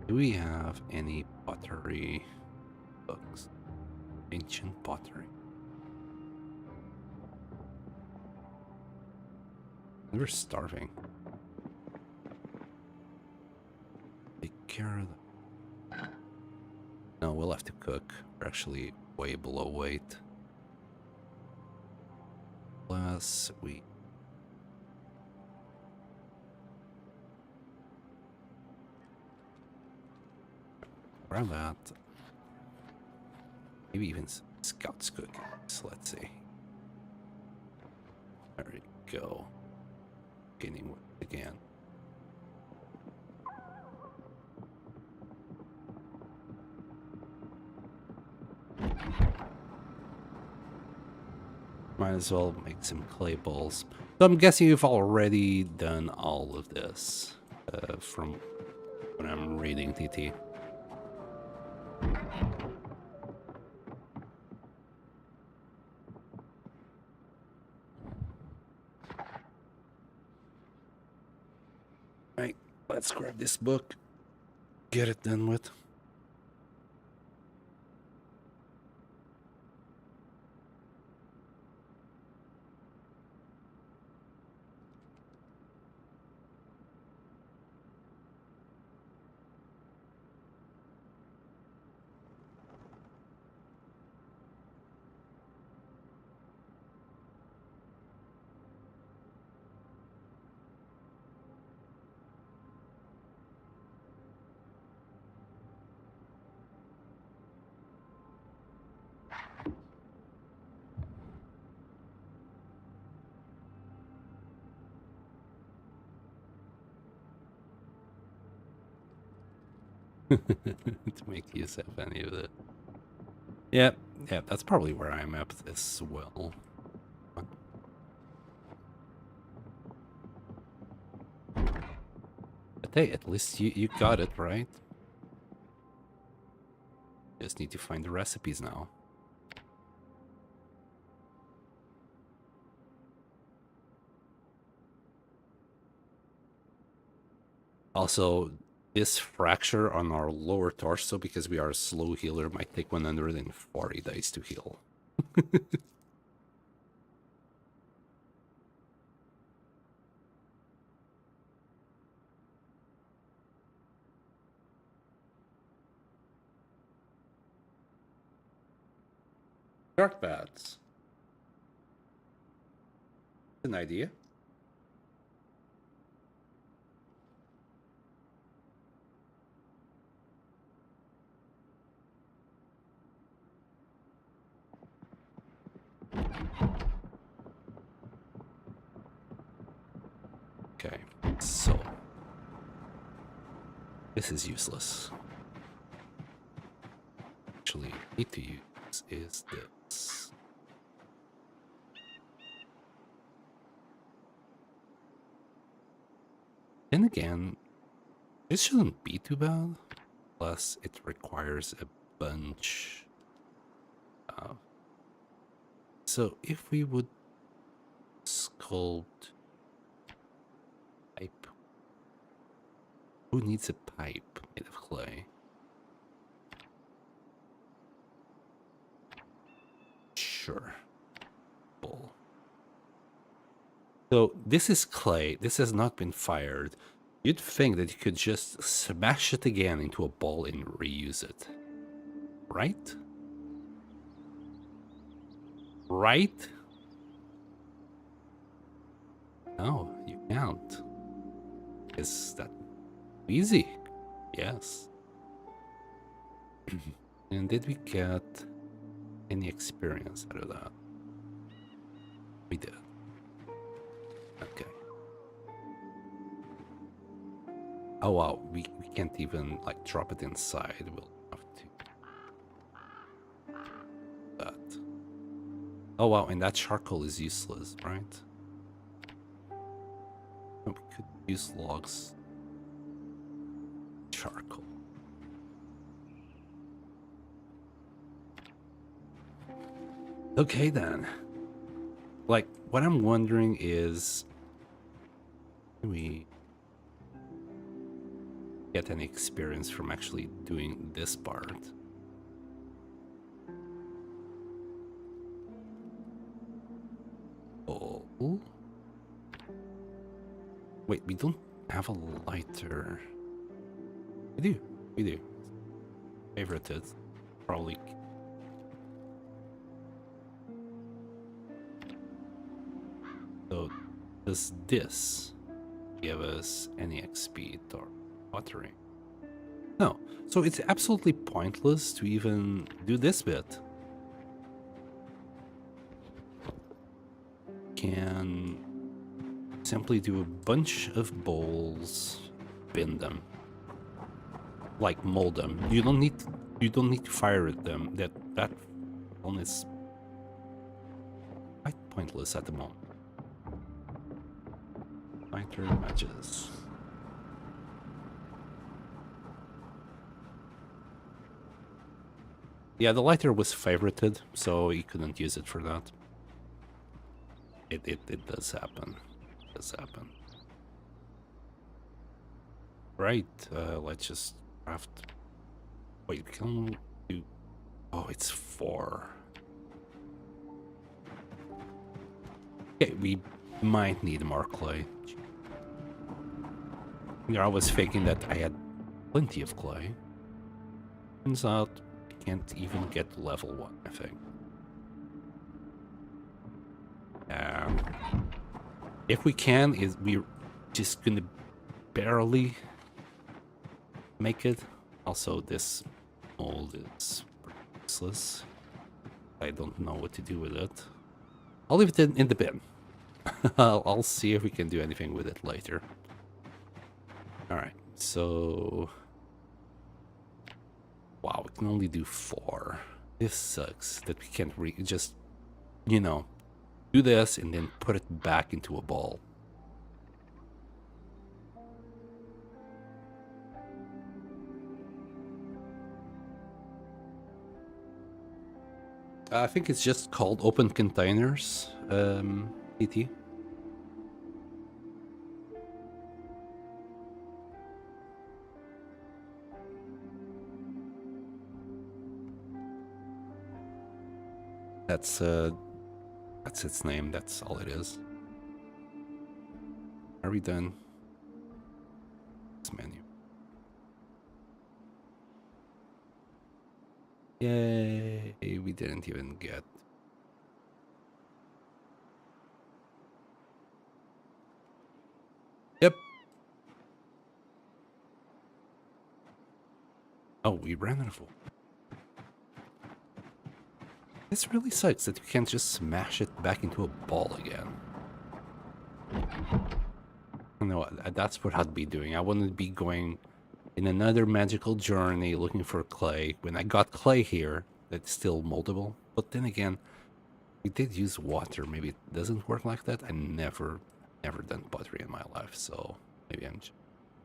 Do we have any pottery books? Ancient pottery. We're starving. Take care of the... No, we'll have to cook. We're actually way below weight. Plus, we... Grab that. Maybe even some Scout's cookies. Let's see. There we go. Beginning with again. Might as well make some clay balls. So I'm guessing you've already done all of this from when I'm reading TT. Right, let's grab this book, get it done with. To make use of any of it. Yep, that's probably where I'm at as well. But hey, at least you got it, right? Just need to find the recipes now. Also, this fracture on our lower torso, because we are a slow healer, might take 140 days to heal. Shark bats. An idea. Okay, so this is useless. Actually, need to use is this. Then again, this shouldn't be too bad. Plus, it requires a bunch. So if we would sculpt pipe, who needs a pipe made of clay? Sure. Bull. So this is clay. This has not been fired. You'd think that you could just smash it again into a ball and reuse it. Right? Right? No, you can't. Is that easy? Yes. And did we get any experience out of that? We did. Okay. Oh wow, we can't even like drop it inside. We'll have to do that. Oh wow, and that charcoal is useless, right? Oh, we could use logs. Charcoal. Okay then. Like, what I'm wondering is, can we get any experience from actually doing this part? Oh. Wait, we don't have a lighter. We do. We do. Favorited. Probably. So, does this give us any XP or watering? No. So it's absolutely pointless to even do this bit. Can simply do a bunch of bowls, bin them, like mold them. You don't need to fire at them. That one is quite pointless at the moment. Lighter matches. Yeah, the lighter was favorited, so you couldn't use it for that. It does happen. It does happen. Right, let's just craft. Wait, can we do? Oh, it's 4. Okay, we might need more clay. I was thinking that I had plenty of clay. Turns out I can't even get to level 1, I think. If we can, we're just gonna barely make it. Also, this mold is useless. I don't know what to do with it. I'll leave it in the bin. I'll see if we can do anything with it later. Alright, so... Wow, we can only do 4. This sucks that we can't just, you know, do this and then put it back into a ball. I think it's just called open containers, PT. That's its name. That's all it is. Are we done? This menu. Yay! We didn't even get. Yep. Oh, we ran out of wood. This really sucks that you can't just smash it back into a ball again. No, that's what I'd be doing. I wouldn't be going in another magical journey looking for clay when I got clay here that's still moldable. But then again, we did use water. Maybe it doesn't work like that. I never done pottery in my life, so maybe I'm just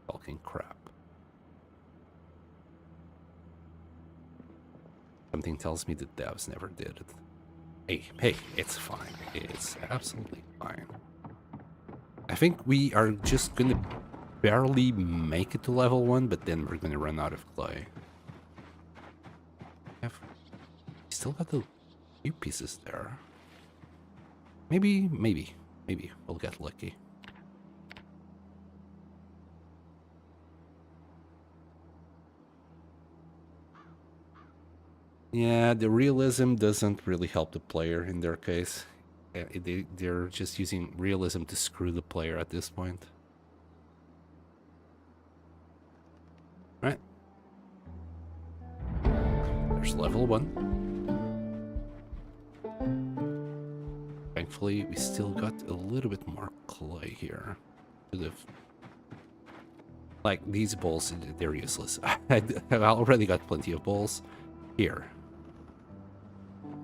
talking crap. Something tells me the devs never did it. Hey, it's fine. It's absolutely fine. I think we are just gonna barely make it to level 1, but then we're gonna run out of clay. We still got a few pieces there. Maybe we'll get lucky. Yeah, the realism doesn't really help the player in their case. They're just using realism to screw the player at this point. Right. There's level 1. Thankfully, we still got a little bit more clay here. Should have... Like, these balls, they're useless. I already got plenty of balls. Here.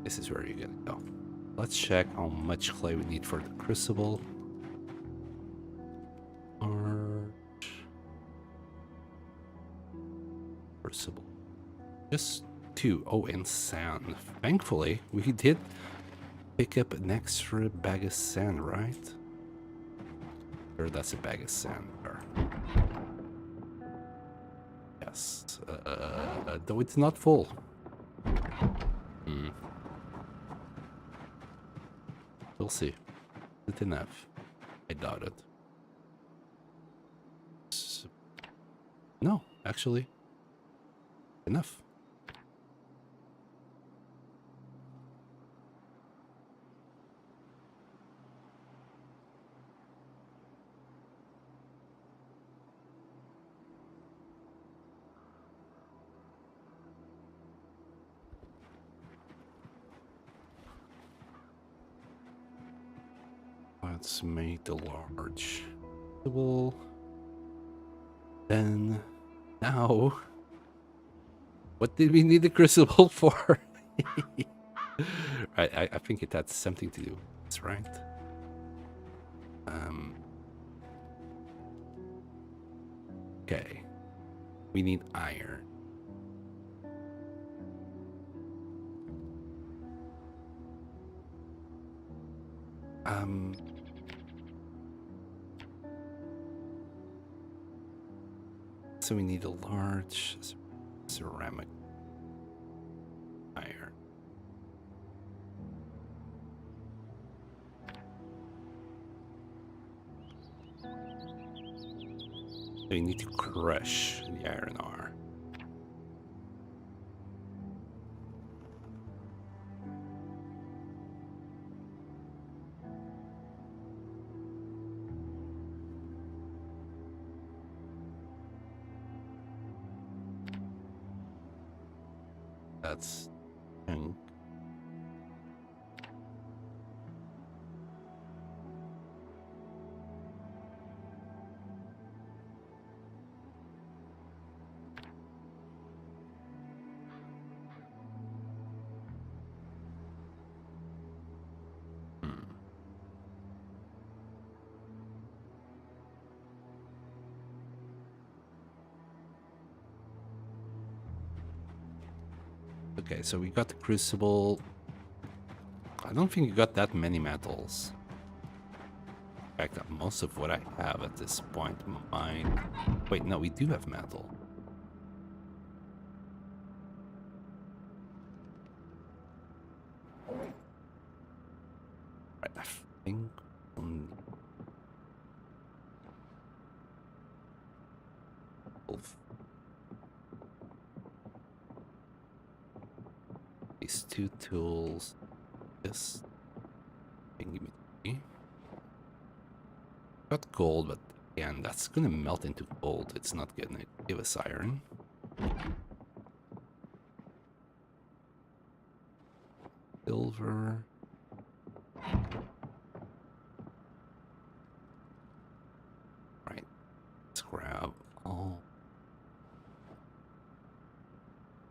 This is where you're gonna go. Let's check how much clay we need for the crucible. Crucible. Just 2. Oh, and sand. Thankfully, we did pick up an extra bag of sand, right? Or that's a bag of sand. Or... Yes. Though it's not full. We'll see. Is it enough? I doubt it. No, actually. Enough. Let's make the large crucible. Then, now, what did we need the crucible for? I think it had something to do with this, right? Okay. We need iron. So we need a large ceramic iron. So you need to crush the iron ore. That's chunk. Okay, so we got the crucible. I don't think you got that many metals. In fact, most of what I have at this point might... Wait, no, we do have metal. Right, I think... These 2 tools. This thing give me 3. Got gold, but again, that's gonna melt into gold. It's not gonna give us iron. Silver. Right. Let's grab all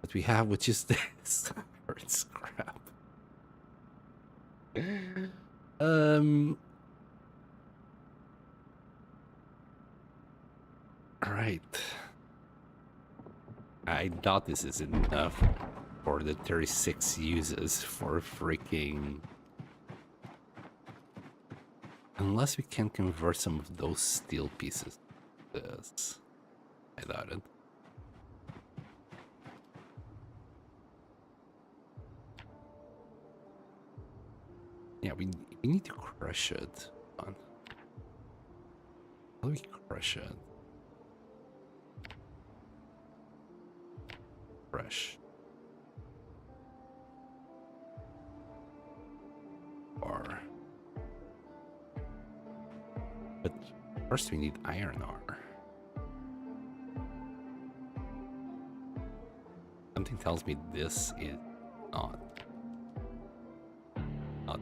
that we have, which is this. It's scrap. Alright. I doubt this is enough for the 36 uses for freaking... Unless we can convert some of those steel pieces. Yes. I doubt it. Yeah, we need to crush it. How do we crush it? Crush. ore. But first we need iron ore. Something tells me this is not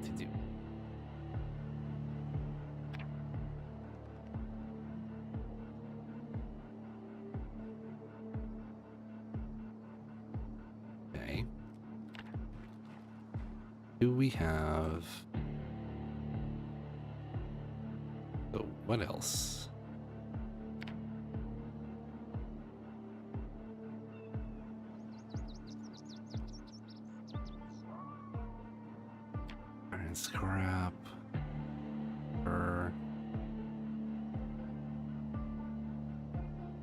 to do. Okay. Do we have... So what else? Iron scrap.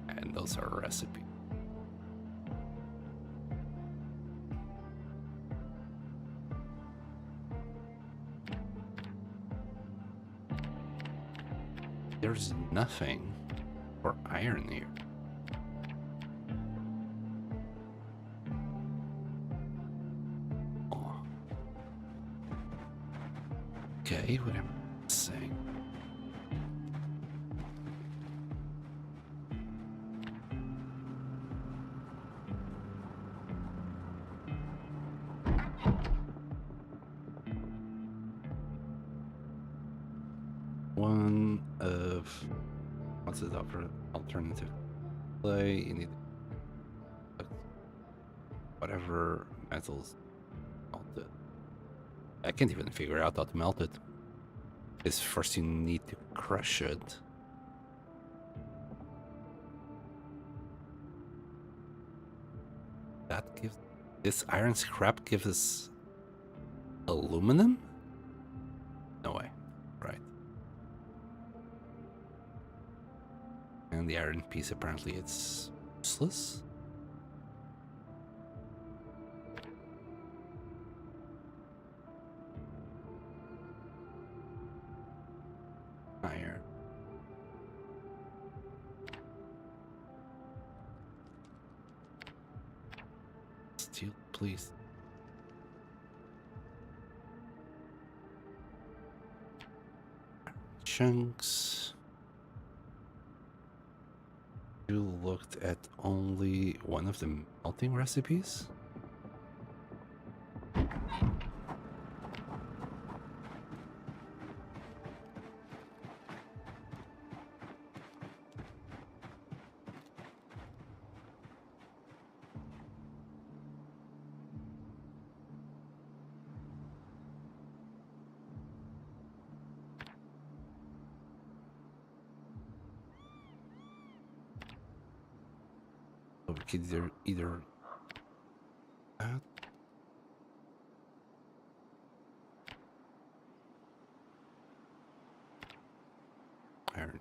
And those are recipes. There's nothing for iron here. Oh. Okay, what am I saying? One of what's the alternative play? You need whatever metals melted. I can't even figure out how to melt it. Is first you need to crush it. That gives this iron scrap gives us aluminum? No way. Right. And the iron piece apparently it's useless. Iron. Steel, please. Chunks. You looked at only one of the melting recipes? So we could either that. Iron.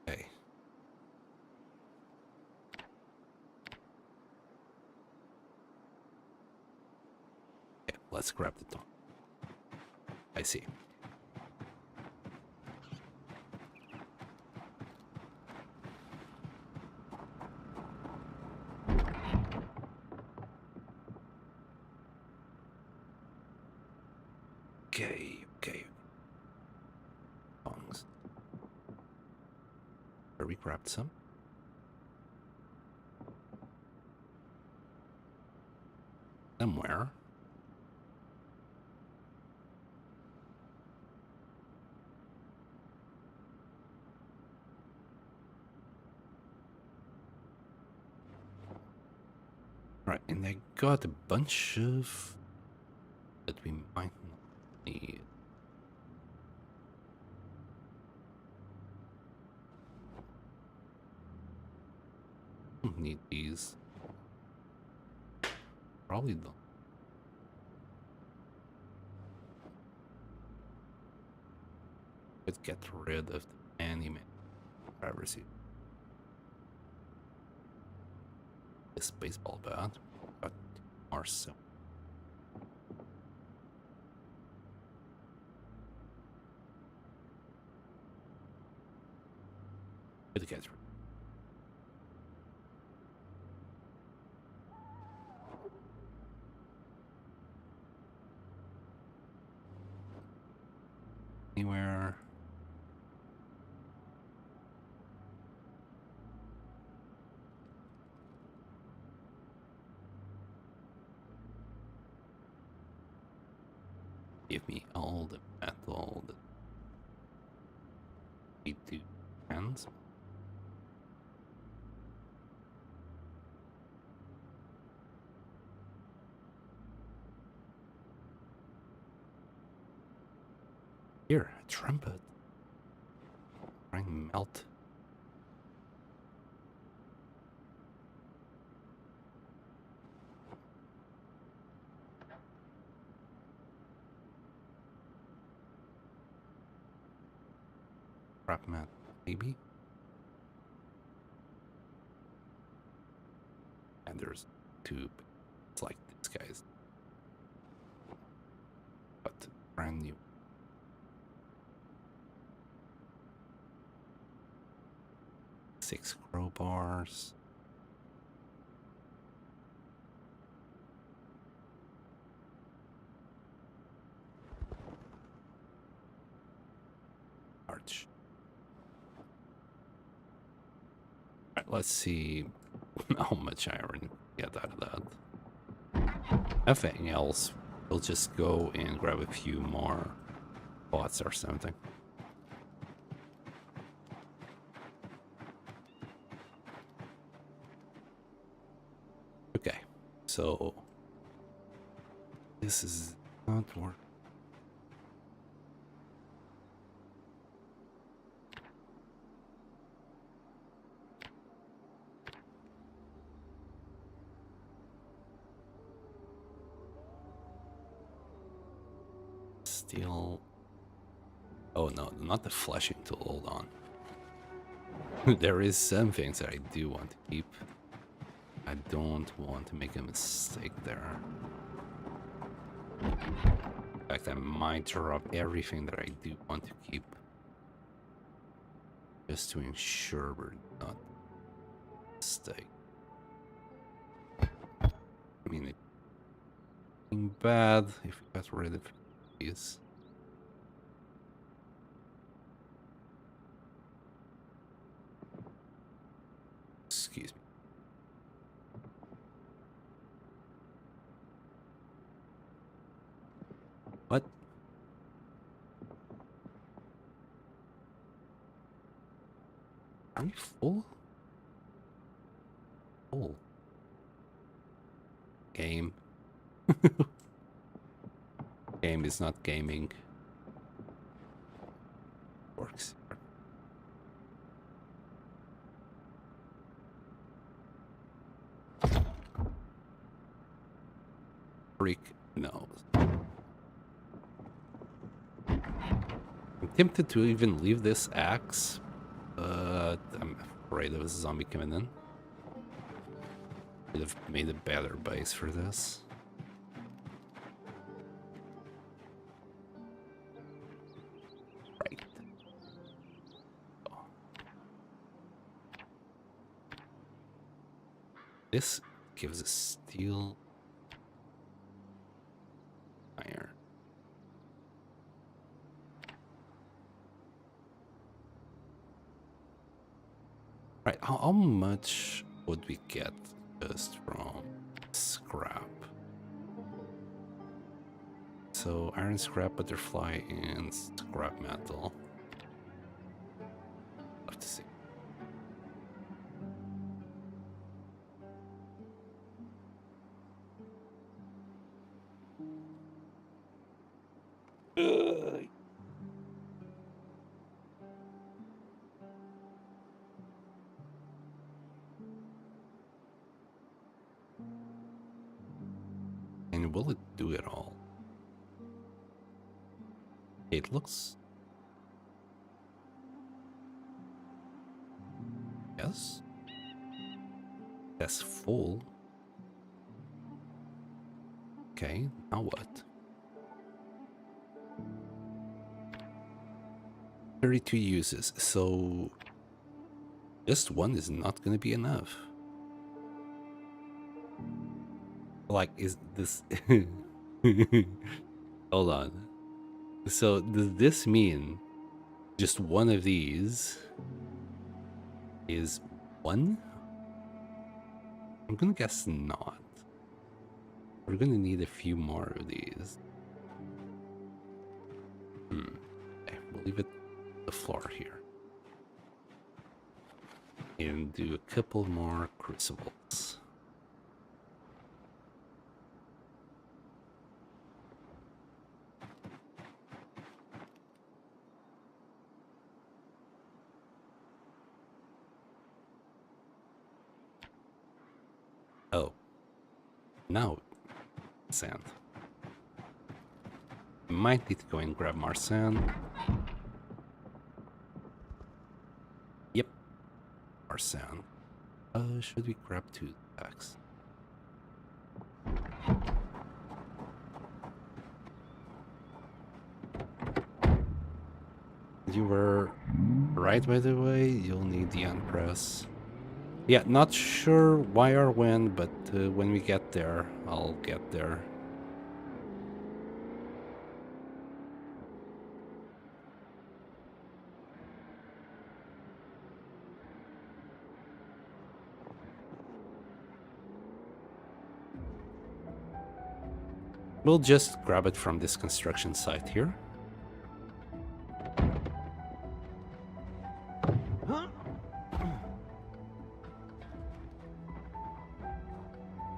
Okay. Yeah, let's grab the top. I see. Okay. Bongs. Where we grabbed some. Somewhere. Right, and I got a bunch of that we might not need. Don't need these. Probably don't. Let's get rid of the anime privacy. This baseball bat, but more so. Good catch. Anywhere. Give me all the metal that need to hands. Here, a trumpet. Try and melt. Scrap mat, maybe. And there's tube. It's like this guy's. But brand new. Six crowbars. Arch. Alright, let's see how much iron get out of that. Nothing else. We'll just go and grab a few more pots or something. Okay, so this is not working. Steel. Oh no, not the fleshing tool. Hold on. There is some things that I do want to keep. I don't want to make a mistake there. In fact, I might drop everything that I do want to keep. Just to ensure we're not mistake. I mean, it's bad if we got rid of these. Excuse me. What? Are you full? Full. Game. Game is not gaming. Works. Freak knows. I'm tempted to even leave this axe, but I'm afraid of a zombie coming in. Could have made a better base for this. Right. Oh. This gives us steel. Iron. Right, how much would we get just from scrap? So iron, scrap, butterfly, and scrap metal. Love to see. And will it do it all? It looks... Yes. That's full. Okay, now what? 32 uses, so Just one is not gonna be enough. Like, is this... Hold on. So, does this mean just one of these is one? I'm gonna guess not. We're gonna need a few more of these. Okay, we'll leave it the floor here. And do a couple more crucibles. Oh. Now, sand. Might need to go and grab more sand. Yep. More sand. Should we grab 2 stacks? You were right, by the way. You'll need the unpress. Yeah, not sure why or when, but when we get there, I'll get there. We'll just grab it from this construction site here.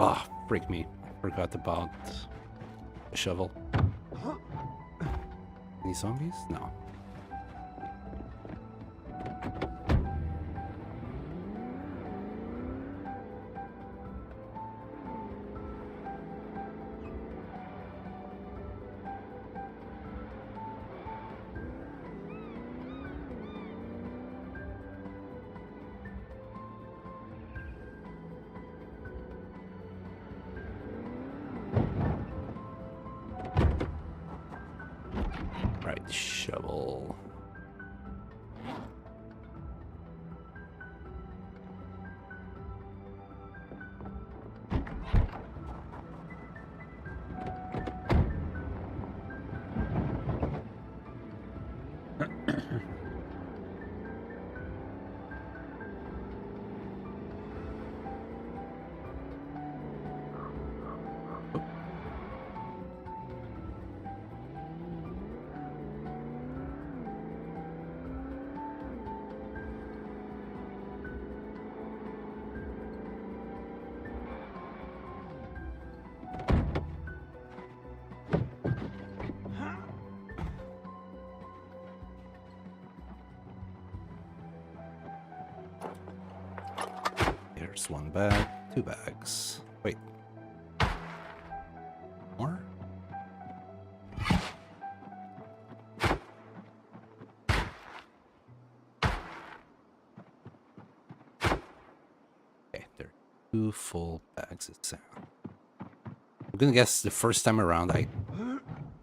Ah, freak me. I forgot about the shovel. Any zombies? No. Right, shovel. There's 1 bag, 2 bags. Wait. More? Okay, there are 2 full bags of sand. I'm gonna guess the first time around I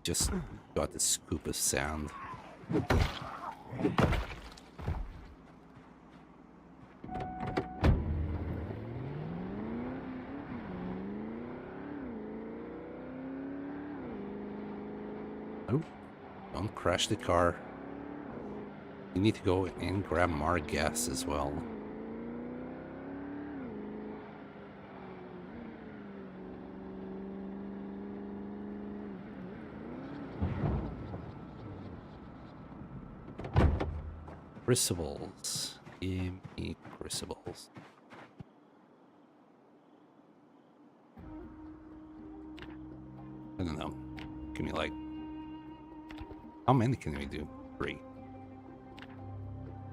just got a scoop of sand. Oh, don't crash the car. You need to go and grab more gas as well. Crucibles. Give me crucibles. I don't know. Give me like... How many can we do? 3.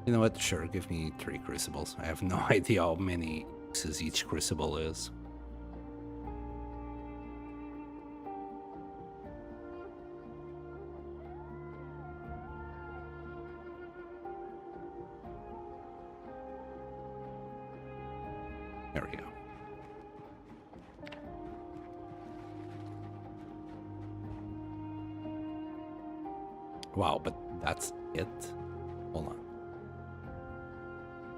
You know what? Sure, give me 3 crucibles. I have no idea how many uses each crucible is. There we go. Wow, but that's it? Hold on.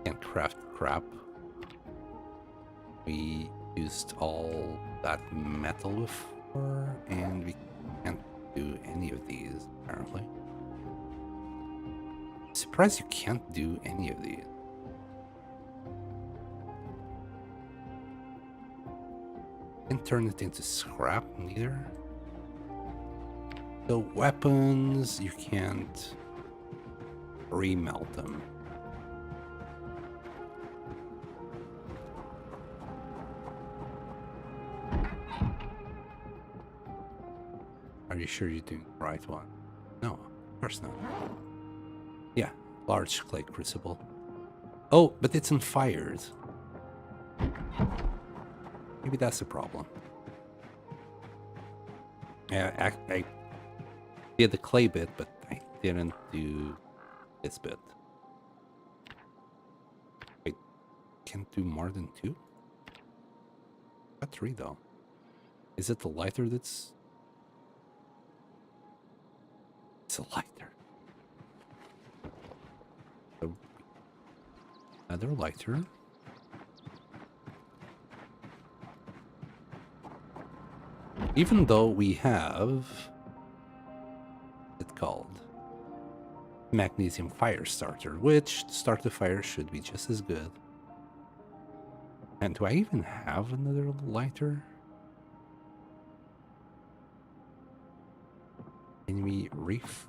Can't craft crap. We used all that metal before, and we can't do any of these, apparently. Surprised you can't do any of these. Can't turn it into scrap, neither. So weapons, you can't remelt them. Are you sure you're doing the right one? No, of course not. Yeah, large clay crucible. Oh, but it's on fires. Maybe that's the problem. Yeah, I did the clay bit, but I didn't do this bit. I can't do more than 2? Got 3 though. Is it the lighter that's... It's a lighter. So, another lighter. Even though we have... What's it called? Magnesium fire starter, which to start the fire should be just as good. And do I even have another lighter? Can we reef?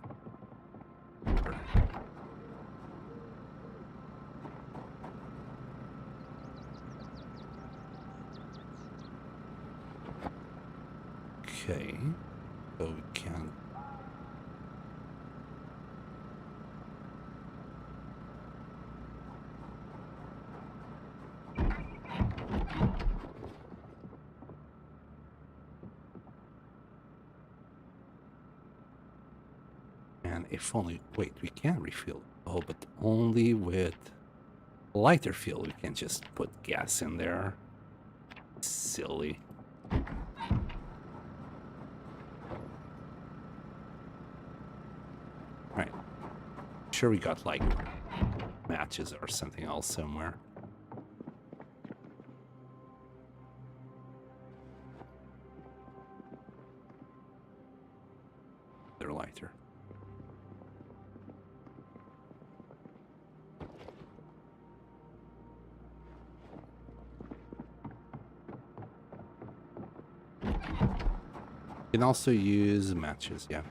Okay, so we can. And if only, wait, we can refill. Oh, but only with lighter fuel. We can't just put gas in there. Silly. Right. Sure, we got like matches or something else somewhere. They're lighter. You can also use matches, yeah.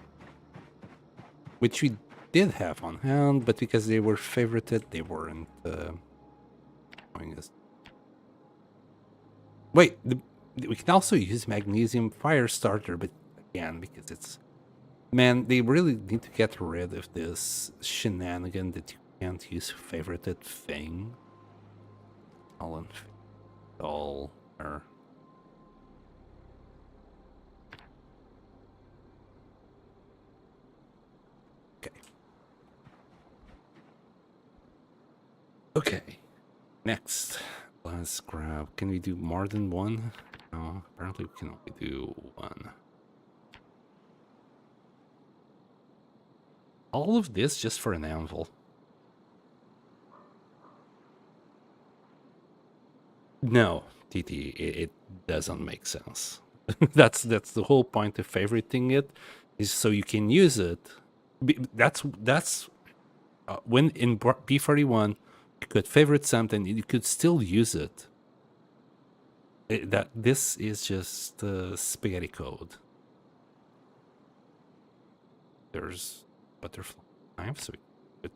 Which we did have on hand, but because they were favorited, they weren't showing us. Wait, we can also use magnesium fire starter, but again, because it's... Man, they really need to get rid of this shenanigan that you can't use favorited thing. All or... Okay, next, let's grab... Can we do more than one? No, apparently we can only do one. All of this just for an anvil. No, TT, it doesn't make sense. that's the whole point of favoriting it, is so you can use it. That's when in B41 you could favorite something, you could still use it. This is just spaghetti code. There's butterfly knife, so we could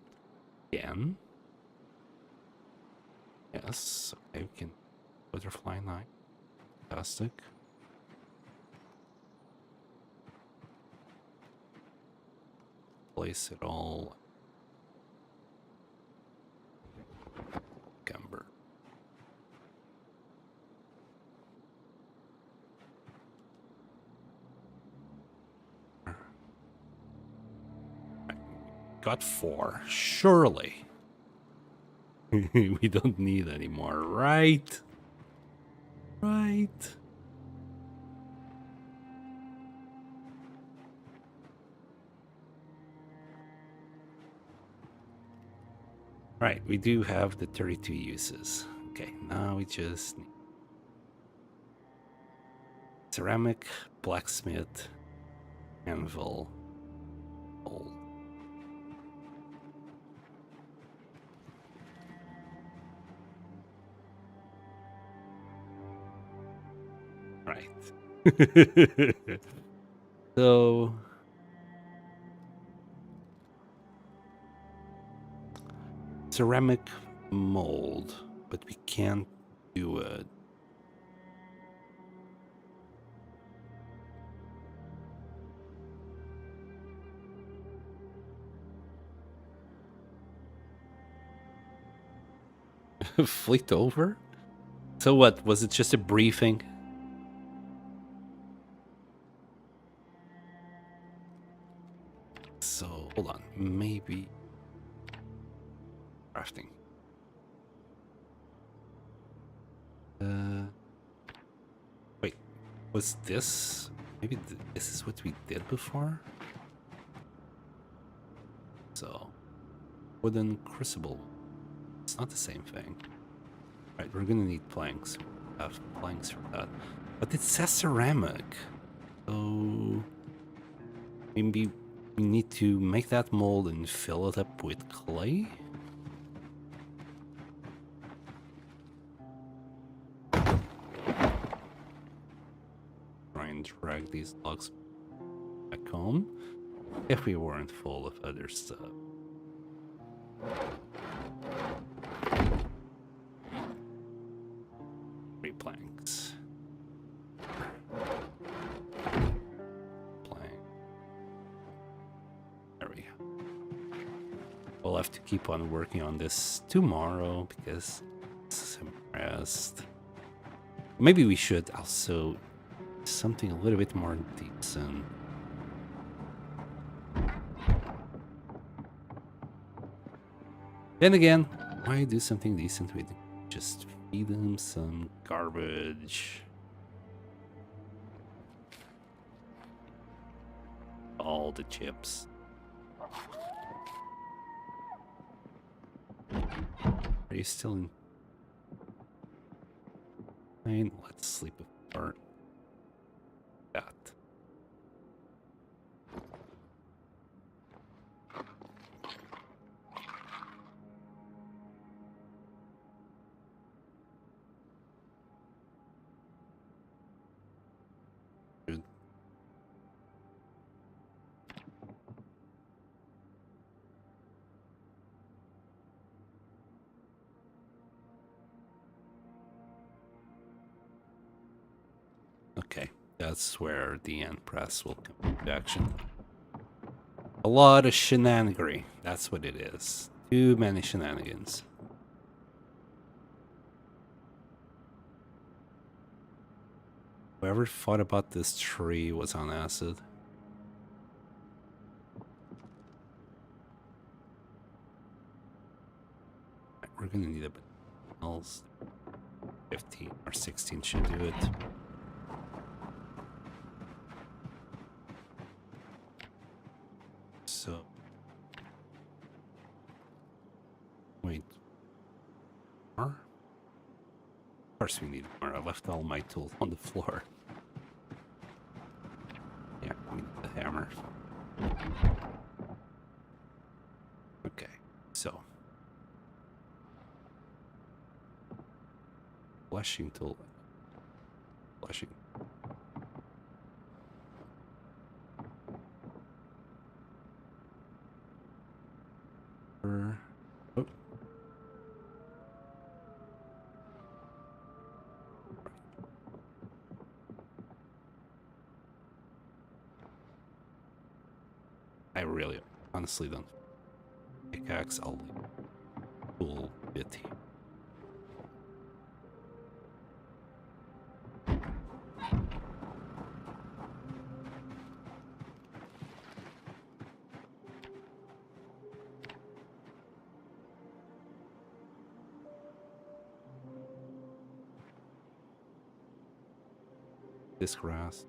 again. Yes, okay, we can butterfly knife. Fantastic. Place it all. Gumber. Got 4. Surely. We don't need any more, right? Right. Right, we do have the 32 uses. Okay, now we just need ceramic, blacksmith, anvil, gold. Right. So ceramic mold, but we can't do it. Flicked over? So what? Was it just a briefing? So hold on, maybe crafting. Wait, was this? Maybe this is what we did before? So, wooden crucible. It's not the same thing. Right, we're gonna need planks. We have planks for that. But it says ceramic. So, maybe we need to make that mold and fill it up with clay? Try and drag these logs back home. If we weren't full of other stuff. 3 planks. Plank. There we go. We'll have to keep on working on this tomorrow because I'm impressed. Maybe we should also something a little bit more decent. Then again, why do something decent with just feed them some garbage? All the chips. Are you still in? Fine, let's sleep before that. Good. Okay, that's where the end press will come into action. A lot of shenanigery. That's what it is. Too many shenanigans. Whoever thought about this tree was on acid. Right, we're gonna need a bit else. 15 or 16 should do it. So, wait, more? Of course we need more. I left all my tools on the floor. Yeah, we need the hammer. Okay, so fleshing tool. Fleshing. Oh. I really, honestly don't. Pickaxe, I'll leave. Cool bit here. This grass.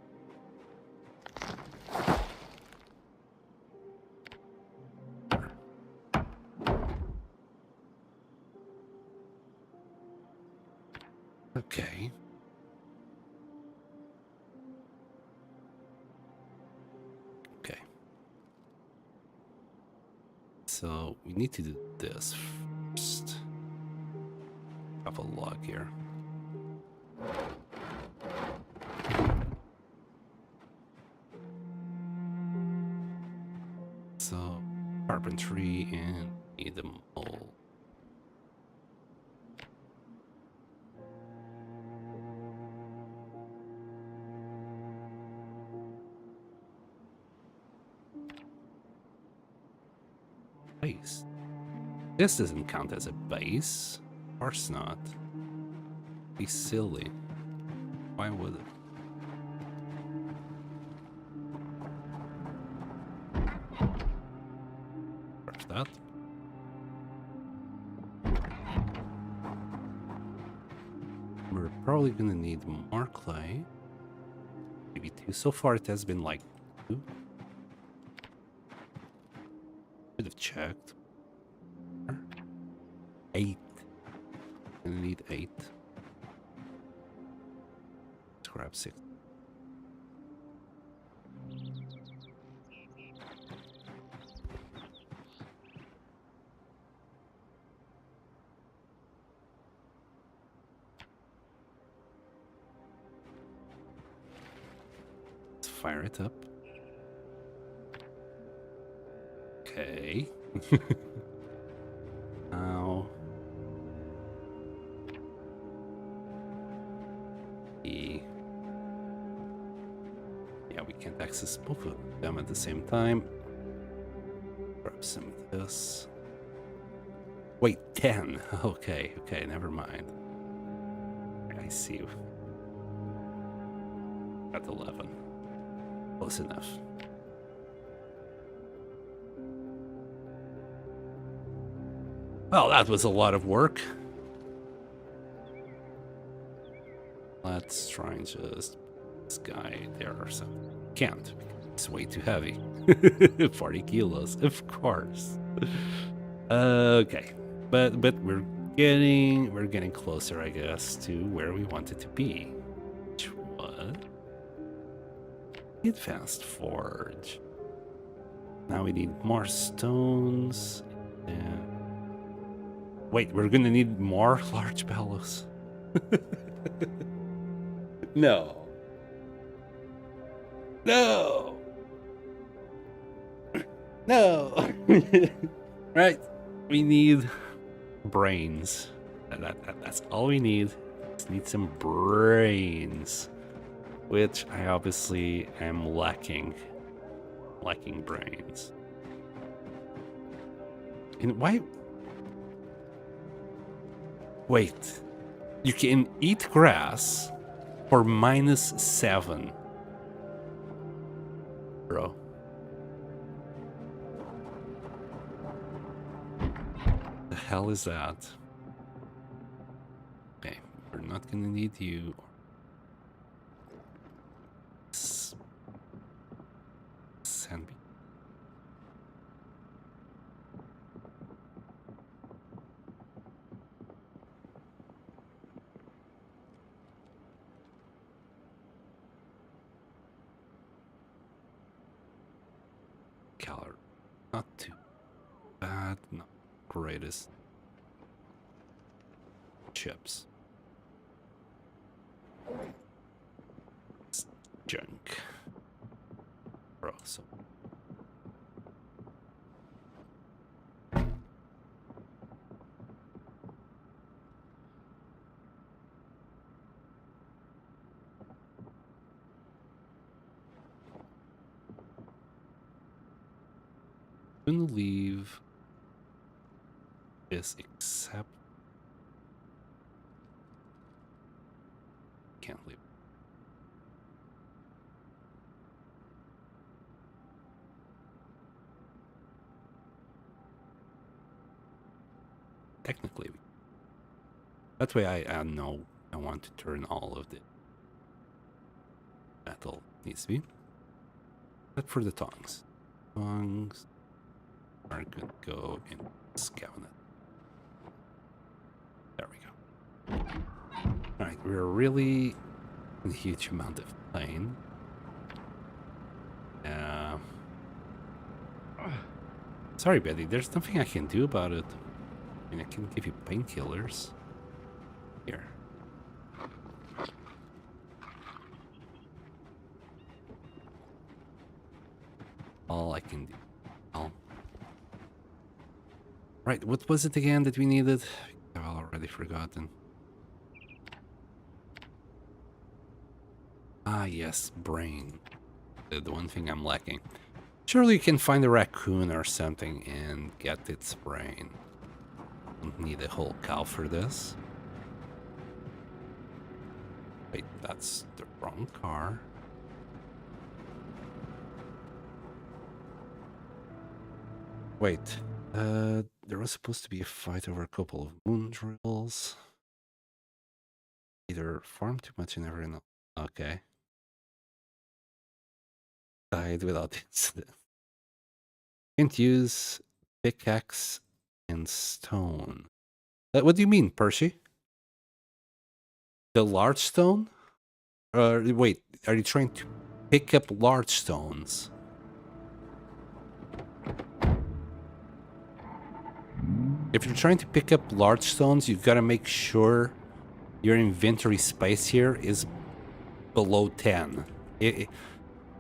Okay. Okay. So we need to do this first. Have a log here. So carpentry and need a mole. Base. This doesn't count as a base. Of course not. Be silly. Why would it? First that. We're probably gonna need more clay. Maybe 2. So far it has been like 2. Should have checked. 8. Gonna need 8. Let's grab 6. Let's fire it up. Okay. Now yeah, we can't access both of them at the same time. Grab some of this. Wait, 10. Okay, okay, never mind. I see you. At 11. Close enough. Well, that was a lot of work. Let's try and just this guy there or something. Can't. It's way too heavy. 40 kilos, of course. Okay, but we're getting closer, I guess, to where we want it to be. Which was Advanced Forge. Now we need more stones. And wait, we're gonna need more large bellows. No. No. No. Right. We need brains. That's all we need. Just need some brains. Which I obviously am lacking. Lacking brains. And why? Wait. You can eat grass for -7. Bro. The hell is that? Okay, we're not gonna need you. Sandbox. Calorie. Not too bad, not greatest. Chips. It's junk. Bro, so. I'm gonna leave this except can't leave. Technically, that way I know I want to turn all of the metal needs to be. But for the tongs. Tongs are gonna go in this cabinet. There we go. Alright, we're really in a huge amount of pain. Sorry, Betty, there's nothing I can do about it. I mean, I can give you painkillers. Here. All I can do. Oh. Right, what was it again that we needed? I've already forgotten. Ah, yes, brain. The one thing I'm lacking. Surely you can find a raccoon or something and get its brain. Don't need a whole cow for this. Wait, that's the wrong car. Wait, there was supposed to be a fight over a couple of moon drills. Either farm too much and never know. Okay. Died without incident. Can't use pickaxe and stone. What do you mean, Percy? The large stone? Wait, are you trying to pick up large stones? If you're trying to pick up large stones, you've got to make sure your inventory space here is below 10.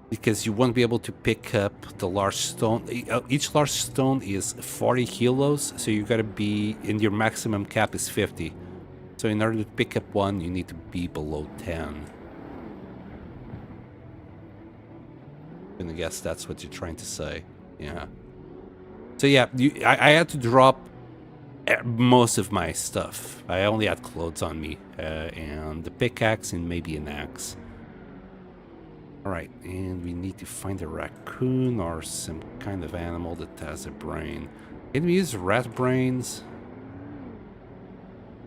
Because you won't be able to pick up the large stone. Each large stone is 40 kilos, so you gotta be, and your maximum cap is 50. So in order to pick up one, you need to be below 10. I'm gonna guess that's what you're trying to say. Yeah. So yeah, I had to drop most of my stuff. I only had clothes on me, and the pickaxe and maybe an axe. Alright, and we need to find a raccoon or some kind of animal that has a brain. Can we use rat brains?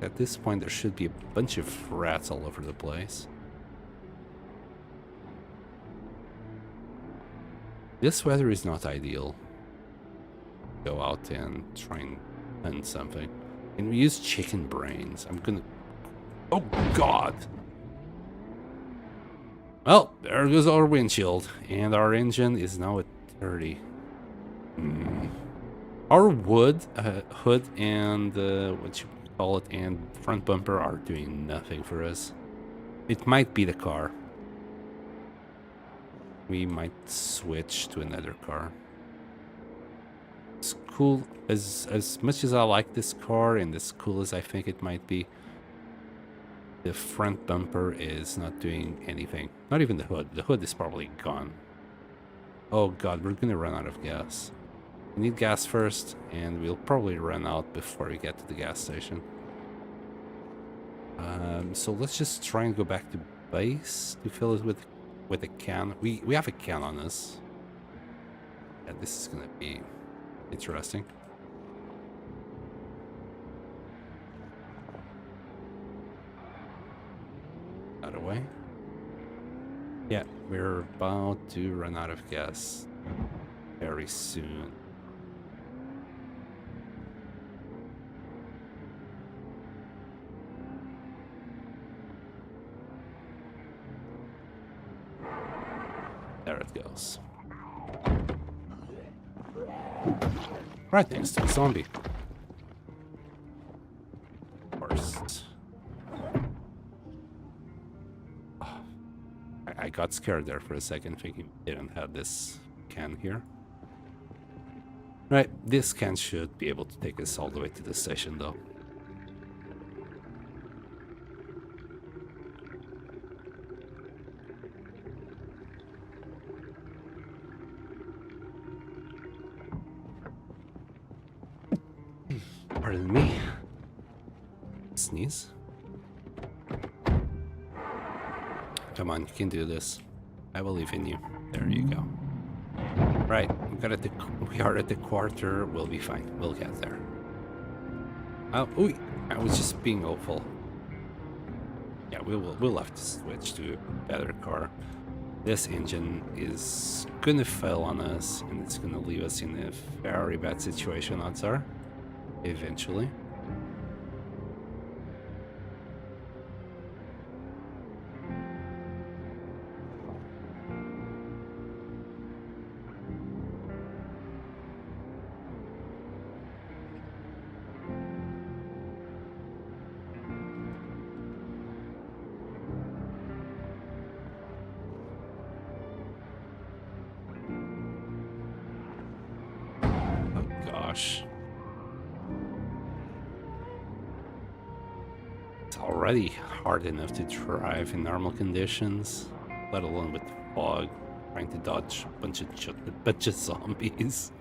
At this point, there should be a bunch of rats all over the place. This weather is not ideal. Go out and try and hunt something. Can we use chicken brains? I'm gonna... Oh, God! Well, there goes our windshield, and our engine is now at 30. Our wood, hood, and what you call it, and front bumper are doing nothing for us. It might be the car. We might switch to another car. It's cool, as much as I like this car, and as cool as I think it might be, the front bumper is not doing anything. Not even the hood. The hood is probably gone. Oh god, we're gonna run out of gas. We need gas first, and we'll probably run out before we get to the gas station. So let's just try and go back to base to fill it with a can. We have a can on us. Yeah, this is gonna be interesting. Out of way. Yeah, we're about to run out of gas very soon. There it goes. Right next to a zombie. Of course. I got scared there for a second, thinking we didn't have this can here. Right, this can should be able to take us all the way to the station, though. Pardon me. Sneeze. Come on, you can do this. I believe in you. There you go. Right, we are at the quarter. We'll be fine. We'll get there. Ooh, I was just being hopeful. Yeah, we'll have to switch to a better car. This engine is gonna fail on us, and it's gonna leave us in a very bad situation, odds are. Eventually. gosh. It's already hard enough to drive in normal conditions, let alone with fog, trying to dodge a bunch of zombies.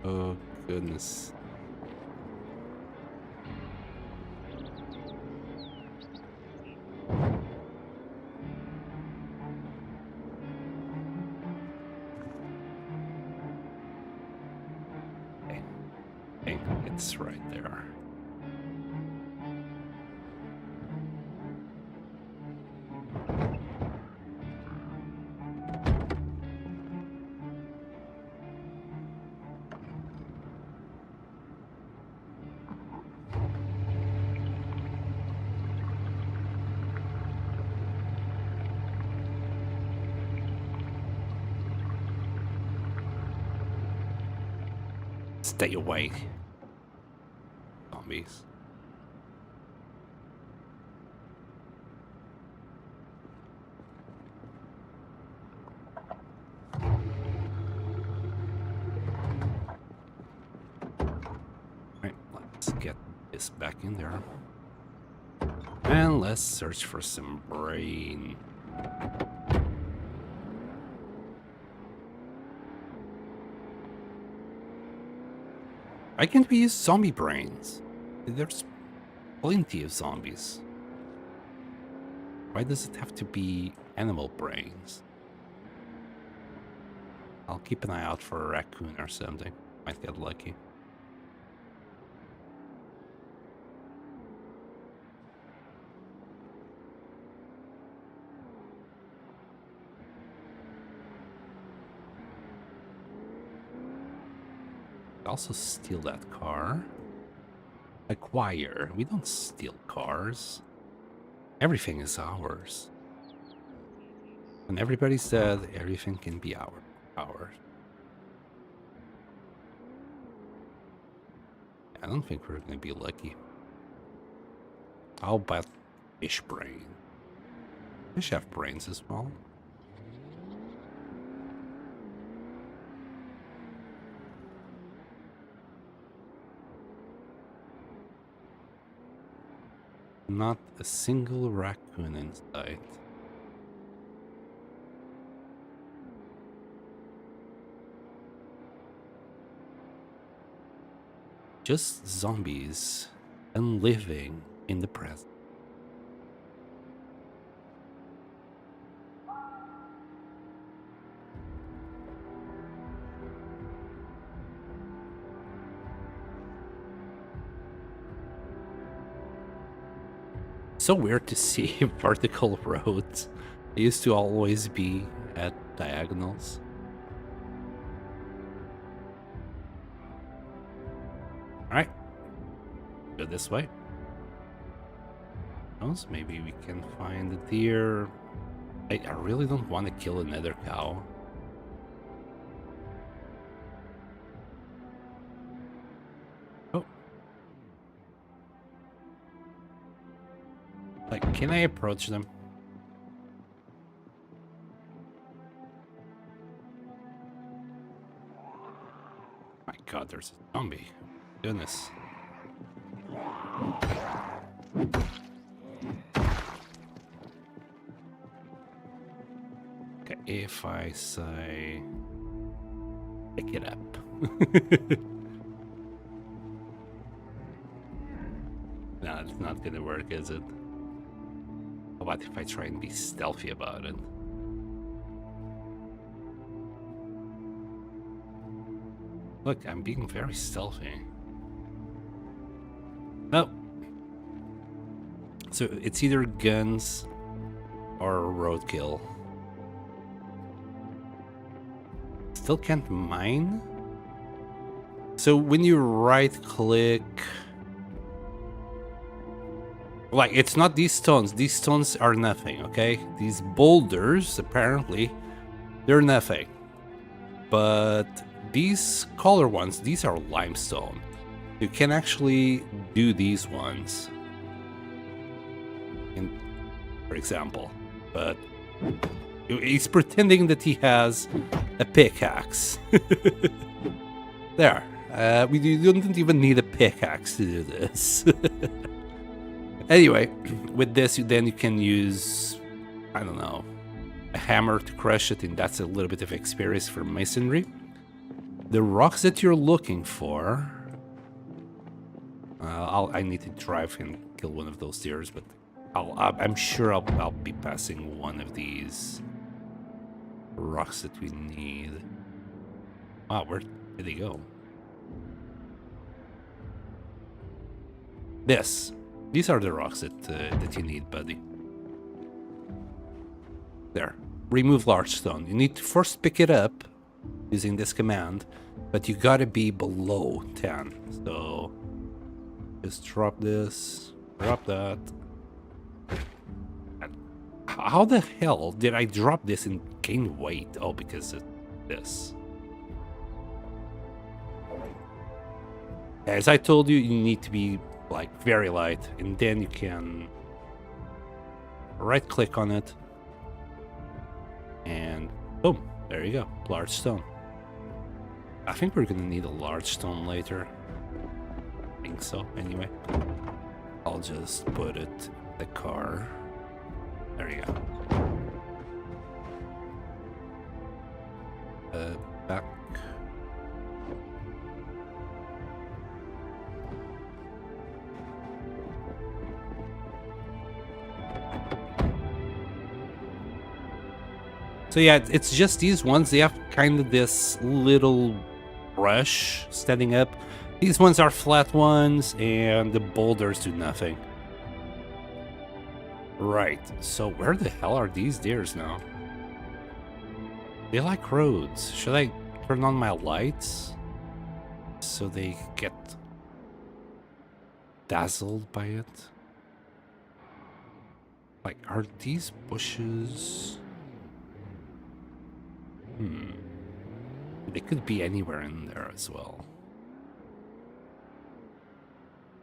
Oh, goodness. Okay. I think it's right there. Stay away, zombies. Right, let's get this back in there. And let's search for some brain. Why can't we use zombie brains? There's plenty of zombies. Why does it have to be animal brains? I'll keep an eye out for a raccoon or something. Might get lucky. Also steal that car. Acquire. We don't steal cars. Everything is ours. When everybody's dead, everything can be ours. I don't think we're gonna be lucky. How about fish brain? Fish have brains as well. Not a single raccoon in sight. Just zombies and living in the present. So weird to see vertical roads. They used to always be at diagonals. Alright. Go this way. Who knows? Maybe we can find a deer. I really don't want to kill another cow. Oh. Like, can I approach them? My god, there's a zombie. Goodness. Okay, if I say pick it up. No, it's not gonna work, is it? How about if I try and be stealthy about it? Look, I'm being very stealthy. Oh. So it's either guns or roadkill. Still can't mine? So when you right click... Like, it's not these stones. These stones are nothing, okay? These boulders, apparently, they're nothing. But these color ones, these are limestone. You can actually do these ones, for example, but he's pretending that he has a pickaxe. There. We don't even need a pickaxe to do this. Anyway, with this, then you can use, I don't know, a hammer to crush it, and that's a little bit of experience for masonry. The rocks that you're looking for, I need to drive and kill one of those deers, but I'm sure I'll be passing one of these rocks that we need. Wow, where did they go? These are the rocks that you need, buddy. There. Remove large stone. You need to first pick it up using this command, but you gotta be below 10. So just drop this, drop that. How the hell did I drop this and gain weight? Oh, because of this. As I told you, you need to be like very light, and then you can right click on it and boom, there you go, large stone. I think we're gonna need a large stone later. I think so. Anyway, I'll just put it in the car. There you go. Back. So yeah, it's just these ones. They have kind of this little brush standing up. These ones are flat ones, and the boulders do nothing. Right, so where the hell are these deers now? They like roads. Should I turn on my lights so they get dazzled by it? Like, are these bushes? They could be anywhere in there as well.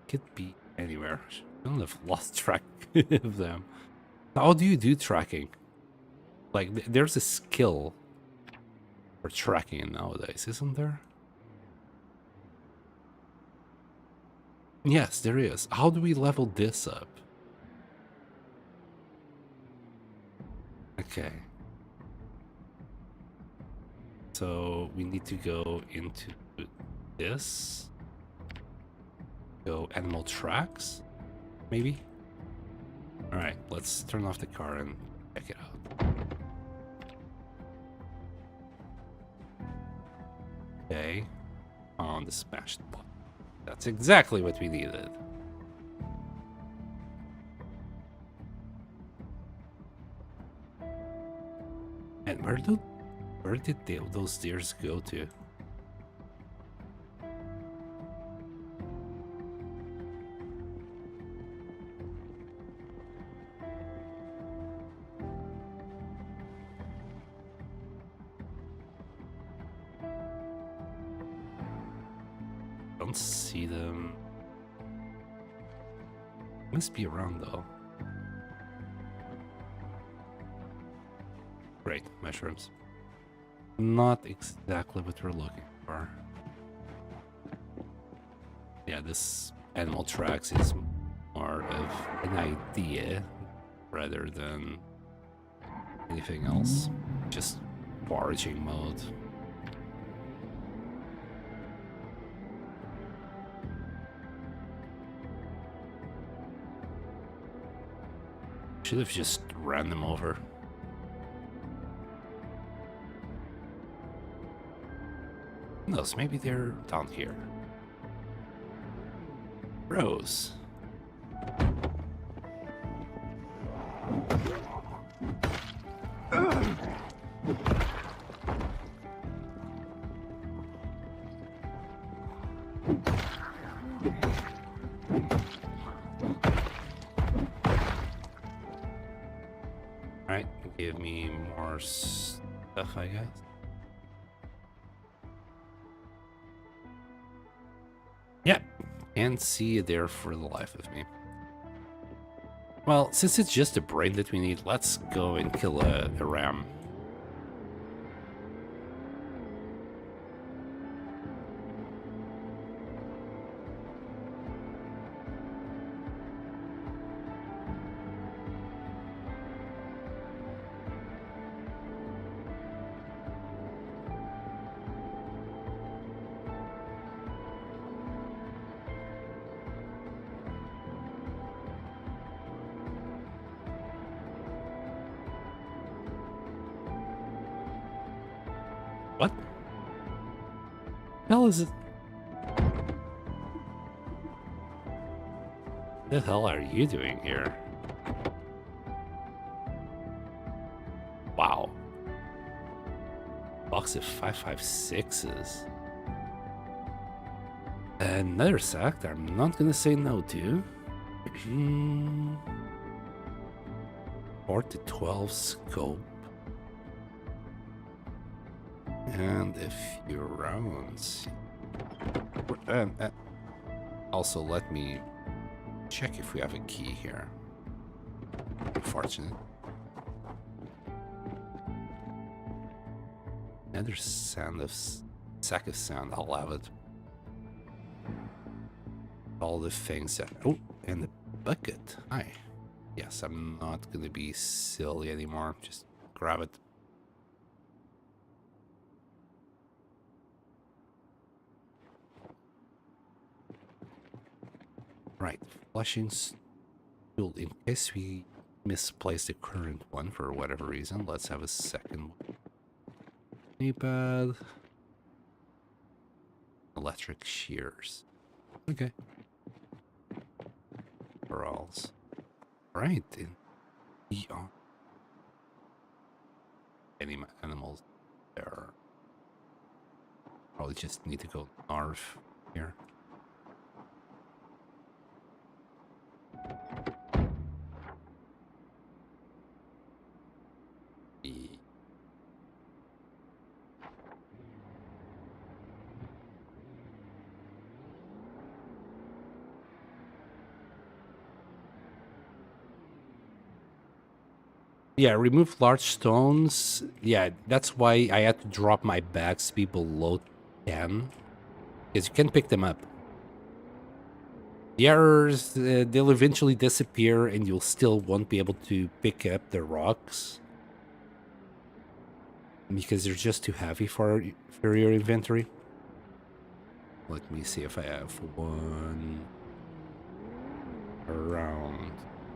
Could be anywhere. I don't have lost track of them. How do you do tracking? Like, there's a skill for tracking nowadays, isn't there? Yes, there is. How do we level this up? Okay. So we need to go into this. Go animal tracks, maybe? Alright, let's turn off the car and check it out. Okay. On the smashed button. That's exactly what we needed. And where did those deers go to? Don't see them. Must be around though. Great, mushrooms. Not exactly what we're looking for. Yeah, this animal tracks is more of an idea rather than anything else. Just foraging mode. Should have just ran them over. Who knows? Maybe they're down here. Rose. Alright, give me more stuff, I guess. Yep, Can't see it there for the life of me. Well, since it's just a brain that we need, let's go and kill a ram. What the hell is it? What the hell are you doing here? Wow. Box of 5.56s. Another sack I'm not gonna say no to. 4 to 12 scope. And a few rounds. Also, let me check if we have a key here. Unfortunate. Another sack of sand. I'll have it. All the things that. Oh, and the bucket. Hi. Yes, I'm not gonna be silly anymore. Just grab it. Right, flushing stool. In case we misplaced the current one for whatever reason, let's have a second one. Keypad. Electric shears. Okay. Corrals. Right. Any animals there? Probably just need to go north here. Yeah, remove large stones. Yeah, that's why I had to drop my bags to be below 10. Because you can pick them up. The errors, they'll eventually disappear and you'll still won't be able to pick up the rocks. Because they're just too heavy for your inventory. Let me see if I have one around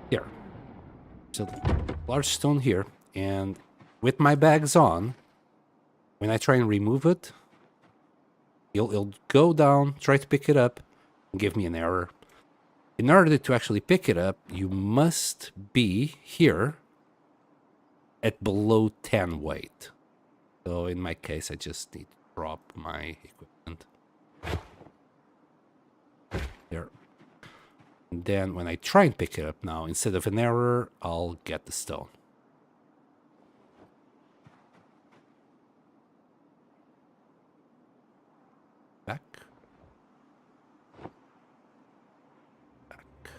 here. So large stone here, and with my bags on, when I try and remove it, it'll go down, try to pick it up, and give me an error. In order to actually pick it up, you must be here at below 10 weight. So in my case, I just need to drop my equipment. There. And then when I try and pick it up now, instead of an error, I'll get the stone. Back. Back.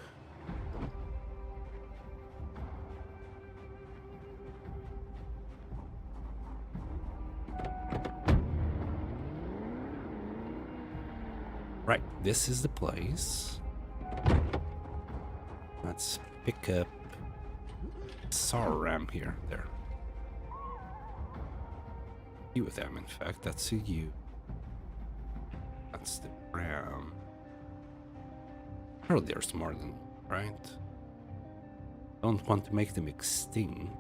Right, this is the place. Let's pick up saw ram here. There. You with them, in fact. That's a you. That's the ram. Surely there's more than one, right? Don't want to make them extinct.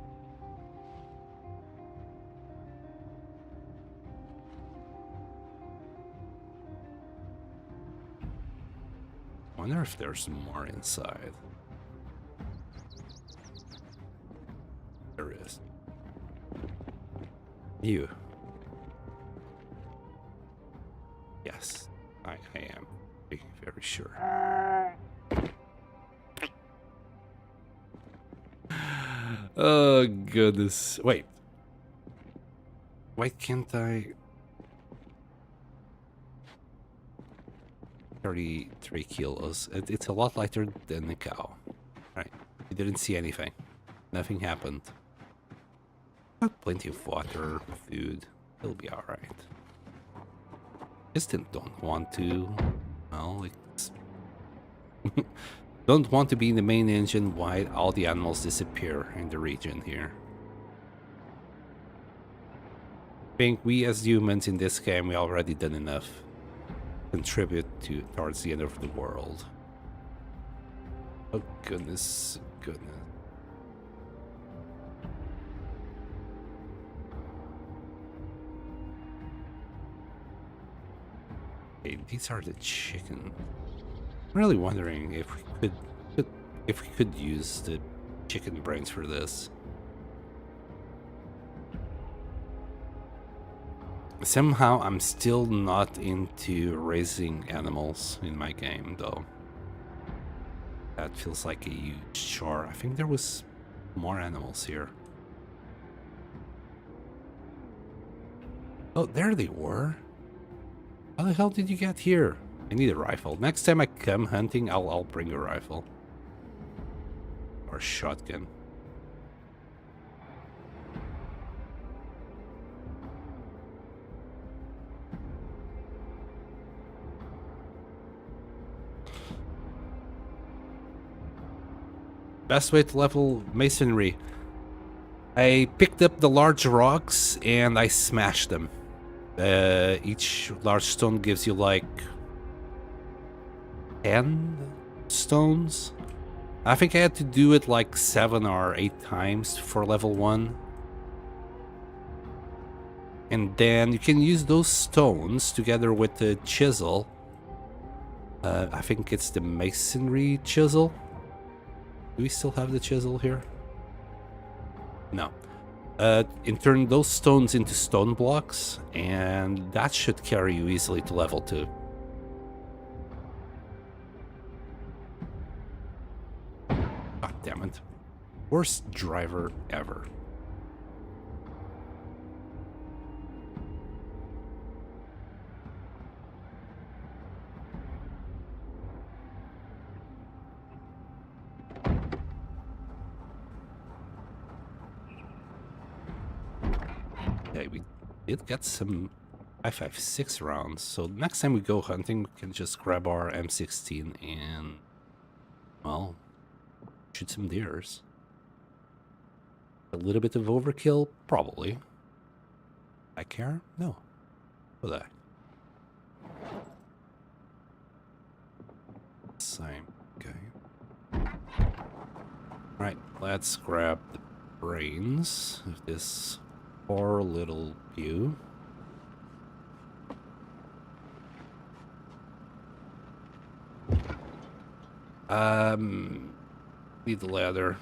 Wonder if there's more inside. There is. You. Yes, I am being very sure. Oh goodness. Wait. Why can't I? 33 kilos. It's a lot lighter than a cow. Right. We didn't see anything. Nothing happened. Got plenty of water, food. It'll be alright. Just don't want to. Well, it's don't want to be in the main engine while all the animals disappear in the region here. I think we as humans in this game, we already done enough to contribute towards the end of the world. Oh goodness, goodness. Okay, these are the chicken. I'm really wondering if we could use the chicken brains for this. Somehow I'm still not into raising animals in my game though. That feels like a huge chore. I think there was more animals here. Oh, there they were. How the hell did you get here? I need a rifle. Next time I come hunting, I'll bring a rifle. Or a shotgun. Best way to level masonry. I picked up the large rocks and I smashed them. Each large stone gives you like 10 stones. I think I had to do it like 7 or 8 times for level 1. And then you can use those stones together with the chisel. I think it's the masonry chisel. Do we still have the chisel here? No. And turn those stones into stone blocks, and that should carry you easily to level 2. God damn it. Worst driver ever. Okay, we did get some 5.56 rounds, so next time we go hunting, we can just grab our M16 and, well, shoot some deers. A little bit of overkill? Probably. I care? No. Would I? Same. Okay. Right, let's grab the brains of this poor little pew. Need the ladder.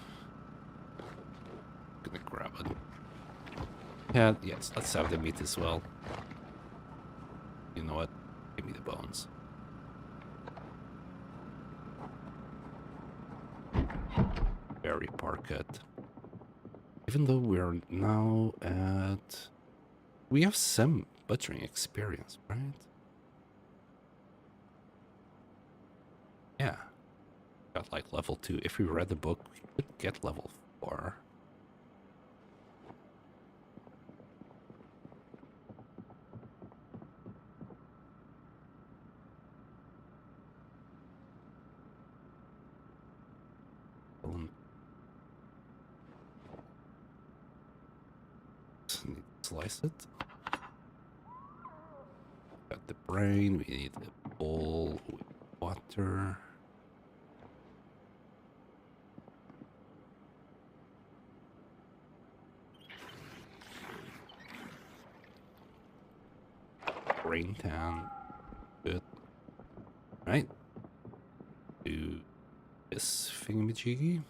Gonna grab it. Yeah, yes, let's have the meat as well. You know what? Give me the bones. Very parquet. Even though we're now at... We have some butchering experience, right? Yeah. Got like level 2. If we read the book, we could get level 4. Need to slice it. Got the brain. We need a bowl with water. Brain tan. Good. Right. Do this thingamajiggy.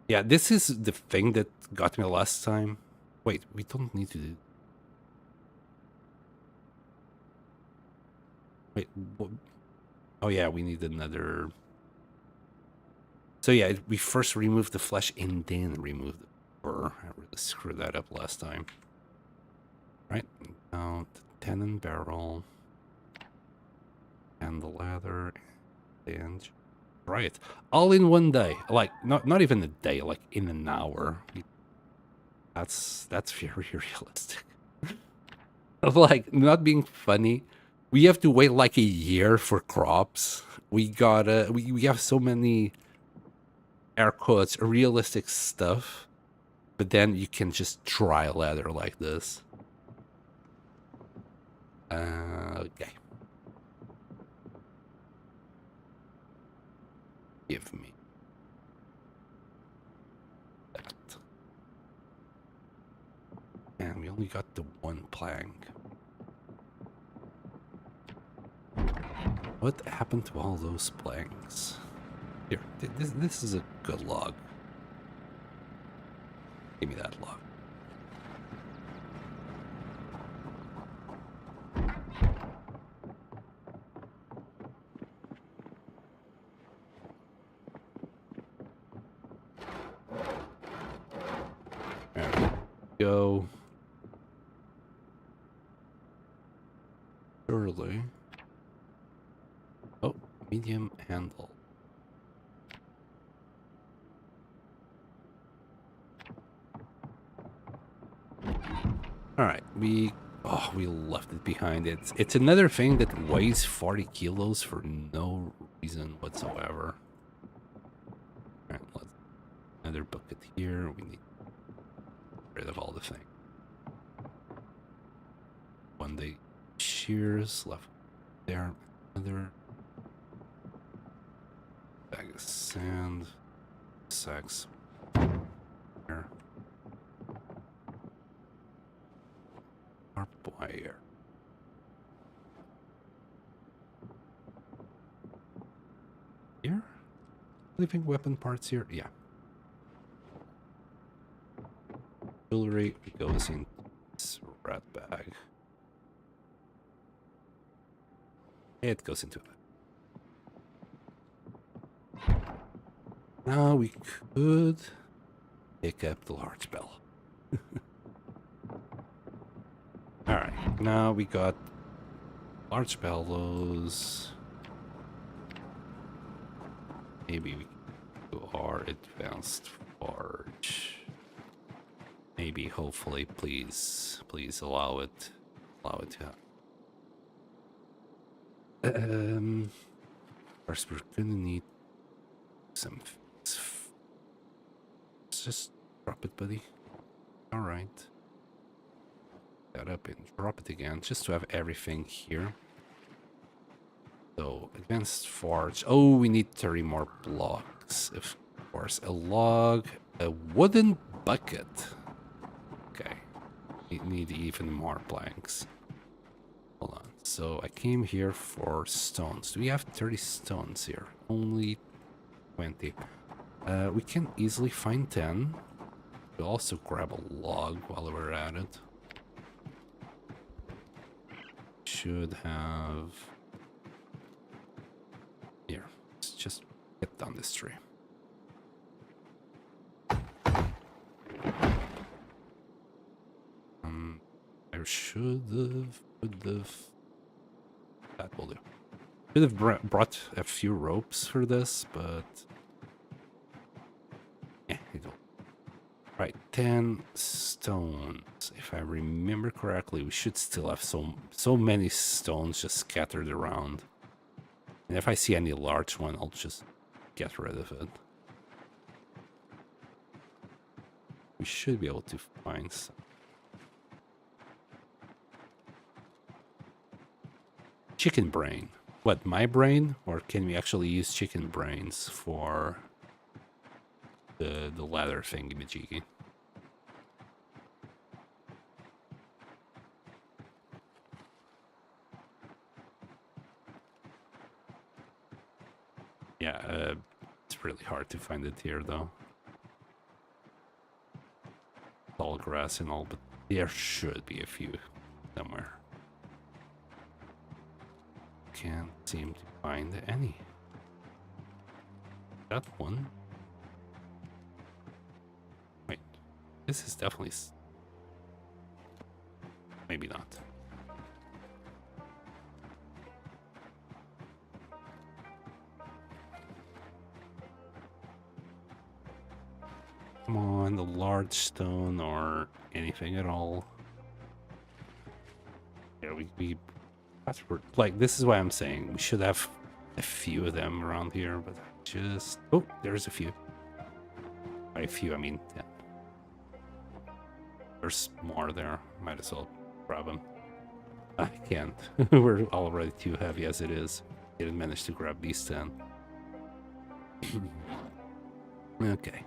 Yeah, this is the thing that got me last time. Wait, we don't need to do... Wait, what? Oh yeah, we need another... So yeah, we first remove the flesh and then remove the fur. I really screwed that up last time. Right, now the tenon barrel. and the ladder, and try it all in one day. Like not even a day, like in an hour. That's very realistic. Like, not being funny, we have to wait like a year for crops. We have so many air quotes realistic stuff, but then you can just try a ladder like this. Okay. Give me that. And we only got the one plank. What happened to all those planks? Here, this is a good log. Give me that log. There we go. Surely. Oh, medium handle. All right, we left it behind. It's another thing that weighs 40 kilos for no reason whatsoever. All right, let's another bucket here. We need to get rid of all the things. One day shears left there. Another bag of sand, sacks here. Barbed wire. Here? Living weapon parts here? Yeah. Jewelry goes in this red bag. It goes into it. Now we could pick up the large bell. Alright, now we got large bellows. Maybe we can do our advanced forge. Maybe, hopefully, please allow it to happen. First we're gonna need some things. Let's just drop it, buddy. Alright. That up and drop it again, just to have everything here. So, advanced forge. Oh, we need 30 more blocks. Of course, a log, a wooden bucket. Okay, we need even more planks. Hold on. So I came here for stones. Do we have 30 stones here? Only 20. We can easily find 10. We'll also grab a log while we're at it. Should have... Here, let's just get down this tree. I should have... That will do. Should have brought a few ropes for this, but... Yeah, it will. Right, 10 stones. If I remember correctly, we should still have so many stones just scattered around. And if I see any large one, I'll just get rid of it. We should be able to find some. Chicken brain. What, my brain? Or can we actually use chicken brains for the ladder thingy-majiggy? Yeah, it's really hard to find it here, though. Tall grass and all, but there should be a few somewhere. Can't seem to find any. That one. Wait, this is definitely... Maybe not. Come on, the large stone or anything at all. Yeah, that's like, this is why I'm saying we should have a few of them around here, but just, oh, there's a few. By a few, I mean 10. There's more there. Might as well grab them. I can't. We're already too heavy as it is. Didn't manage to grab these 10. Okay.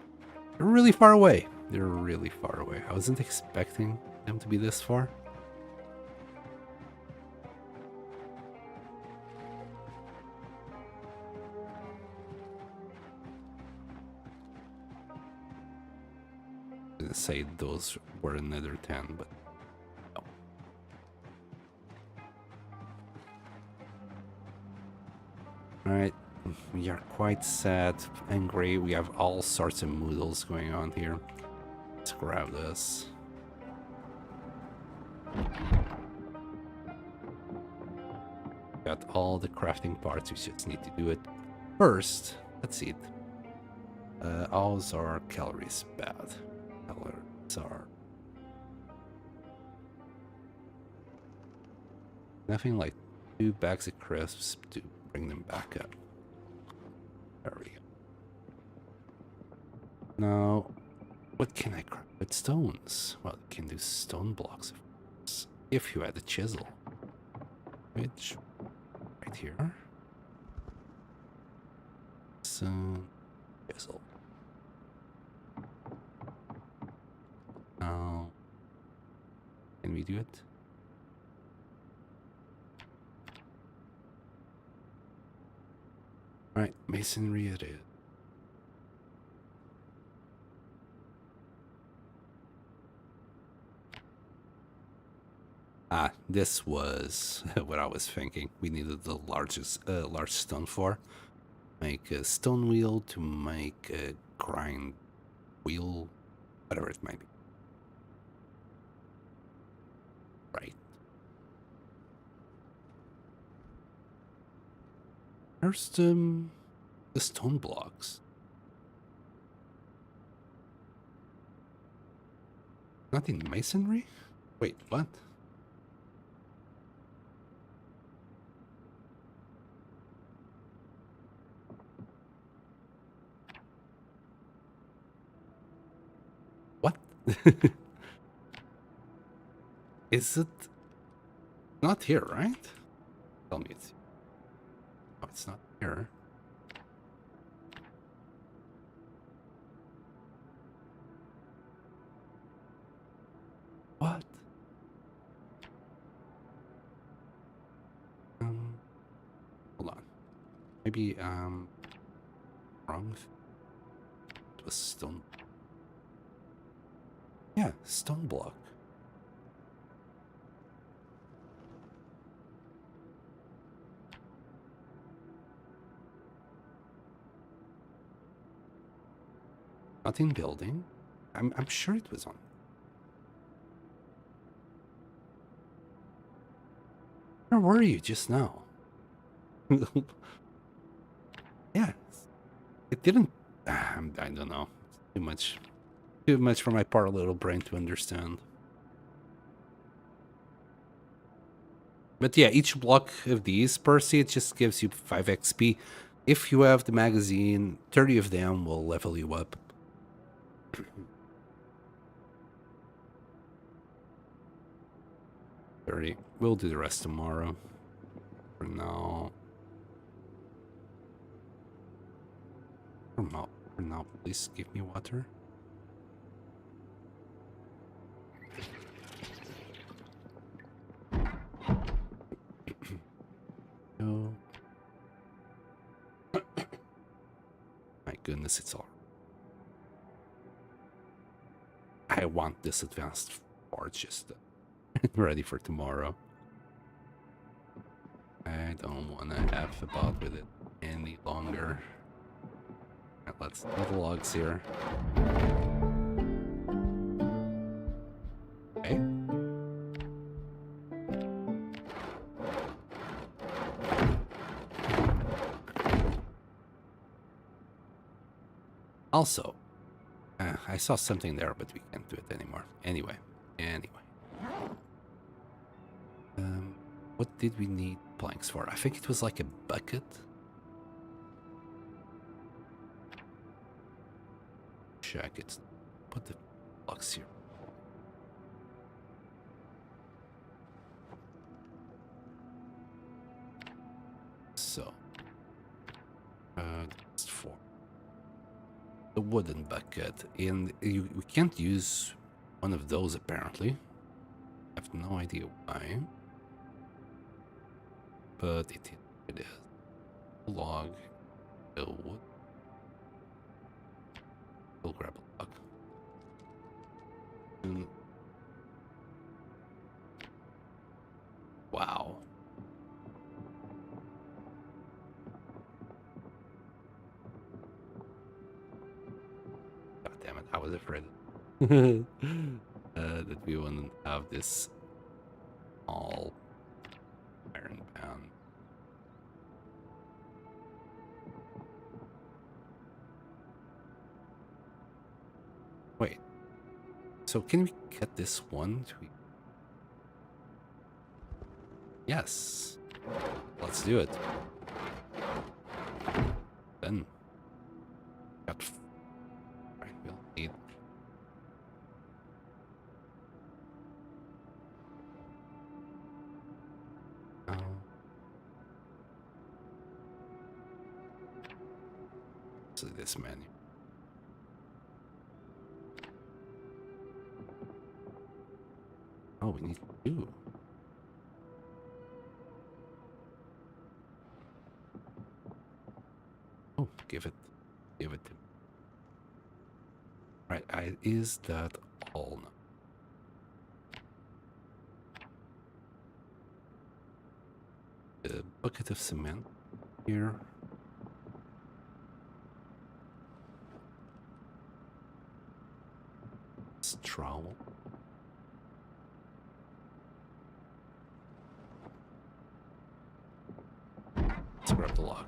They're really far away. They're really far away. I wasn't expecting them to be this far. I didn't say those were another 10, but no. Alright. We are quite sad, angry. We have all sorts of moodles going on here. Let's grab this. Got all the crafting parts. We just need to do it first. Let's see it. Alls are calories bad. Calories are nothing like 2 bags of crisps to bring them back up. There we go. Now, what can I craft with stones? Well, you can do stone blocks of course, if you had a chisel. Which, right here. So, chisel. Now, can we do it? Right, masonry it is. Ah, this was what I was thinking. We needed the large stone for. Make a stone wheel to make a grind wheel, whatever it might be. Right. There's the stone blocks. Not in masonry? Wait, what? What? Is it not here, right? Tell me it's... Oh, it's not here. What? Hold on. Maybe, wrong. It was stone. Yeah, stone block. Not in building. I'm sure it was on. Where were you just now? Yeah, it didn't. I don't know. It's too much for my poor little brain to understand. But yeah, each block of these per se, it just gives you 5 XP. If you have the magazine, 30 of them will level you up. 30. We'll do the rest tomorrow. For now. For now, please give me water. No. My goodness, it's all. I want this advanced part just ready for tomorrow. I don't want to have about with it any longer. Right, let's do the logs here. Okay. Also, I I saw something there, but we can't do it anymore. Anyway. What did we need planks for? I think it was like a bucket. Check it. Put the blocks here. So, that's 4. The wooden bucket, and we can't use one of those apparently. I have no idea why, but it is. Log, a wood. We'll grab a log. And wow. God damn it, I was afraid that we wouldn't have this all iron pan. Wait, so can we get this one? Yes, let's do it. Then right, we'll need so this menu. Oh, we need 2. Oh, give it to me. Right, is that all now? A bucket of cement here. Trowel. Let's grab the log.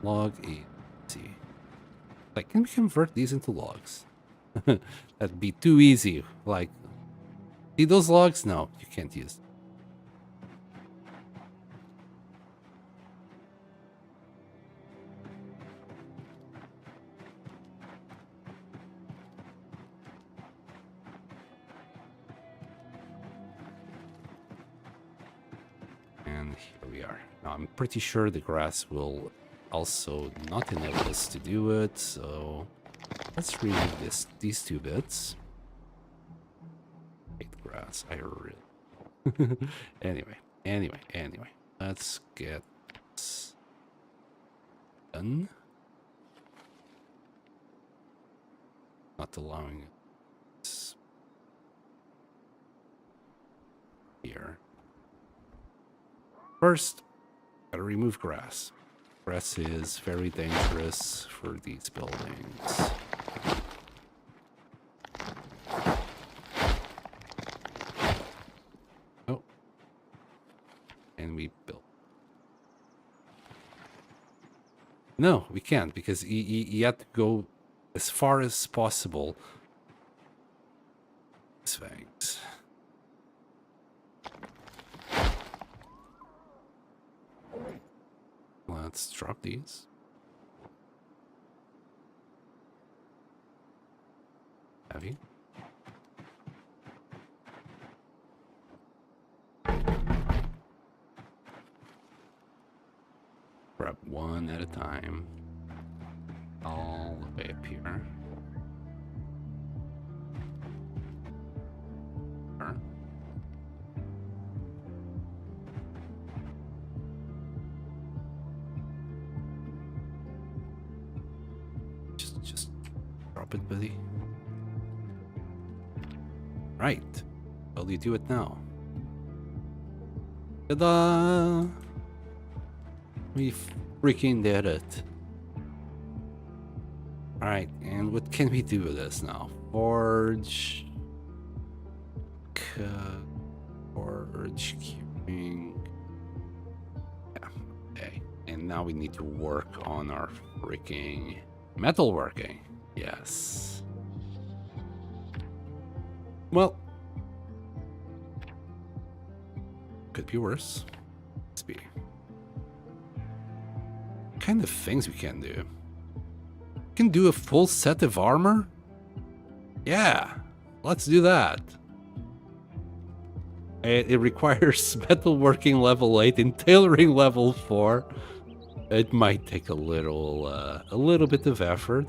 Log 8. See. Like, can we convert these into logs? That'd be too easy. Like, see those logs? No, you can't use them. And here we are. Now, I'm pretty sure the grass will also not enable us to do it, so let's remove these 2 bits. Hate grass, I really. Anyway, let's get this done. Not allowing it here. First, gotta remove grass. Grass is very dangerous for these buildings. Oh. And we built. No, we can't, because you have to go as far as possible. Thanks. Let's drop these. Heavy. Grab one at a time. All the way up here. Sure. Just drop it, buddy. Right. Will you do it now? Ta-da! We freaking did it. Alright, and what can we do with this now? Forge. Forge. Curing. Yeah, okay. And now we need to work on our freaking Metalworking. Yes. Well, could be worse. Let's be. What kind of things we can do? We can do a full set of armor? Yeah, let's do that. It requires metalworking level 8 and tailoring level 4. It might take a little bit of effort.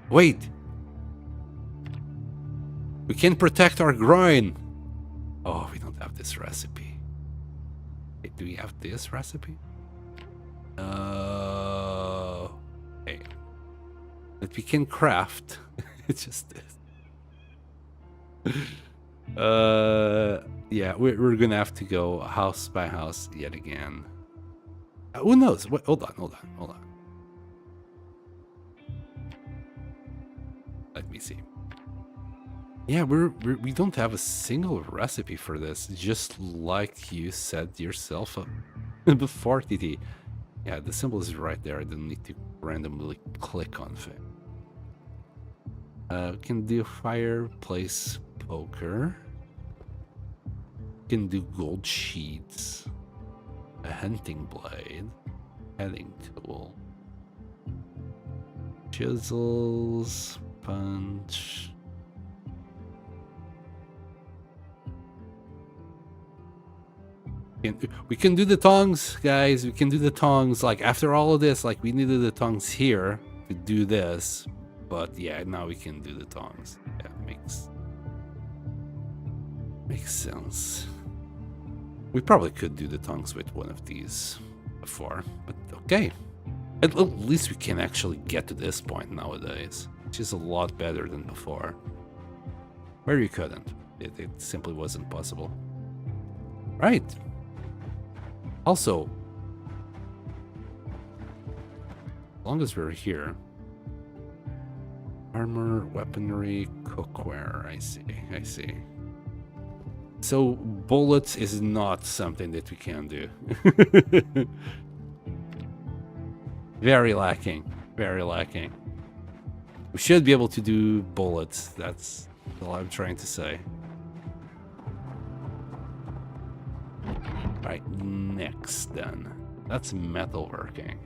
Wait! We can protect our groin! Oh, we don't have this recipe. Wait, do we have this recipe? Hey. That we can craft. It's just this. Yeah, we're gonna have to go house by house yet again. Who knows? Wait, hold on. Let me see. Yeah, we don't have a single recipe for this, just like you said yourself before, TT. Yeah, the symbol is right there. I don't need to randomly click on it. We can do fireplace poker. We can do gold sheets. A hunting blade. Heading tool. Chisels. Punch. We can do the tongs, guys. We can do the tongs. Like, after all of this, like, we needed the tongs here to do this. But, yeah, now we can do the tongs. Yeah, makes sense. We probably could do the tongs with one of these before. But, okay. At least we can actually get to this point nowadays. Which is a lot better than before. Where you couldn't. It simply wasn't possible. Right. Also, as long as we're here, armor, weaponry, cookware, I see. So, bullets is not something that we can do. Very lacking. We should be able to do bullets, that's all I'm trying to say. Right, next then. That's metalworking.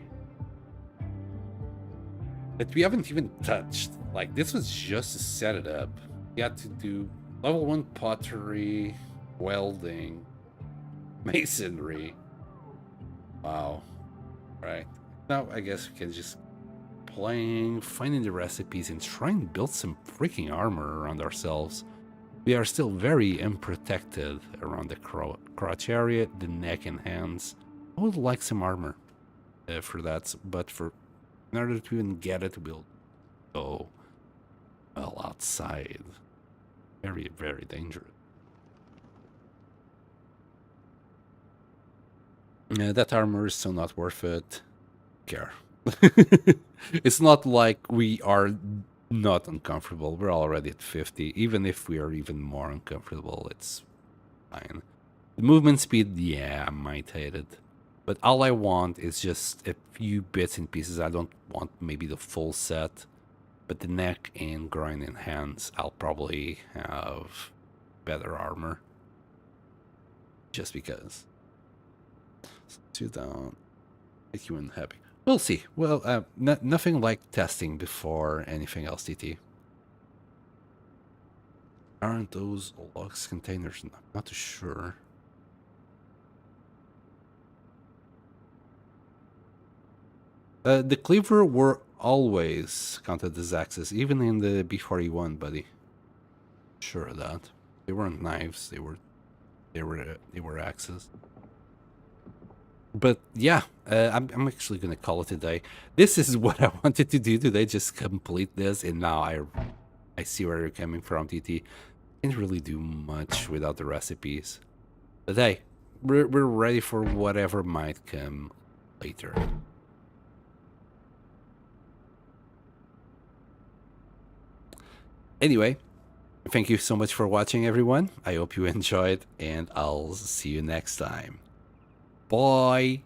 But we haven't even touched. Like, this was just to set it up. We had to do level 1 pottery, welding, masonry. Wow. Right. Now I guess we can just finding the recipes and try and build some freaking armor around ourselves. We are still very unprotected around the crotch area, the neck and hands. I would like some armor for that, but in order to even get it, we'll go well outside. Very, very dangerous. That armor is still not worth it. Care. It's not like we are not uncomfortable. We're already at 50. Even if we are even more uncomfortable, it's fine. The movement speed, yeah, I might hate it. But all I want is just a few bits and pieces. I don't want maybe the full set. But the neck and groin and hands, I'll probably have better armor. Just because. So down. Make you unhappy. We'll see. Well, nothing like testing before anything else, TT. Aren't those logs containers? Not too sure. The cleaver were always counted as axes, even in the B41, buddy. Sure of that. They weren't knives. They were axes. But yeah, I'm actually gonna call it a day. This is what I wanted to do today, just complete this, and now I see where you're coming from, TT. Can't really do much without the recipes. But hey, we're ready for whatever might come later. Anyway, thank you so much for watching, everyone. I hope you enjoyed, and I'll see you next time. Bye.